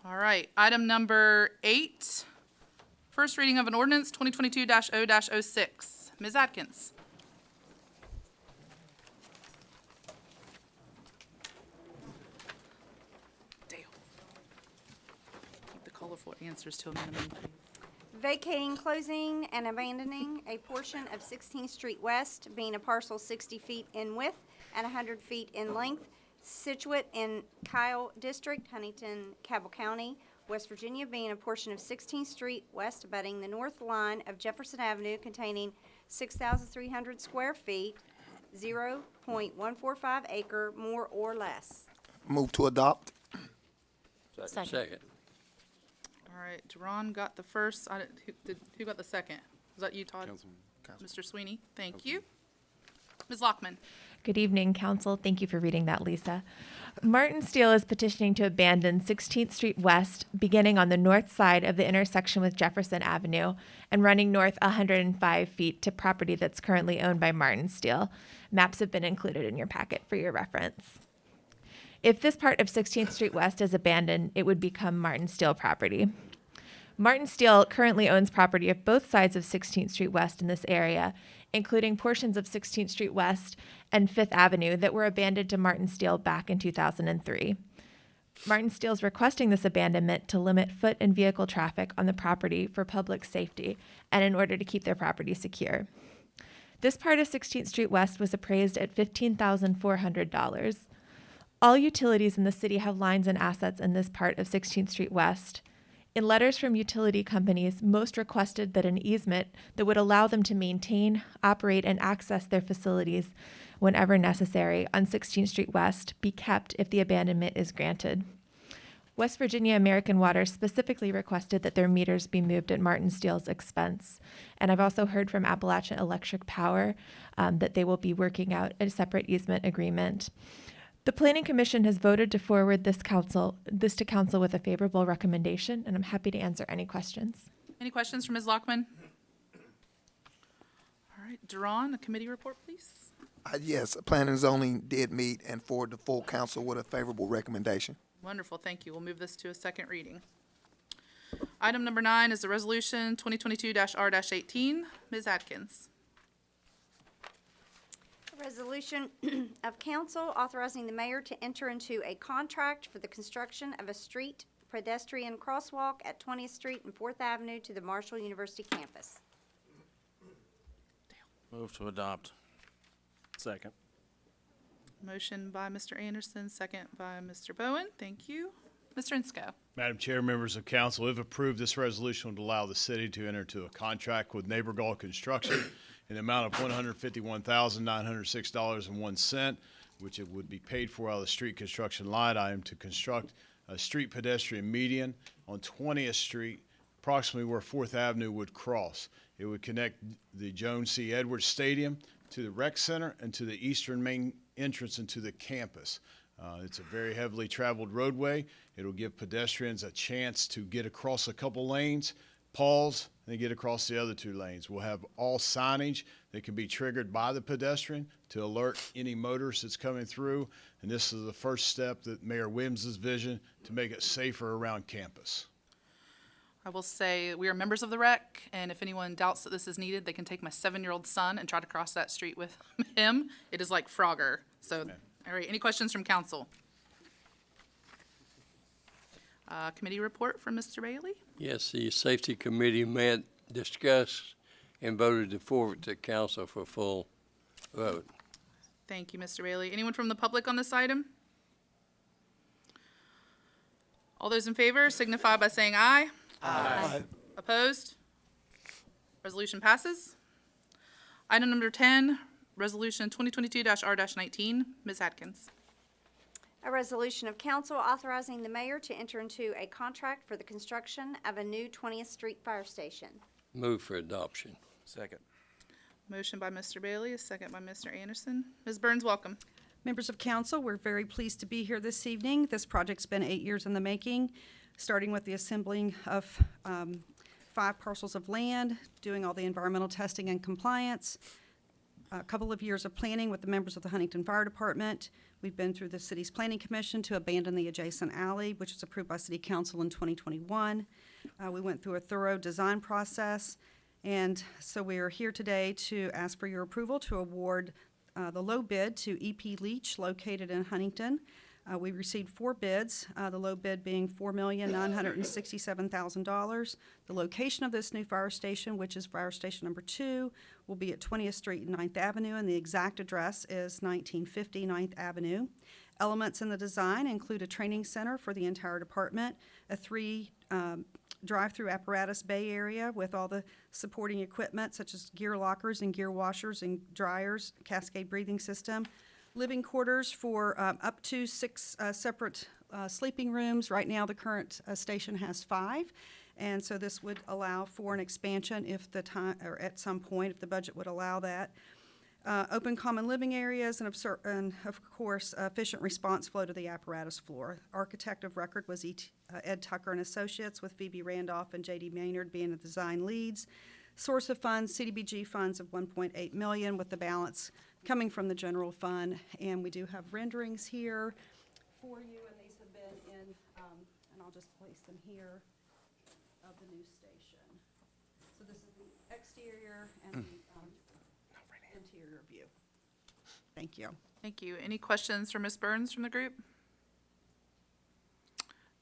All right, item number 8, first reading of an ordinance 2022-0-06. Ms. Atkins. Dale. Keep the colorful answers to a minimum. Vacating, closing, and abandoning a portion of 16th Street West, being a parcel 60 feet in width and 100 feet in length, situate in Kyle District, Huntington, Cabell County, West Virginia, being a portion of 16th Street West abutting the north line of Jefferson Avenue, containing 6,300 square feet, 0.145 acre, more or less. Move to adopt. Second. All right, Jerron got the first. Who got the second? Was that you, Todd? Councilman. Mr. Sweeney, thank you. Ms. Lockman. Good evening, Council. Thank you for reading that, Lisa. Martin Steele is petitioning to abandon 16th Street West, beginning on the north side of the intersection with Jefferson Avenue and running north 105 feet to property that's currently owned by Martin Steele. Maps have been included in your packet for your reference. If this part of 16th Street West is abandoned, it would become Martin Steele property. Martin Steele currently owns property of both sides of 16th Street West in this area, including portions of 16th Street West and 5th Avenue that were abandoned to Martin Steele back in 2003. Martin Steele is requesting this abandonment to limit foot and vehicle traffic on the property for public safety and in order to keep their property secure. This part of 16th Street West was appraised at $15,400. All utilities in the city have lines and assets in this part of 16th Street West. In letters from utility companies, most requested that an easement that would allow them to maintain, operate, and access their facilities whenever necessary on 16th Street West be kept if the abandonment is granted. West Virginia American Water specifically requested that their meters be moved at Martin Steele's expense. And I've also heard from Appalachian Electric Power that they will be working out a separate easement agreement. The Planning Commission has voted to forward this to council with a favorable recommendation, and I'm happy to answer any questions. Any questions for Ms. Lockman? All right, Jerron, a committee report, please. Yes, Planning and Zoning did meet and forward the full council with a favorable recommendation. Wonderful, thank you. We'll move this to a second reading. Item number 9 is the resolution 2022-R-18. Ms. Atkins. A resolution of council authorizing the mayor to enter into a contract for the construction of a street pedestrian crosswalk at 20th Street and 4th Avenue to the Marshall University campus. Move to adopt. Second. Motion by Mr. Anderson, second by Mr. Bowen. Thank you. Mr. Insco. Madam Chair, members of council, if approved, this resolution would allow the city to enter into a contract with Neighbor Gall Construction in the amount of $151,906.01, which it would be paid for out of the street construction line item to construct a street pedestrian median on 20th Street, approximately where 4th Avenue would cross. It would connect the Joan C. Edwards Stadium to the rec center and to the eastern main entrance into the campus. It's a very heavily traveled roadway. It'll give pedestrians a chance to get across a couple lanes, pause, and then get across the other 2 lanes. We'll have all signage that can be triggered by the pedestrian to alert any motorist that's coming through. And this is the first step that Mayor Williams' vision to make it safer around campus. I will say we are members of the rec, and if anyone doubts that this is needed, they can take my 7-year-old son and try to cross that street with him. It is like Frogger. So, all right, any questions from council? Committee report from Mr. Bailey. Yes, the safety committee met, discussed, and voted to forward to council for full vote. Thank you, Mr. Bailey. Anyone from the public on this item? All those in favor signify by saying aye. Aye. Opposed? Resolution passes. Item number 10, Resolution 2022-R-19. Ms. Atkins. A resolution of council authorizing the mayor to enter into a contract for the construction of a new 20th Street fire station. Move for adoption. Second. Motion by Mr. Bailey, a second by Mr. Anderson. Ms. Burns, welcome. Members of council, we're very pleased to be here this evening. This project's been 8 years in the making, starting with the assembling of 5 parcels of land, doing all the environmental testing and compliance, a couple of years of planning with the members of the Huntington Fire Department. We've been through the city's planning commission to abandon the adjacent alley, which was approved by city council in 2021. We went through a thorough design process, and so we are here today to ask for your approval to award the low bid to EP Leach, located in Huntington. We received 4 bids, the low bid being $4,967,000. The location of this new fire station, which is fire station number 2, will be at 20th Street and 9th Avenue, and the exact address is 1950 9th Avenue. Elements in the design include a training center for the entire department, a 3 drive-through apparatus bay area with all the supporting equipment such as gear lockers and gear washers and dryers, cascade breathing system, living quarters for up to 6 separate sleeping rooms. Right now, the current station has 5, and so this would allow for an expansion if the time, or at some point, if the budget would allow that. Open common living areas and of course, efficient response flow to the apparatus floor. Architect of record was Ed Tucker and Associates, with Phoebe Randolph and J.D. Maynard being the design leads. Source of funds, CDBG funds of $1.8 million, with the balance coming from the general fund. And we do have renderings here for you, and these have been in, and I'll just place them here, of the new station. So this is the exterior and the interior view. Thank you. Thank you. Any questions for Ms. Burns from the group?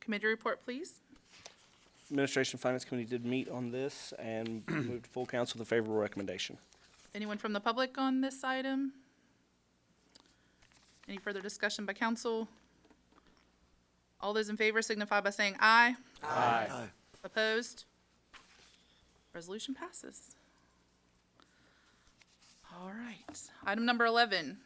Committee report, please. Administration and Finance Committee did meet on this and moved to full council with a favorable recommendation. Anyone from the public on this item? Any further discussion by council? All those in favor signify by saying aye. Aye. Opposed? Resolution passes. All right. Item number 11,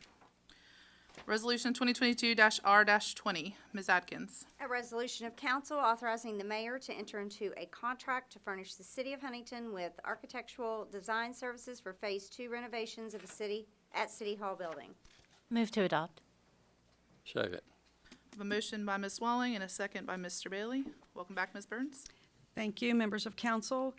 Resolution 2022-R-20. Ms. Atkins. A resolution of council authorizing the mayor to enter into a contract to furnish the city of Huntington with architectural design services for Phase 2 renovations of the City Hall building. Move to adopt. Second. I have a motion by Ms. Walling and a second by Mr. Bailey. Welcome back, Ms. Burns. Thank you, members of council.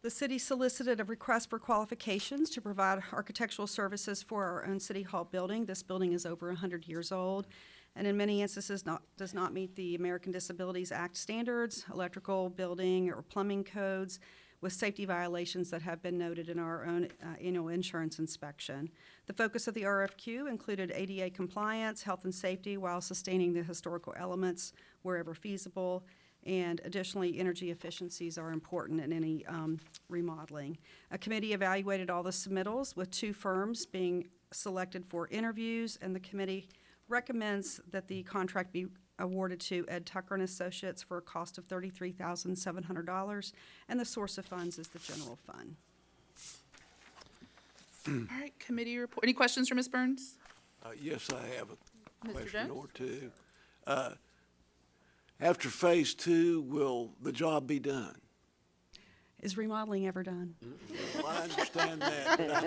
The city solicited a request for qualifications to provide architectural services for our own City Hall building. This building is over 100 years old, and in many instances does not meet the American Disabilities Act standards, electrical, building, or plumbing codes, with safety violations that have been noted in our own annual insurance inspection. The focus of the RFQ included ADA compliance, health and safety, while sustaining the historical elements wherever feasible. And additionally, energy efficiencies are important in any remodeling. A committee evaluated all the submittals with 2 firms being selected for interviews, and the committee recommends that the contract be awarded to Ed Tucker and Associates for a cost of $33,700, and the source of funds is the general fund. All right, committee report. Any questions for Ms. Burns? Yes, I have a Mr. question Jones? or two. After phase 2, will the job be done? Is remodeling ever done? Well, I understand that, but I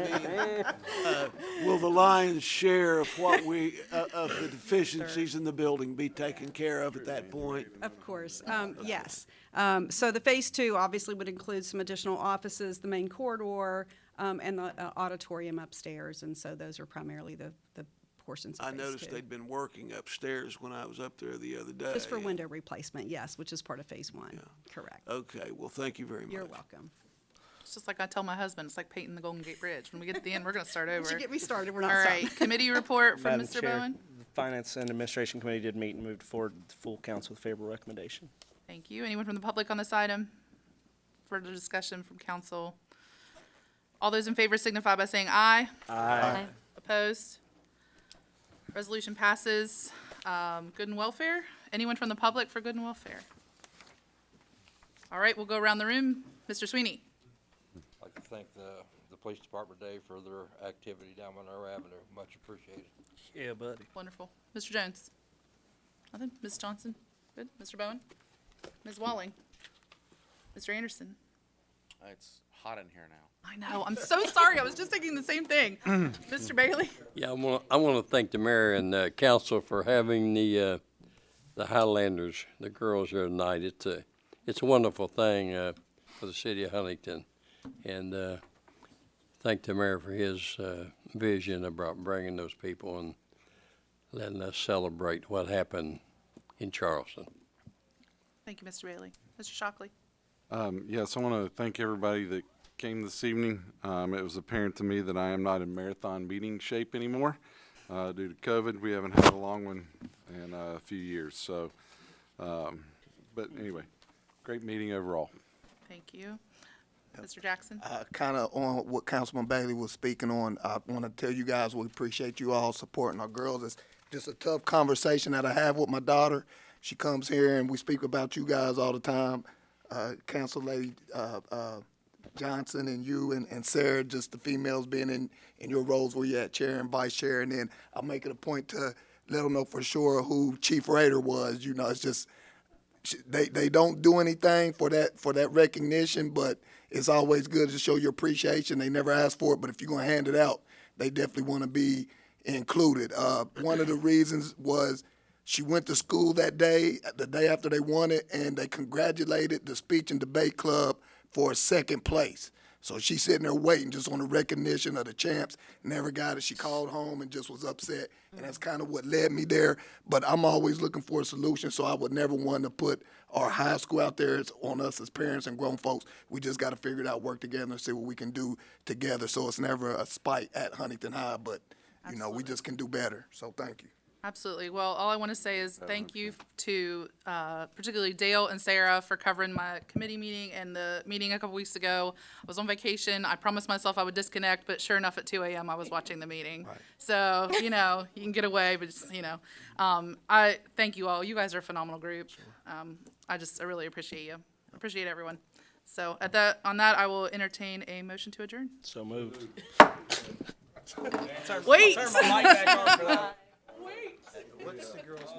mean, will the lion's share of what of the deficiencies in the building be taken care of at that point? Of course, yes. So the phase 2 obviously would include some additional offices, the main corridor, and the auditorium upstairs, and so those are primarily the portions of I phase noticed 2. they'd been working upstairs when I was up there the other day. Just for window replacement, yes, which is part of phase 1, correct. Okay, well, thank you very much. You're welcome. It's just like I tell my husband, it's like painting the Golden Gate Bridge. When we get to the end, we're going to start over. Once you get me started, we're not All stopping. right, committee report from Madam Mr. Chair, Bowen. the Finance and Administration Committee did meet and moved forward to full council with favorable recommendation. Thank you. Anyone from the public on this item? Further discussion from council? All those in favor signify by saying aye. Aye. Opposed? Resolution passes. Good and welfare? Anyone from the public for good and welfare? All right, we'll go around the room. Mr. Sweeney. I'd like to thank the police department today for their activity down Monroe Avenue. Much appreciated. Yeah, buddy. Wonderful. Mr. Jones? Nothing? Ms. Johnson? Good. Mr. Bowen? Ms. Walling? Mr. Anderson? It's hot in here now. I know. I'm so sorry. I was just thinking the same thing. Mr. Bailey? Yeah, I want to thank the mayor and council for having the Highlanders, the girls here tonight. It's a wonderful thing for the city of Huntington, and thank the mayor for his vision about bringing those people and letting us celebrate what happened in Charleston. Thank you, Mr. Bailey. Mr. Shockley? Yes, I want to thank everybody that came this evening. It was apparent to me that I am not in marathon meeting shape anymore. Due to COVID, we haven't had a long one in a few years. So, but anyway, great meeting overall. Thank you. Mr. Jackson? Kind of on what Councilman Bailey was speaking on, I want to tell you guys we appreciate you all supporting our girls. It's just a tough conversation that I have with my daughter. She comes here and we speak about you guys all the time. Council Lady Johnson and you and Sarah, just the females being in your roles where you're at chair and vice chair. And then I'll make it a point to let them know for sure who Chief Raider was. You know, it's just they don't do anything for that recognition, but it's always good to show your appreciation. They never ask for it, but if you're going to hand it out, they definitely want to be included. One of the reasons was she went to school that day, the day after they won it, and they congratulated the Speech and Debate Club for second place. So she's sitting there waiting just on the recognition of the champs, never got it. She called home and just was upset, and that's kind of what led me there. But I'm always looking for a solution, so I would never want to put our high school out there. It's on us as parents and grown folks. We just got to figure it out, work together, and see what we can do together. So it's never a spite at Huntington High, but, you know, we just can do better. So thank you. Absolutely. Well, all I want to say is thank you to particularly Dale and Sarah for covering my committee meeting and the meeting a couple weeks ago. I was on vacation. I promised myself I would disconnect, but sure enough, at 2 a.m. I was watching the meeting. Right. So, you know, you can get away, but just, you know, I thank you all. You guys are a phenomenal group. Sure. I really appreciate you. I appreciate everyone. So on that, I will entertain a motion to adjourn. So moved. Wait. Turn my mic back on for that. Wait. What's the girl's